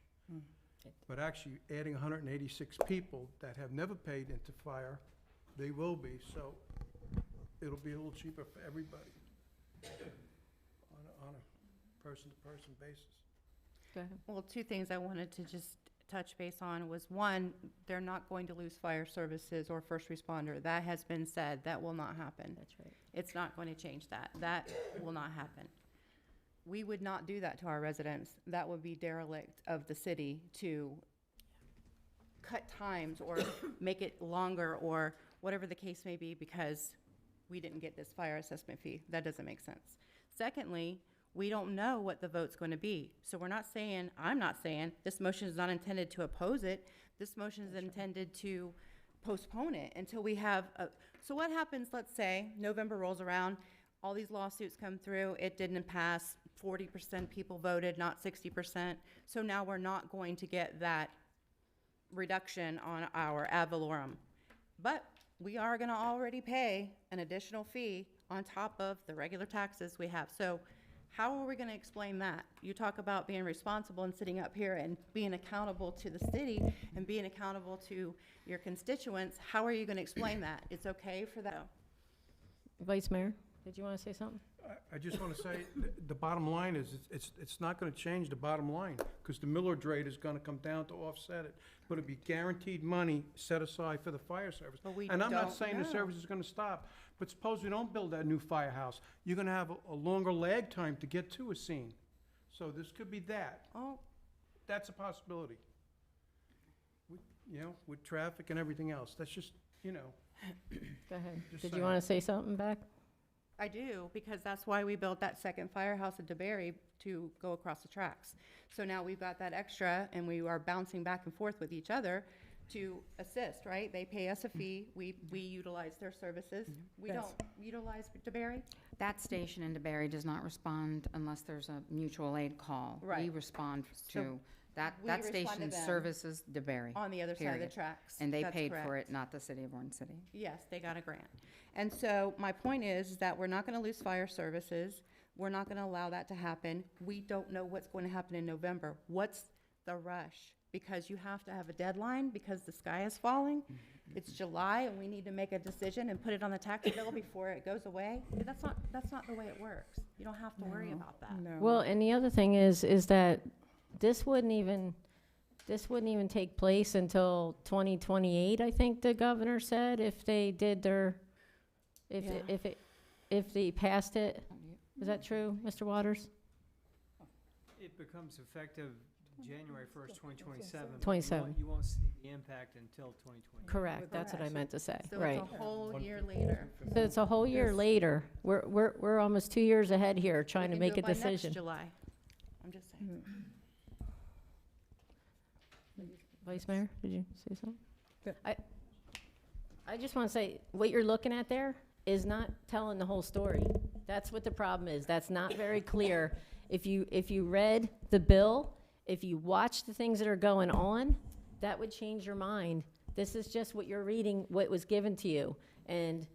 But actually, adding 186 people that have never paid into fire, they will be, so it'll be a little cheaper for everybody. person-to-person basis. Go ahead. Well, two things I wanted to just touch base on was, one, they're not going to lose fire services or first responder. That has been said. That will not happen. That's right. It's not going to change that. That will not happen. We would not do that to our residents. That would be derelict of the city to cut times or make it longer or whatever the case may be because we didn't get this fire assessment fee. That doesn't make sense. Secondly, we don't know what the vote's going to be. So we're not saying, I'm not saying, this motion is not intended to oppose it. This motion is intended to postpone it until we have a, so what happens, let's say, November rolls around, all these lawsuits come through, it didn't pass, 40% people voted, not 60%. So now we're not going to get that reduction on our ad valorem. But we are gonna already pay an additional fee on top of the regular taxes we have. So how are we gonna explain that? You talk about being responsible and sitting up here and being accountable to the city and being accountable to your constituents. How are you gonna explain that? It's okay for that? Vice Mayor, did you want to say something? I just want to say, the bottom line is, it's not going to change the bottom line, because the millage rate is going to come down to offset it, but it'd be guaranteed money set aside for the fire service. But we And I'm not don't saying the know. service is going to stop, but suppose we don't build that new firehouse, you're going to have a longer lag time to get to a scene. So this could be that. Oh, That's a possibility. With traffic and everything else. That's just, Go ahead. Just Did you saying. want to say something back? I do, because that's why we built that second firehouse at DeBerry to go across the tracks. So now we've got that extra, and we are bouncing back and forth with each other to assist, right? They pay us a fee, we utilize their services. We Yes. don't utilize DeBerry? That station in DeBerry does not respond unless there's a mutual aid call. We Right. respond So to, that we respond to station them services DeBerry. On the other side of the Period. tracks. And they That's paid for correct. it, not the city of Orange City. Yes, they got a grant. And so my point is that we're not gonna lose fire services. We're not gonna allow that to happen. We don't know what's going to happen in November. What's the rush? Because you have to have a deadline because the sky is falling. It's July and we need to make a decision and put it on the tax bill before it goes away. That's not the way it works. You don't have to worry about that. No. Well, and the other thing is that this wouldn't even take place until 2028, I think the governor said, if they did their, if they passed it. Is that true, Mr. Waters? It becomes effective January 1st, 2027. 27. You won't see the impact until 2020. Correct, that's what I meant to say, So right. it's a whole year later. So it's a whole year later. We're almost 2 years ahead here, trying to We can make do a it by next decision. July. I'm just saying. Vice Mayor, did you say something? Yeah. I just want to say, what you're looking at there is not telling the whole story. That's what the problem is. That's not very clear. If you read the bill, if you watch the things that are going on, that would change your mind. This is just what you're reading, what was given to you. And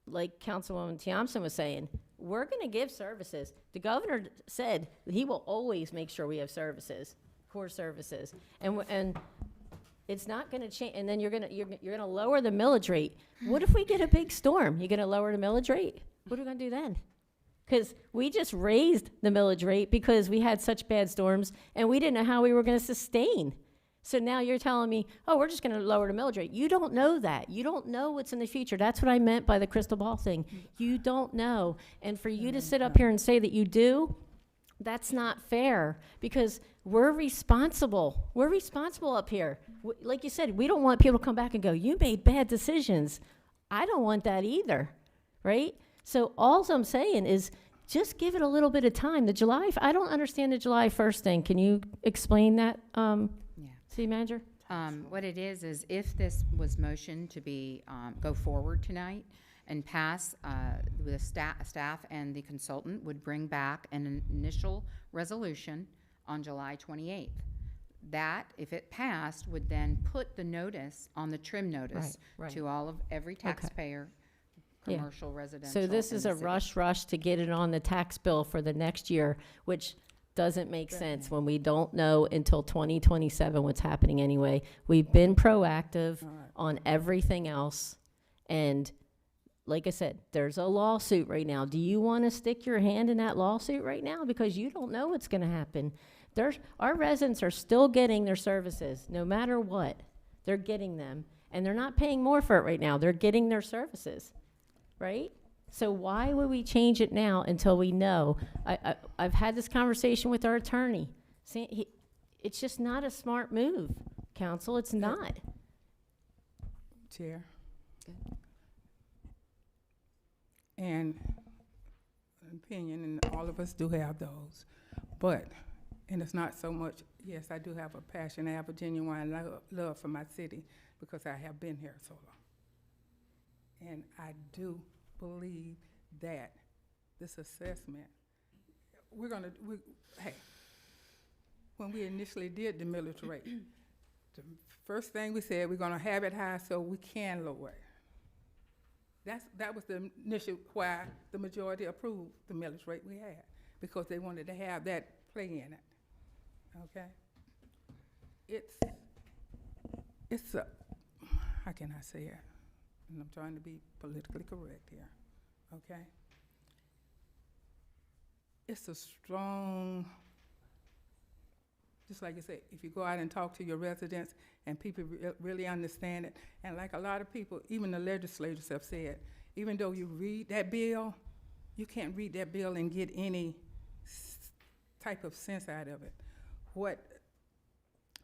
like Councilwoman Thompson was saying, we're going to give services. The governor said he will always make sure we have services, core services. And it's not going to change. And then you're going to lower the millage rate. What if we get a big storm? You're going to lower the millage rate? What are we going to do then? Because we just raised the millage rate because we had such bad storms and we didn't know how we were going to sustain. So now you're telling me, oh, we're just going to lower the millage rate. You don't know that. You don't know what's in the future. That's what I meant by the crystal ball thing. You don't know. And for you to sit up here and say that you do, that's not fair because we're responsible. We're responsible up here. Like you said, we don't want people to come back and go, you made bad decisions. I don't want that either, right? So all I'm saying is just give it a little bit of time. I don't understand the July 1st thing. Can you explain that, City Manager? What it is if this was motioned to be, go forward tonight and pass, the staff and the consultant would bring back an initial resolution on July 28th. That, if it passed, would then put the notice on the trim notice Right. to every taxpayer, Yeah. commercial, residential. So this in is the a city. rush to get it on the tax bill for the next year, which doesn't make sense when we don't know until 2027 what's happening anyway. We've been proactive on everything else, and like I said, there's a lawsuit right now. Do you want to stick your hand in that lawsuit right now? Because you don't know what's going to happen. Our residents are still getting their services, no matter what. They're getting them. And they're not paying more for it right now. They're getting their services, right? So why would we change it now until we know? I've had this conversation with our attorney. It's just not a smart move, council. It's not. Chair. And an opinion, and all of us do have those. But, and it's not so much, yes, I do have a passion. I have a genuine love for my city because I have been here so long. And I do believe that this assessment, hey, when we initially did the millage rate, the first thing we said, we're gonna have it high so we can lower it. That was the initial why the majority approved the millage rate we had, because they wanted to have that play in it, okay? It's a, how can I say it? And I'm trying to be politically correct here, okay? It's a strong, just like I said, if you go out and talk to your residents and people really understand it, and like a lot of people, even the legislators have said, even though you read that bill, you can't read that bill and get any type of sense out of it. What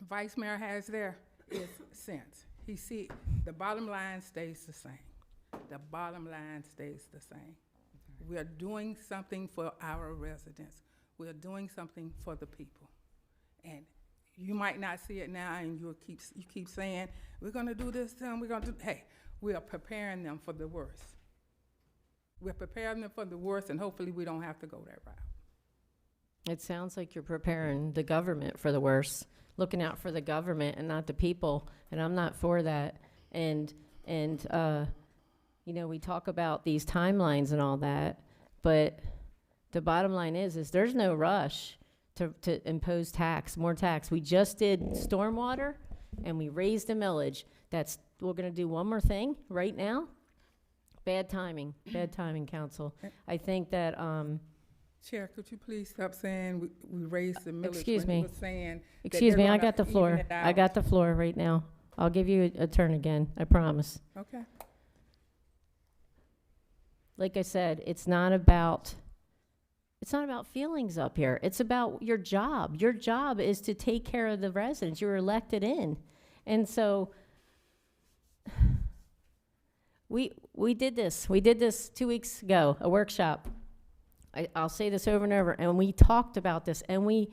Vice Mayor has there is sense. He see the bottom line stays the same. The bottom line stays the same. We are doing something for our residents. We are doing something for the people. And you might not see it now, and you keep saying, we're gonna do this, we're gonna do, hey, we are preparing them for the worst. We're preparing them for the worst, and hopefully we don't have to go that route. It sounds like you're preparing the government for the worst, looking out for the government and not the people, and I'm not for that. And you know, we talk about these timelines and all that, but the bottom line is there's no rush to impose more tax. We just did stormwater, and we raised the millage. We're gonna do one more thing right now. Bad timing, council. I think that, Chair, could you please stop saying we raised the millage? Excuse when you me. were saying that Excuse they're me, I gonna got the even floor. it I out. got the floor right now. I'll give you a turn again, I promise. Okay. Like I said, it's not about feelings up here. It's about your job. Your job is to take care of the residents. You're elected in. And so we did this. We did this 2 weeks ago, a workshop. I'll say this over and over, and we talked about this, and we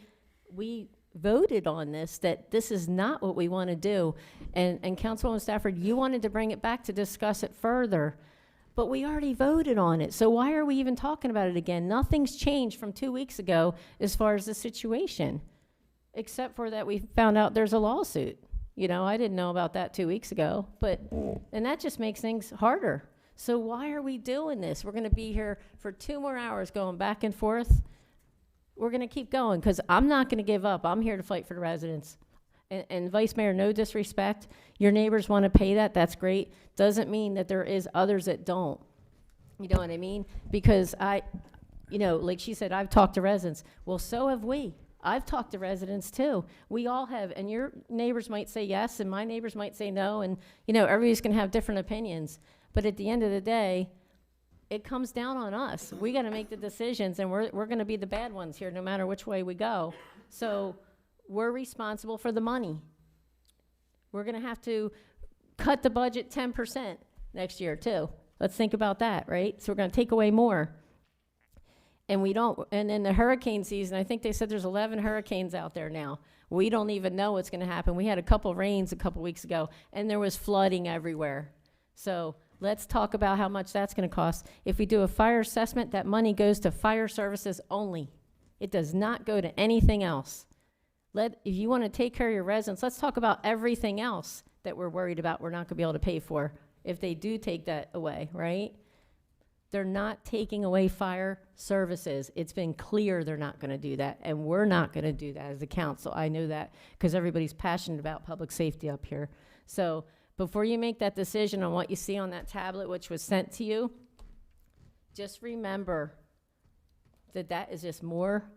voted on this, that this is not what we want to do. And Councilwoman Stafford, you wanted to bring it back to discuss it further, but we already voted on it. So why are we even talking about it again? Nothing's changed from 2 weeks ago as far as the situation, except for that we found out there's a lawsuit. You know, I didn't know about that 2 weeks ago, and that just makes things harder. So why are we doing this? We're gonna be here for 2 more hours going back and forth. We're gonna keep going, because I'm not gonna give up. I'm here to fight for the residents. And Vice Mayor, no disrespect, your neighbors wanna pay that, that's great. Doesn't mean that there is others that don't. You know what I mean? Because you know, like she said, I've talked to residents. Well, so have we. I've talked to residents too. We all have, and your neighbors might say yes, and my neighbors might say no, and you know, everybody's gonna have different opinions. But at the end of the day, it comes down on us. We gotta make the decisions, and we're gonna be the bad ones here no matter which way we go. So we're responsible for the money. We're gonna have to cut the budget 10% next year too. Let's think about that, right? So we're gonna take away more. And in the hurricane season, I think they said there's 11 hurricanes out there now. We don't even know what's gonna happen. We had a couple rains a couple weeks ago, and there was flooding everywhere. So let's talk about how much that's gonna cost. If we do a fire assessment, that money goes to fire services only. It does not go to anything else. If you wanna take care of your residents, let's talk about everything else that we're worried about we're not gonna be able to pay for if they do take that away, right? They're not taking away fire services. It's been clear they're not gonna do that, and we're not gonna do that as a council. I know that, because everybody's passionate about public safety up here. So, before you make that decision on what you see on that tablet, which was sent to you, just remember that that is just more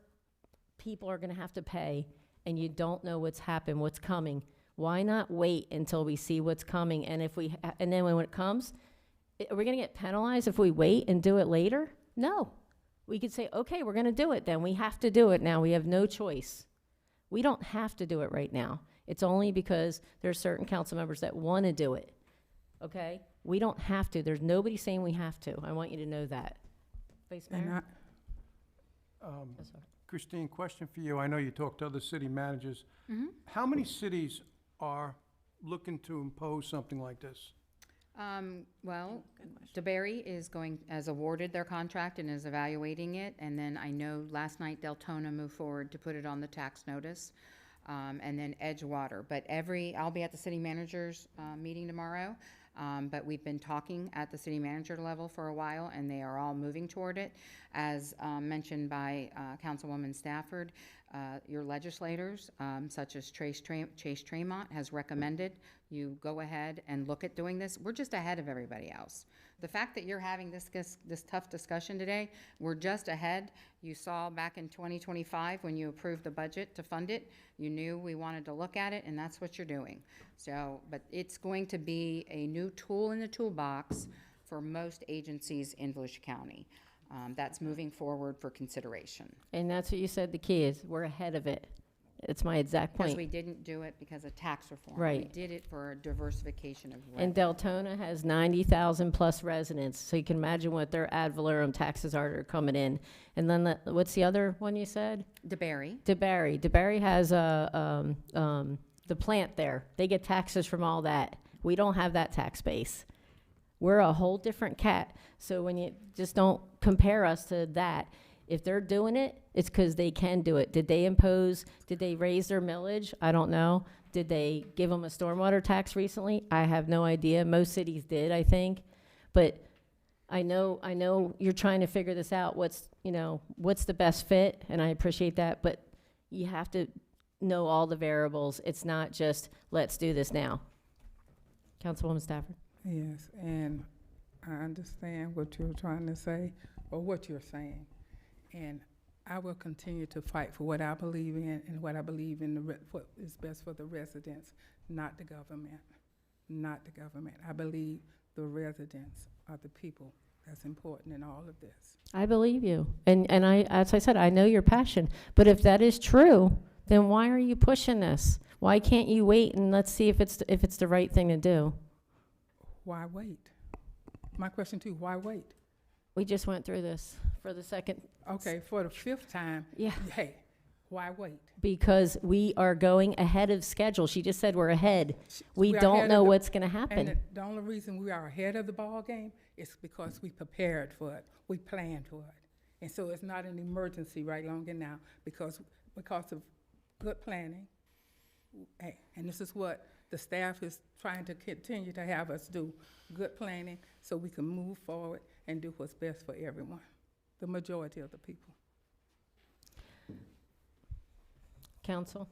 people are going to have to pay, and you don't know what's happened, what's coming. Why not wait until we see what's coming? And if we, and then when it comes, are we going to get penalized if we wait and do it later? No. We could say, okay, we're going to do it then. We have to do it now. We have no choice. We don't have to do it right now. It's only because there's certain council members that want to do it. Okay? We don't have to. There's nobody saying we have to. I want you to know that. Vice And Mayor? Yes, sir. Christine, question for you. I know you talked to other city managers. Mhm. How many cities are looking to impose something like this? Well, DeBerry is has awarded their contract and is evaluating it, and then I know last night Deltona moved forward to put it on the tax notice, and then Edgewater. But I'll be at the city manager's, meeting tomorrow, but we've been talking at the city manager level for a while, and they are all moving toward it. As, mentioned by, Councilwoman Stafford, your legislators, such as Chase Tremont, has recommended you go ahead and look at doing this. We're just ahead of everybody else. The fact that you're having this tough discussion today, we're just ahead. You saw back in 2025 when you approved the budget to fund it, you knew we wanted to look at it, and that's what you're doing. So, but it's going to be a new tool in the toolbox for most agencies in Volusia County. That's moving forward for consideration. And that's what you said the key is. We're ahead of it. It's my exact Because point. we didn't do it because of tax reform. We Right. did it for diversification of And revenue. Deltona has 90,000 plus residents, so you can imagine what their ad valorem taxes are that are coming in. And then what's the other one you said? DeBerry. DeBerry. DeBerry has the plant there. They get taxes from all that. We don't have that tax base. We're a whole different cat. So when you just don't compare us to that, if they're doing it, it's because they can do it. Did they raise their millage? I don't know. Did they give them a stormwater tax recently? I have no idea. Most cities did, I think. But I know you're trying to figure this out. What's the best fit? And I appreciate that. But you have to know all the variables. It's not just, let's do this now. Councilwoman Stafford. Yes, and I understand what you're trying to say, or what you're saying. And I will continue to fight for what I believe in and what I believe in what is best for the residents, not the government. Not the government. I believe the residents are the people that's important in all of this. I believe you. And as I said, I know your passion. But if that is true, then why are you pushing this? Why can't you wait and let's see if it's the right thing to do? Why wait? My question to you, why wait? We just went through this for the second. Okay, for the fifth time. Yeah. Hey, why wait? Because we are going ahead of schedule. She just said we're ahead. We are don't ahead know of what's going to happen. And the only reason we are ahead of the ball game is because we prepared for it. We planned for it. And so it's not an emergency right longer now because of good planning. Hey, and this is what the staff is trying to continue to have us do, good planning, so we can move forward and do what's best for everyone, the majority of the people. Council,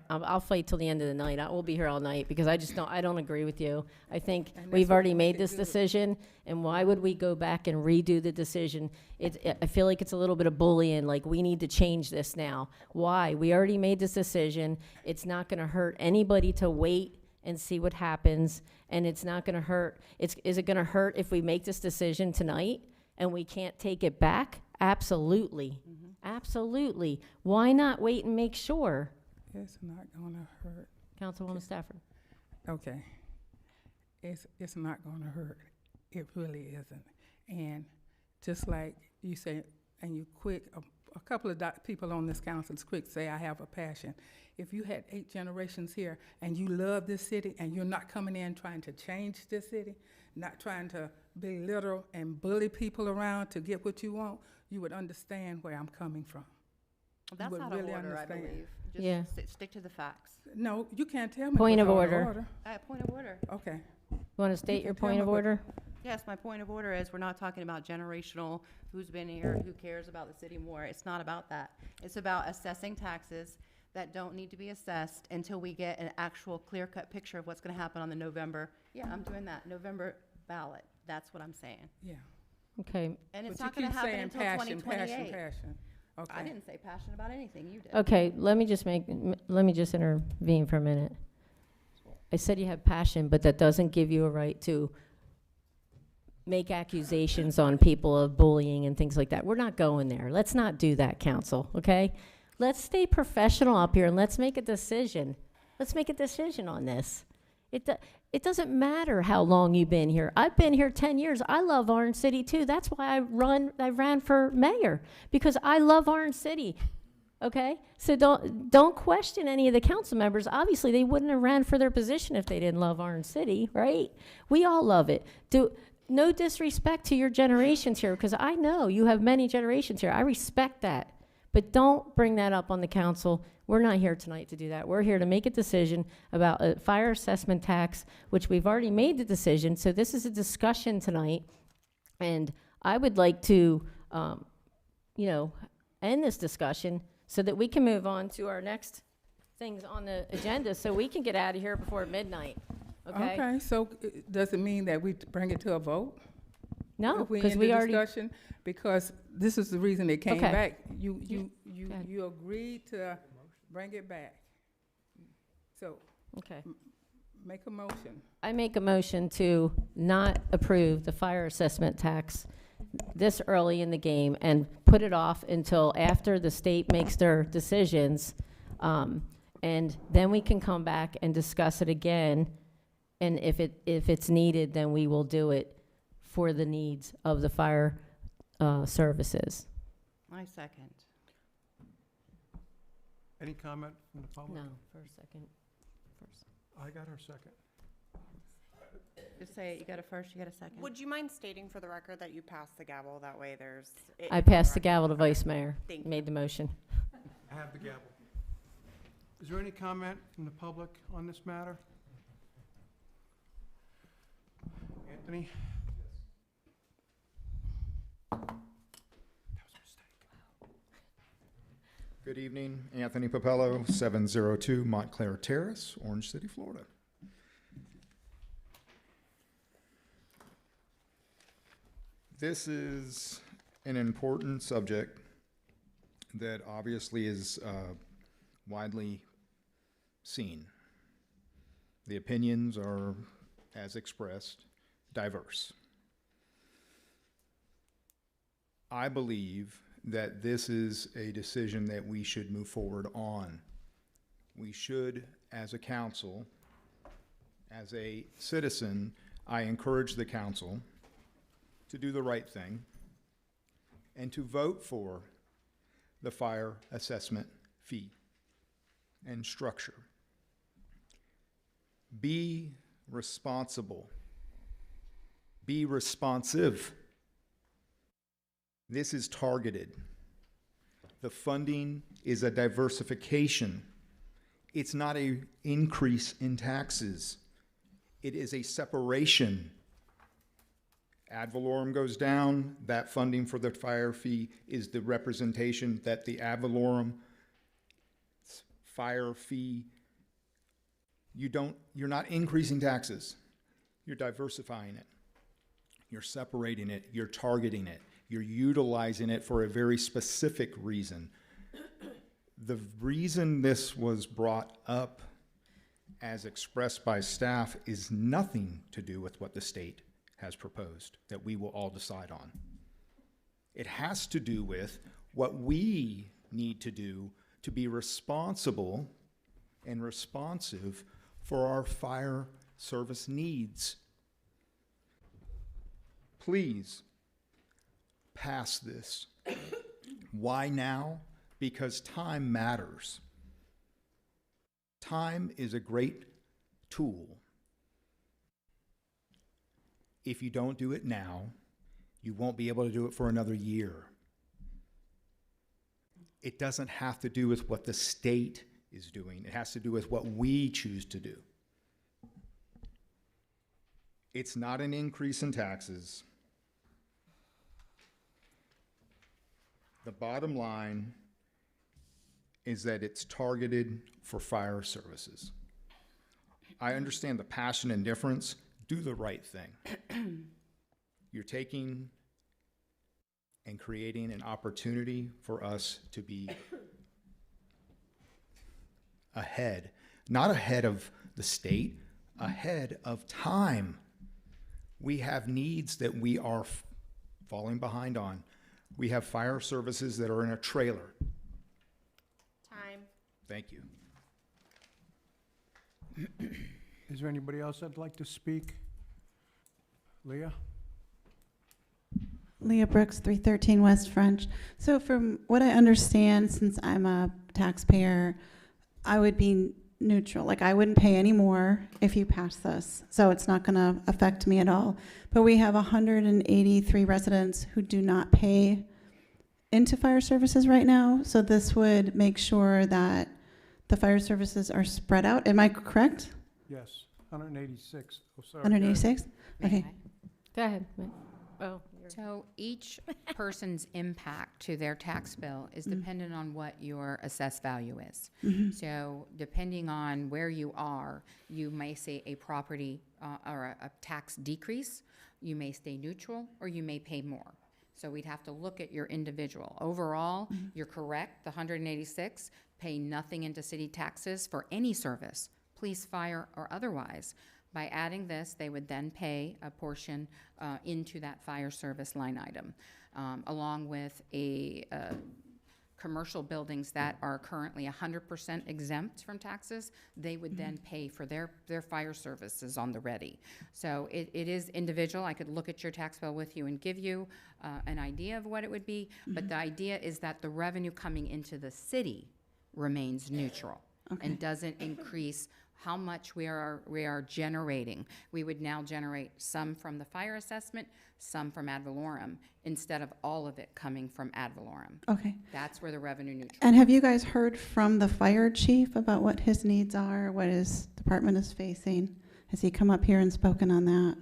I'll fight till the end of the night. I will be here all night because I don't agree with you. I think And that's we've what already we made can this do. decision, and why would we go back and redo the decision? I feel like it's a little bit of bullying, like we need to change this now. Why? We already made this decision. It's not gonna hurt anybody to wait and see what happens, and it's not gonna hurt. Is it gonna hurt if we make this decision tonight and we can't take it back? Absolutely. Absolutely. Why not wait and make sure? It's not gonna hurt. Councilwoman Stafford. Okay. It's not gonna hurt. It really isn't. And just like you say, and you quick, a couple of people on this council is quick to say, I have a passion. If you had 8 generations here and you love this city and you're not coming in trying to change this city, not trying to belittle and bully people around to get what you want, you would understand where I'm coming from. That's would not really a order, I understand. believe. Yeah. Just stick to the facts. No, you can't tell me. Point what's of out order. Point of order. Okay. You want to state your can tell point me of what- order? Yes, my point of order is we're not talking about generational, who's been here, who cares about the city more. It's not about that. It's about assessing taxes that don't need to be assessed until we get an actual clear-cut picture of what's gonna happen on the November, yeah, I'm doing that, November ballot. That's what I'm saying. Yeah. Okay, And it's But you not gonna keep happen saying until passion, 2028. passion. I Okay. didn't say passionate about anything, you did. okay, let me just intervene for a minute. I said you have passion, but that doesn't give you a right to make accusations on people of bullying and things like that. We're not going there. Let's not do that, council, okay? Let's stay professional up here and let's make a decision. Let's make a decision on this. It doesn't matter how long you've been here. I've been here 10 years. I love Orange City too. That's why I ran for mayor, because I love Orange City. Okay? So don't question any of the council members. Obviously, they wouldn't have ran for their position if they didn't love Orange City, right? We all love it. No disrespect to your generations here, because I know you have many generations here. I respect that. But don't bring that up on the council. We're not here tonight to do that. We're here to make a decision about a fire assessment tax, which we've already made the decision. So this is a discussion tonight. And I would like to, end this discussion so that we can move on to our next things on the agenda so we can get out of here before midnight. Okay? Okay, so does it mean that we bring it to a vote? No, If we because end we the already, discussion? Because this is the reason it came Okay. back. Go ahead. You agreed to bring it back. So okay. make a motion. I make a motion to not approve the fire assessment tax this early in the game and put it off until after the state makes their decisions. And then we can come back and discuss it again. And if it's needed, then we will do it for the needs of the fire services. I second. Any comment from the public? No, for a second. First. I got her second. Just say it, you got a first, you got a second. Would you mind stating for the record that you passed the gavel? That way there's. I passed the gavel to Vice Mayor, Thank you. made the motion. I have the gavel. Is there any comment from the public on this matter? Anthony? That was a mistake. Good evening, Anthony Popello, 702 Montclair Terrace, Orange City, Florida. This is an important subject that obviously is widely seen. The opinions are, as expressed, diverse. I believe that this is a decision that we should move forward on. We should, as a council, as a citizen, I encourage the council to do the right thing and to vote for the fire assessment fee and structure. Be responsible. Be responsive. This is targeted. The funding is a diversification. It's not an increase in taxes. It is a separation. Ad valorem goes down, that funding for the fire fee is the representation that the ad valorem fire fee, you're not increasing taxes. You're diversifying it. You're separating it. You're targeting it. You're utilizing it for a very specific reason. The reason this was brought up as expressed by staff is nothing to do with what the state has proposed that we will all decide on. It has to do with what we need to do to be responsible and responsive for our fire service needs. Please pass this. Why now? Because time matters. Time is a great tool. If you don't do it now, you won't be able to do it for another year. It doesn't have to do with what the state is doing. It has to do with what we choose to do. It's not an increase in taxes. The bottom line is that it's targeted for fire services. I understand the passion and difference. Do the right thing. You're taking and creating an opportunity for us to be ahead, not ahead of the state, ahead of time. We have needs that we are falling behind on. We have fire services that are in a trailer. Time. Thank you. Is there anybody else that'd like to speak? Leah? Leah Brooks, 313 West French. So from what I understand, since I'm a taxpayer, I would be neutral. Like, I wouldn't pay any more if you pass this. So it's not going to affect me at all. But we have 183 residents who do not pay into fire services right now. So this would make sure that the fire services are spread out. Am I correct? Yes, 186. Oh, sorry. 186? Okay. Go ahead. Oh, So each person's impact to their tax bill is dependent on what your assessed value is. So depending on where you are, you may see a property or a tax decrease, you may stay neutral, or you may pay more. So we'd have to look at your individual. Overall, you're correct, the 186 pay nothing into city taxes for any service, police, fire, or otherwise. By adding this, they would then pay a portion into that fire service line item, along with commercial buildings that are currently 100% exempt from taxes. They would then pay for their fire services on the ready. So it is individual. I could look at your tax bill with you and give you an idea of what it would be, but the idea is that the revenue coming into the city remains neutral and doesn't increase how much we are generating. We would now generate some from the fire assessment, some from ad valorem, instead of all of it coming from ad valorem. Okay. That's where the revenue neutral. And have you guys heard from the fire chief about what his needs are, what his department is facing? Has he come up here and spoken on that?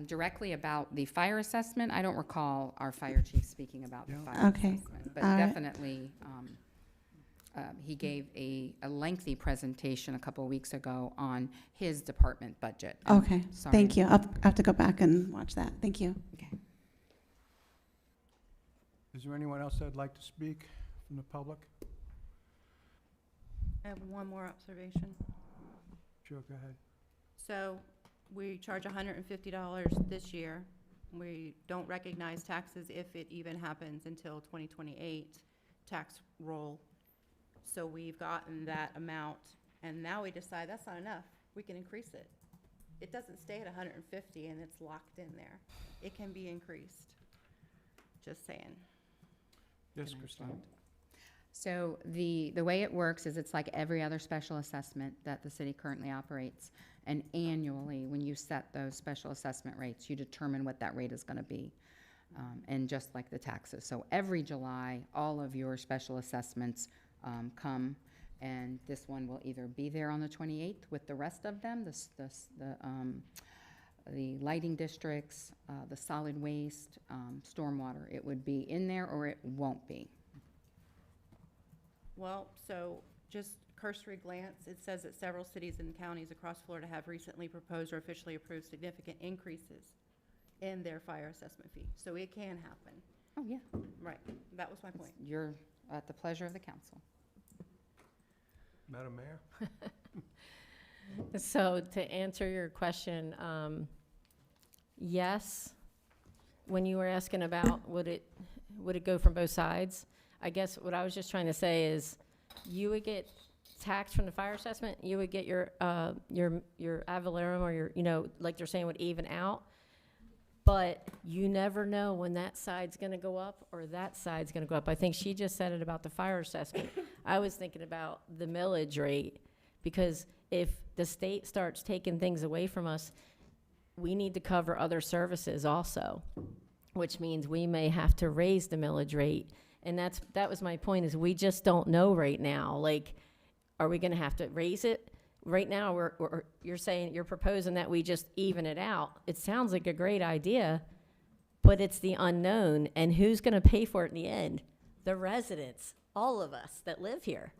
Directly about the fire assessment, I don't recall our fire chief speaking about the fire Okay. assessment. But All right. definitely, he gave a lengthy presentation a couple of weeks ago on his department budget. Okay, Sorry. thank you. I'll have to go back and watch that. Thank you. Okay. Is there anyone else that'd like to speak from the public? I have one more observation. Sure, go ahead. So we charge $150 this year. We don't recognize taxes if it even happens until 2028 tax roll. So we've gotten that amount, and now we decide that's not enough. We can increase it. It doesn't stay at 150 and it's locked in there. It can be increased. Just saying. Yes, Christine? So the way it works is it's like every other special assessment that the city currently operates. And annually, when you set those special assessment rates, you determine what that rate is going to be. And just like the taxes. So every July, all of your special assessments come, and this one will either be there on the 28th with the rest of them, the lighting districts, the solid waste, stormwater. It would be in there or it won't be. Well, so just cursory glance, it says that several cities and counties across Florida have recently proposed or officially approved significant increases in their fire assessment fee. So it can happen. Oh, yeah. Right, that was my point. You're at the pleasure of the council. Madam Mayor? So to answer your question, yes, when you were asking about would it go from both sides, I guess what I was just trying to say is you would get taxed from the fire assessment, you would get your ad valorem or your, like they're saying, would even out. But you never know when that side's going to go up or that side's going to go up. I think she just said it about the fire assessment. I was thinking about the millage rate, because if the state starts taking things away from us, we need to cover other services also, which means we may have to raise the millage rate. And that was my point, is we just don't know right now. Like, are we going to have to raise it? Right now, you're proposing that we just even it out. It sounds like a great idea, but it's the unknown. And who's going to pay for it in the end? The residents. all of us that live here,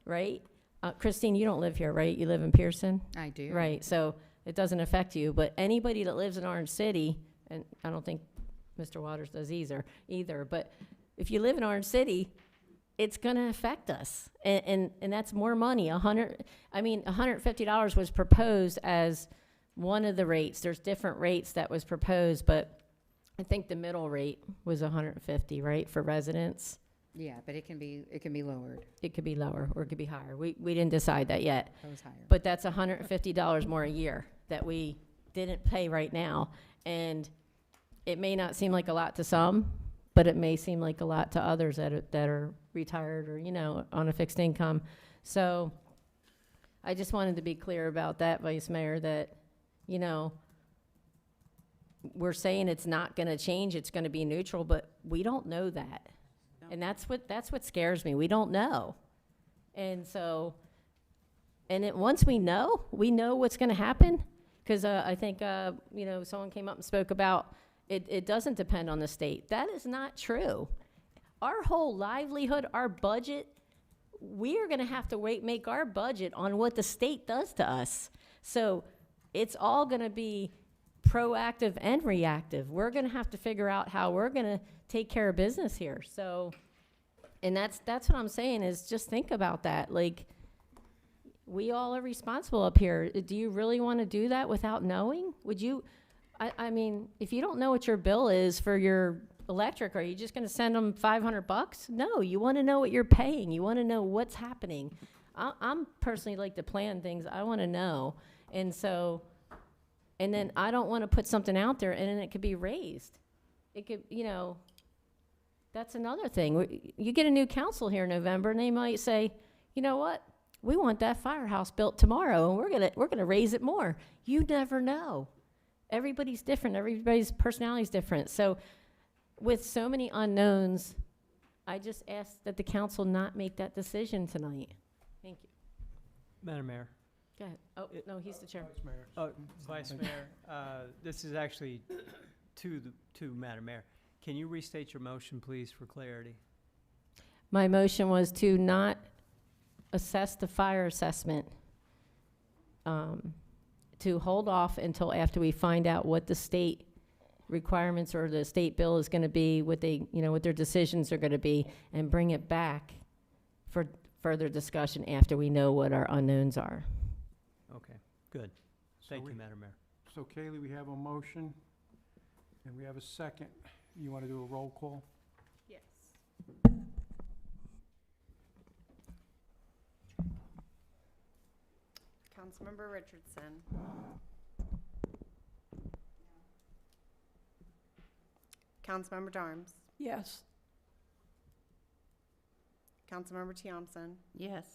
right? Christine, you don't live here, right? You live in Pearson? I do. Right, so it doesn't affect you, but anybody that lives in Orange City, and I don't think Mr. Waters does either, but if you live in Orange City, it's gonna affect us, and that's more money. $150 was proposed as one of the rates. There's different rates that was proposed, but I think the middle rate was 150, right, for residents? Yeah, but it can be lowered. It could be lower, or it could be higher. We didn't decide that yet. Goes higher. But that's $150 more a year that we didn't pay right now. And it may not seem like a lot to some, but it may seem like a lot to others that are retired or, on a fixed income. So I just wanted to be clear about that, Vice Mayor, that, we're saying it's not gonna change, it's gonna be neutral, but we don't know that. And that's what scares me. We don't know. And so, once we know what's gonna happen, because I think, someone came up and spoke about it doesn't depend on the state. That is not true. Our whole livelihood, our budget, we are gonna have to make our budget on what the state does to us. So it's all gonna be proactive and reactive. We're gonna have to figure out how we're gonna take care of business here. So, and that's what I'm saying is just think about that. Like, we all are responsible up here. Do you really want to do that without knowing? Would you, I mean, if you don't know what your bill is for your electric, are you just going to send them $500? No, you want to know what you're paying. You want to know what's happening. I'm personally like to plan things. I want to know. And so, and then I don't want to put something out there and then it could be raised. It could, that's another thing. You get a new council here in November and they might say, you know what? We want that firehouse built tomorrow and we're gonna raise it more. You never know. Everybody's different. Everybody's personality is different. So with so many unknowns, I just ask that the council not make that decision tonight. Thank you. Madam Mayor. Go ahead. Oh, no, he's the chair. Vice Mayor. Oh, Vice Mayor, this is actually to Madam Mayor. Can you restate your motion, please, for clarity? My motion was to not assess the fire assessment, to hold off until after we find out what the state requirements or the state bill is gonna be, what their decisions are gonna be, and bring it back for further discussion after we know what our unknowns are. Okay, good. Thank you, Madam Mayor. So Kaylee, we have a motion, and we have a second. You want to do a roll call? Yes. Councilmember Richardson. Councilmember Darms. Yes. Councilmember Thompson. Yes.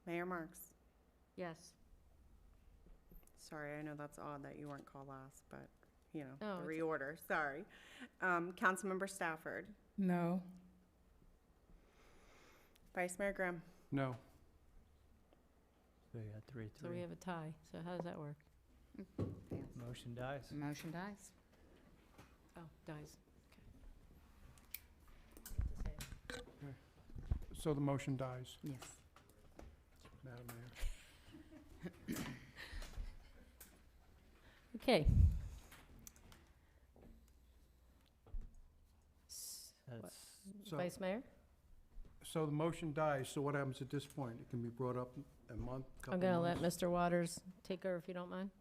Mayor Marks. Yes. Sorry, I know that's odd that you weren't called last, but, Oh, the it's reorder, sorry. Councilmember Stafford. No. Vice Mayor Grimm. No. So you got 3-3. So we have a tie. So how does that work? Motion dies. Motion dies. Oh, dies. So the motion dies, Yes. Madam Mayor. Okay. That's, So, Vice Mayor? so the motion dies, so what happens at this point? It can be brought up a month, couple I'm gonna let months? Mr. Waters take over if you don't mind.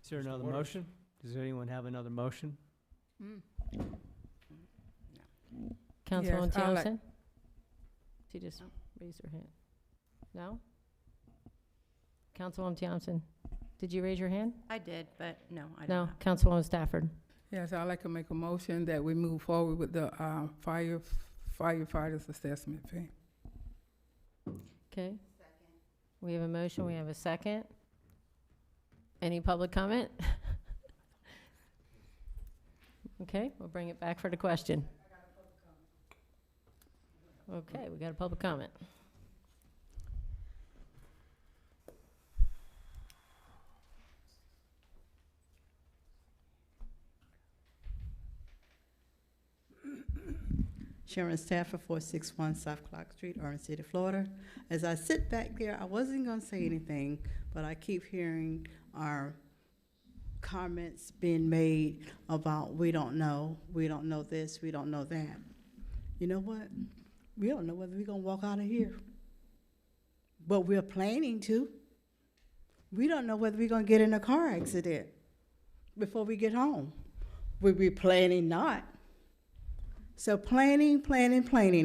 is there Mr. another Waters? motion? Does anyone have another motion? Councilwoman Yes, I like- Thompson? She just raised her hand. No? Councilwoman Thompson, did you raise your hand? I did, but no, I No, don't. Councilwoman Stafford. Yes, I'd like to make a motion that we move forward with the firefighters assessment fee. Okay. We have a motion, we have a second. Any public comment? Okay, we'll bring it back for the question. Okay, we got a public comment. Sharon Stafford, 461 South Clark Street, Orange City, Florida. As I sit back there, I wasn't going to say anything, but I keep hearing our comments being made about we don't know this, we don't know that. You know what? We don't know whether we're going to walk out of here, but we're planning to. We don't know whether we're going to get in a car accident before we get home. We're planning not. So planning.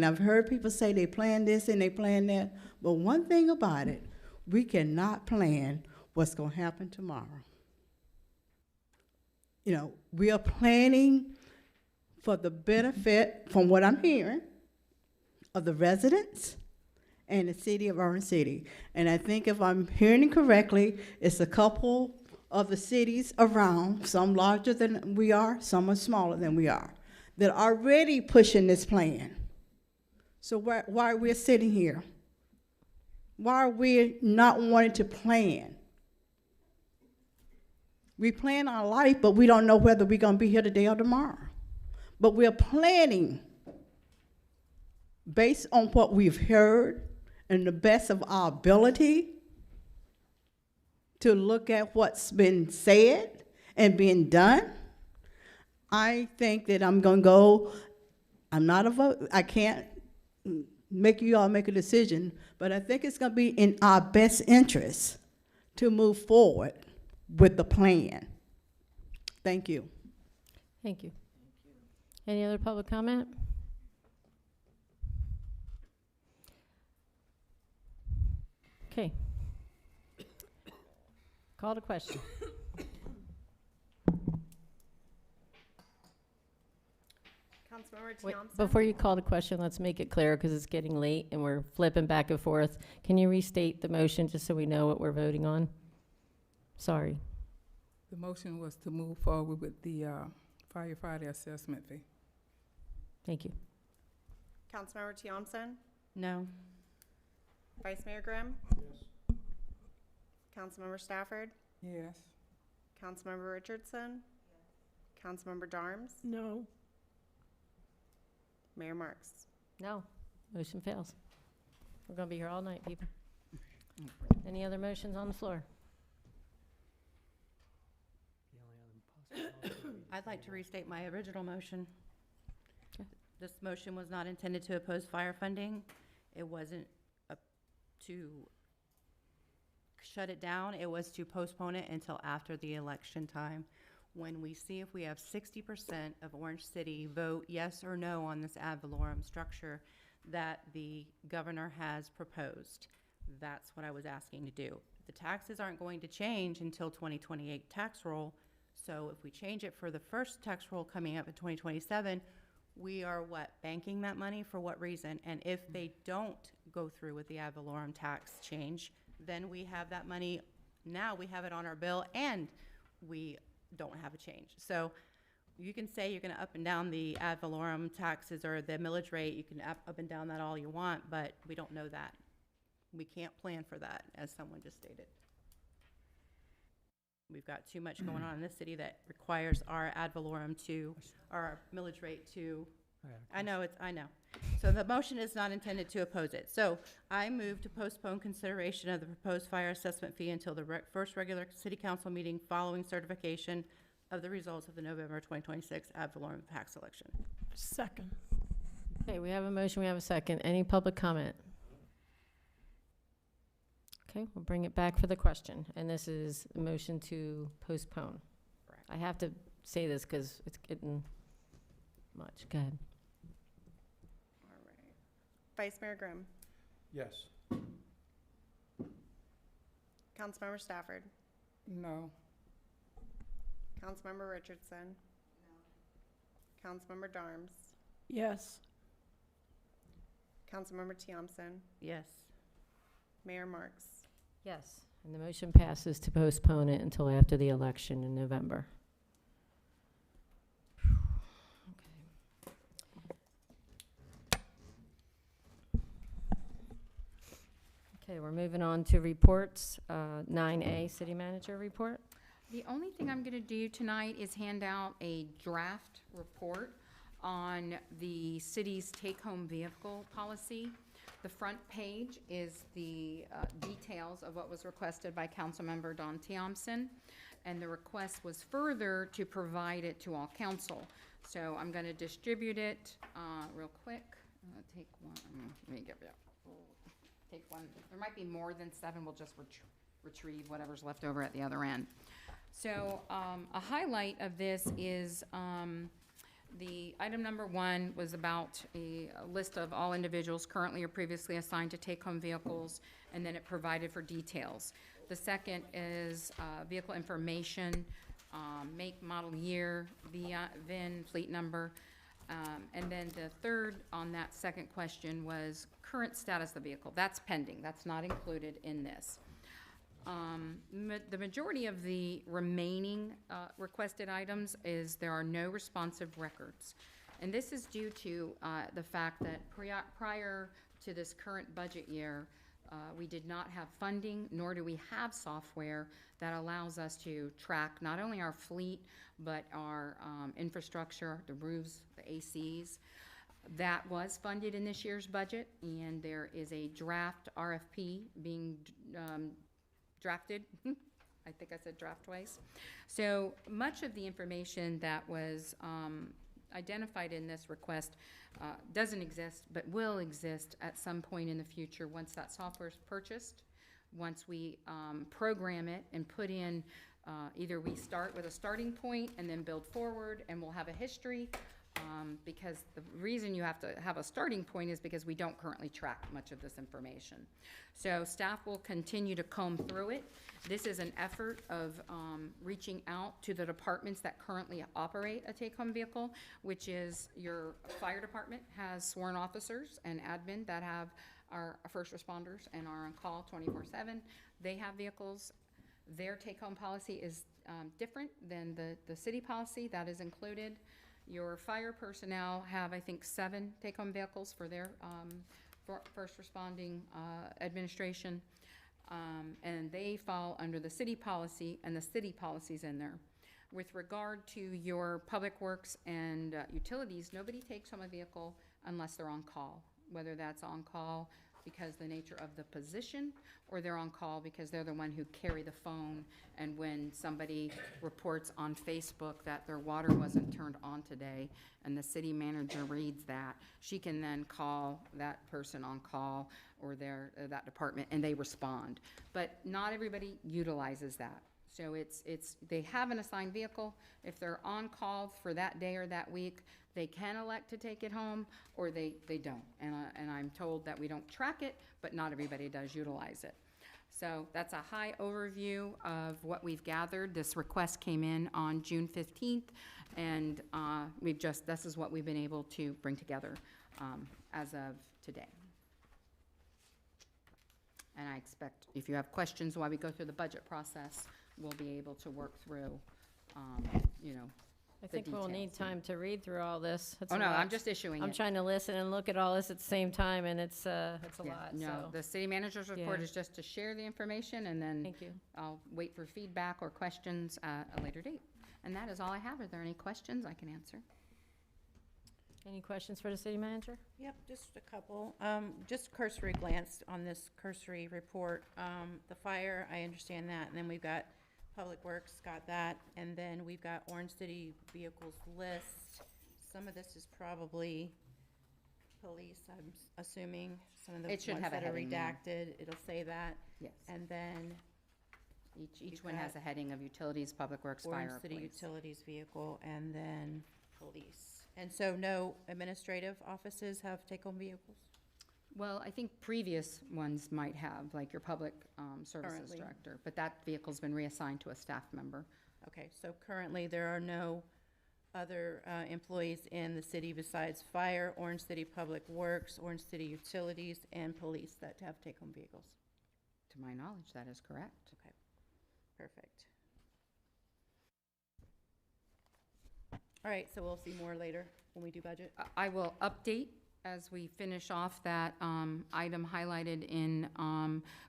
I've heard people say they plan this and they plan that, but one thing about it, we cannot plan what's going to happen tomorrow. You know, we are planning for the benefit, from what I'm hearing, of the residents and the city of Orange City. And I think if I'm hearing correctly, it's a couple of the cities around, some larger than we are, some are smaller than we are, that are already pushing this plan. So why are we sitting here? Why are we not wanting to plan? We plan our life, but we don't know whether we're going to be here today or tomorrow. But we're planning based on what we've heard and the best of our ability to look at what's been said and being done. I think that I'm going to go, I'm not a vote, I can't make you all make a decision, but I think it's going to be in our best interest to move forward with the plan. Thank you. Thank you. Any other public comment? Okay. Call to question. Councilmember Wait, Tiamson? before you call the question, let's make it clear because it's getting late and we're flipping back and forth. Can you restate the motion just so we know what we're voting on? Sorry. The motion was to move forward with the firefighter assessment fee. Thank you. Councilmember Tiamson? No. Vice Mayor Grimm? Yes. Councilmember Stafford? Yes. Councilmember Richardson? Yes. Councilmember Darms? No. Mayor Marks? No, motion fails. We're going to be here all night, people. Any other motions on the floor? I'd like to restate my original motion. Okay. This motion was not intended to oppose fire funding. It wasn't to shut it down. It was to postpone it until after the election time, when we see if we have 60% of Orange City vote yes or no on this ad valorem structure that the governor has proposed. That's what I was asking to do. The taxes aren't going to change until 2028 tax roll. So if we change it for the first tax roll coming up in 2027, we are what, banking that money for what reason? And if they don't go through with the ad valorem tax change, then we have that money, now we have it on our bill and we don't have a change. So you can say you're gonna up and down the ad valorem taxes or the millage rate, you can up and down that all you want, but we don't know that. We can't plan for that, as someone just stated. We've got too much going on in this city that requires our ad valorem to, or our millage rate to, I know. So the motion is not intended to oppose it. So I move to postpone consideration of the proposed fire assessment fee until the first regular city council meeting following certification of the results of the November 2026 ad valorem tax election. Second. Okay, we have a motion, we have a second. Any public comment? Okay, we'll bring it back for the question. And this is a motion to postpone. Correct. I have to say this because it's getting much. Go ahead. All right. Vice Mayor Grimm? Yes. Councilmember Stafford? No. Councilmember Richardson? No. Councilmember Darms? Yes. Councilmember Tiamson? Yes. Mayor Marks? Yes, and the motion passes to postpone it until after the election in November. Okay, we're moving on to reports. 9A, City Manager Report. The only thing I'm going to do tonight is hand out a draft report on the city's take-home vehicle policy. The front page is the details of what was requested by Councilmember Don Thompson, and the request was further to provide it to all council. So I'm going to distribute it real quick. I'm going to take one. Let me give you. Take one. There might be more than 7. We'll just retrieve whatever's left over at the other end. So a highlight of this is the item number 1 was about a list of all individuals currently or previously assigned to take-home vehicles, and then it provided for details. The second is vehicle information, make, model, year, VIN, fleet number. And then the third on that second question was current status of the vehicle. That's pending. That's not included in this. The majority of the remaining requested items is there are no responsive records. And this is due to the fact that prior to this current budget year, we did not have funding, nor do we have software that allows us to track not only our fleet, but our infrastructure, the roofs, the ACs. That was funded in this year's budget, and there is a draft RFP being drafted. I think I said draft twice. So much of the information that was identified in this request doesn't exist, but will exist at some point in the future once that software is purchased, once we program it and put in, either we start with a starting point and then build forward, and we'll have a history, because the reason you have to have a starting point is because we don't currently track much of this information. So staff will continue to comb through it. This is an effort of reaching out to the departments that currently operate a take-home vehicle, which is your fire department has sworn officers and admin that have our first responders and are on call 24/7. They have vehicles. Their take-home policy is different than the city policy that is included. Your fire personnel have, I think, 7 take-home vehicles for their first responding administration. And they fall under the city policy, and the city policy's in there. With regard to your public works and utilities, nobody takes home a vehicle unless they're on call, whether that's on call because the nature of the position, or they're on call because they're the one who carry the phone, and when somebody reports on Facebook that their water wasn't turned on today, and the city manager reads that, she can then call that person on call or that department, and they respond. But not everybody utilizes that. So they have an assigned vehicle. If they're on call for that day or that week, they can elect to take it home, or they don't. And I'm told that we don't track it, but not everybody does utilize it. So that's a high overview of what we've gathered. This request came in on June 15th, and this is what we've been able to bring together as of today. And I expect if you have questions while we go through the budget process, we'll be able to work through, I think we'll need time to read through all this. It's Oh, a no, lot. I'm just issuing I'm it. trying to listen and look at all this at the same time, and it's a lot, No, so. the city manager's report Yeah. is just to share the information, and then Thank you. I'll wait for feedback or questions at a later date. And that is all I have. Are there any questions I can answer? Any questions for the city manager? Yep, just a couple. Just cursory glance on this cursory report. The fire, I understand that, and then we've got Public Works, got that, and then we've got Orange City Vehicles list. Some of this is probably police, I'm assuming. Some of the It should ones have a that are heading there. redacted, it'll say that. Yes. And then Each You've one has got a heading of utilities, public works, Orange fire, City police. Utilities vehicle, and then police. And so no administrative offices have take-home vehicles? Well, I think previous ones might have, like your public services Currently. director, but that vehicle's been reassigned to a staff member. Okay, so currently there are no other employees in the city besides fire, Orange City Public Works, Orange City Utilities, and police that have take-home vehicles? To my knowledge, that is correct. Okay, perfect. All right, so we'll see more later when we do budget? I will update as we finish off that item highlighted in,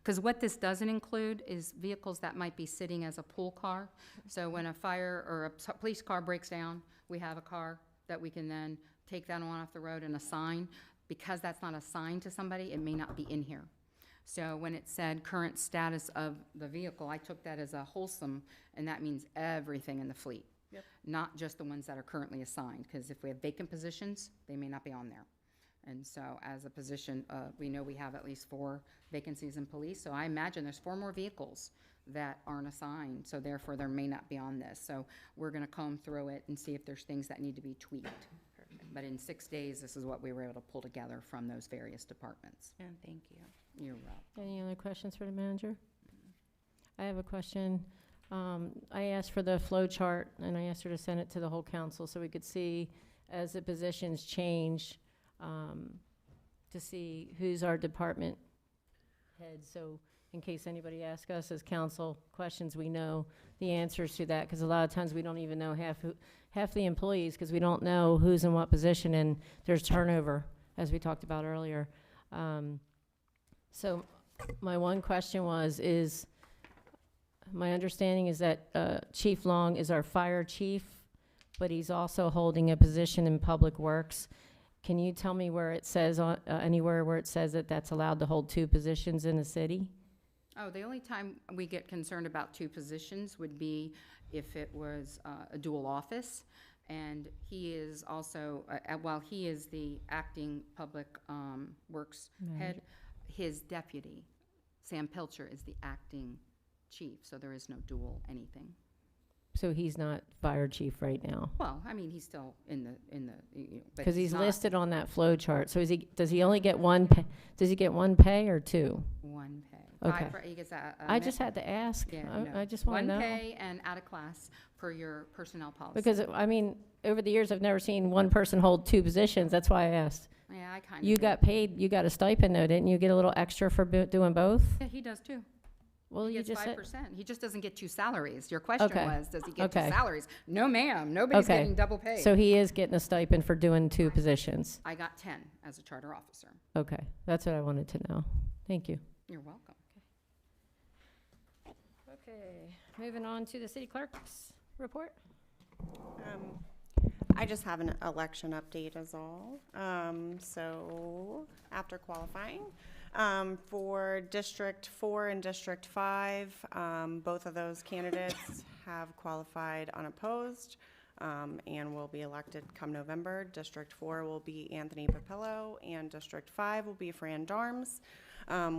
because what this doesn't include is vehicles that might be sitting as a pool car. So when a fire or a police car breaks down, we have a car that we can then take that one off the road and assign. Because that's not assigned to somebody, it may not be in here. So when it said current status of the vehicle, I took that as a wholesome, and that means everything in the fleet. Yep. Not just the ones that are currently assigned, because if we have vacant positions, they may not be on there. And so as a position, we know we have at least 4 vacancies in police, so I imagine there's 4 more vehicles that aren't assigned, so therefore there may not be on this. So we're gonna comb through it and see if there's things that need to be tweaked. But in 6 days, this is what we were able to pull together from those various departments. And thank you. You're welcome. Any other questions for the manager? I have a question. I asked for the flow chart, and I asked her to send it to the whole council so we could see, as the positions change, to see who's our department head. So in case anybody asks us as council questions, we know the answers to that, because a lot of times we don't even know half the employees, because we don't know who's in what position, and there's turnover, as we talked about earlier. So my one question is my understanding is that Chief Long is our fire chief, but he's also holding a position in Public Works. Can you tell me where it says, anywhere where it says that that's allowed to hold 2 positions in the city? Oh, the only time we get concerned about 2 positions would be if it was a dual office. And he is also, while he is the acting Public Works head, his deputy, Sam Pilcher, is the acting chief, so there is no dual anything. So he's not fire chief right now? Well, I mean, he's still in the, but Because he's not listed on that flow chart. So does he only get one pay, does he get 1 pay or 2? 1 pay. Okay. He gets I just had to ask. Yeah, no. I just want to know. 1 pay and out of class per your personnel policy. Because, I mean, over the years, I've never seen one person hold 2 positions. That's why I asked. Yeah, I kind of. You got paid, you got a stipend though, didn't you? Get a little extra for doing both? Yeah, he does too. Well, He you gets just said. 5%. He just doesn't get 2 salaries. Your question Okay. was, does he get 2 Okay. salaries? No, ma'am. Nobody's Okay. getting double pay. So he is getting a stipend for doing 2 positions. I got 10 as a charter officer. Okay, that's what I wanted to know. Thank you. You're welcome. Okay, moving on to the city clerk's report. I just have an election update is all. So after qualifying, for District 4 and District 5, both of those candidates have qualified unopposed, and will be elected come November. District 4 will be Anthony Papillo, and District 5 will be Fran Darms.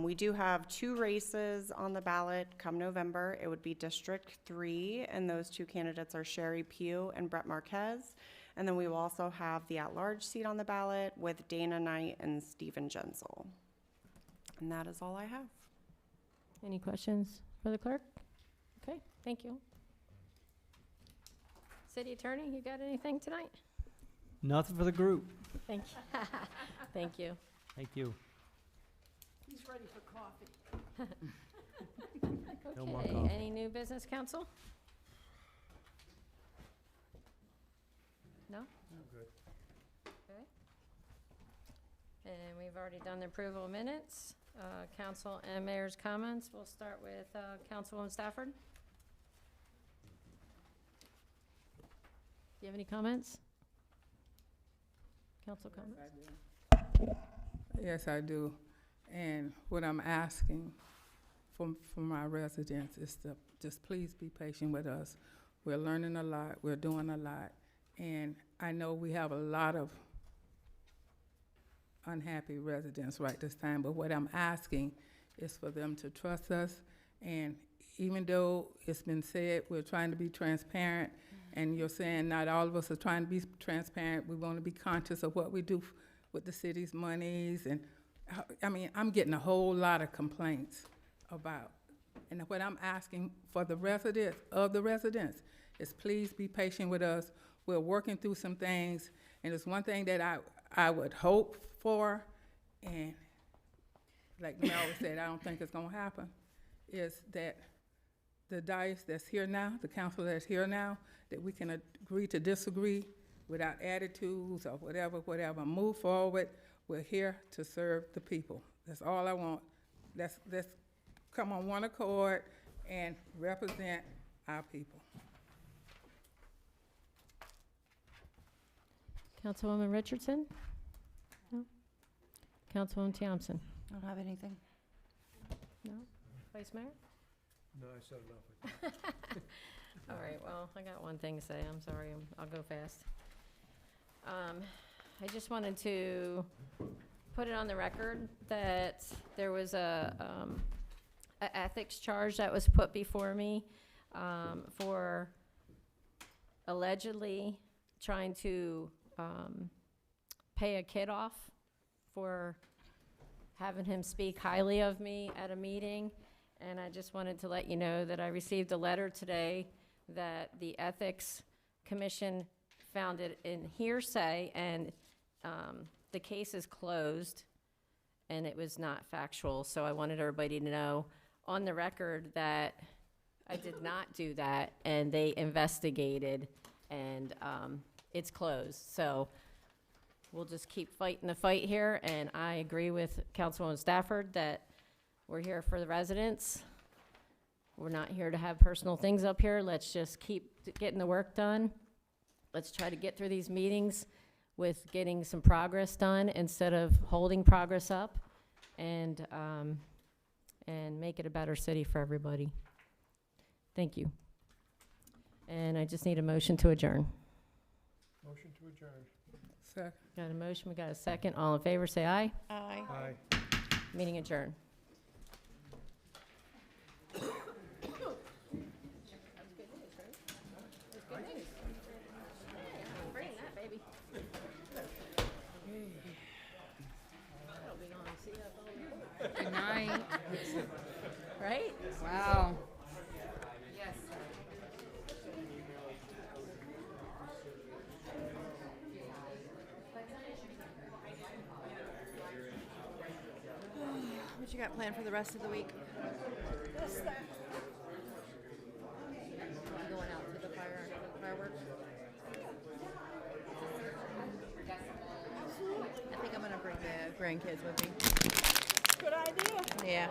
We do have 2 races on the ballot come November. It would be District 3, and those 2 candidates are Sherry Pugh and Brett Marquez. And then we will also have the at-large seat on the ballot with Dana Knight and Stephen Jensel. And that is all I have. Any questions for the clerk? Okay, thank you. City Attorney, you got anything tonight? Nothing for the group. Thank you. Thank you. Thank you. He's ready for coffee. No more Okay, coffee. any new business, council? No? Okay. And we've already done the approval of minutes. Council and mayor's comments. We'll start with Councilwoman Stafford. Do you have any comments? Council comments? Yes, I do. And what I'm asking from our residents is to just please be patient with us. We're learning a lot, we're doing a lot, and I know we have a lot of unhappy residents right this time, but what I'm asking is for them to trust us. And even though it's been said we're trying to be transparent, and you're saying not all of us are trying to be transparent, we want to be conscious of what we do with the city's monies. And I mean, I'm getting a whole lot of complaints about, and what I'm asking for the residents is please be patient with us. We're working through some things, and there's one thing that I would hope for, and like Mel said, I don't think it's gonna happen, is that the dais that's here now, the council that's here now, that we can agree to disagree without attitudes or whatever, move forward. We're here to serve the people. That's all I want. Let's come on one accord and represent our people. Councilwoman Richardson? No? Councilwoman Thompson? I don't have anything. No? Vice Mayor? No, I said enough. All right, well, I got one thing to say. I'm sorry, I'll go fast. I just wanted to put it on the record that there was a ethics charge that was put before me for allegedly trying to pay a kid off for having him speak highly of me at a meeting. And I just wanted to let you know that I received a letter today that the Ethics Commission found it in hearsay, and the case is closed, and it was not factual. So I wanted everybody to know on the record that I did not do that, and they investigated, and it's closed. So we'll just keep fighting the fight here, and I agree with Councilwoman Stafford that we're here for the residents. We're not here to have personal things up here. Let's just keep getting the work done. Let's try to get through these meetings with getting some progress done instead of holding progress up, and make it a better city for everybody. Thank you. And I just need a motion to adjourn. Motion to adjourn. Second. Got a motion, we got a second. All in favor, say aye. Aye. Aye. Meeting adjourned. Good night. Right? Wow. Yes. What you got planned for the rest of the week? Going out to the fireworks? I think I'm gonna bring the grandkids with me. Good idea. Yeah.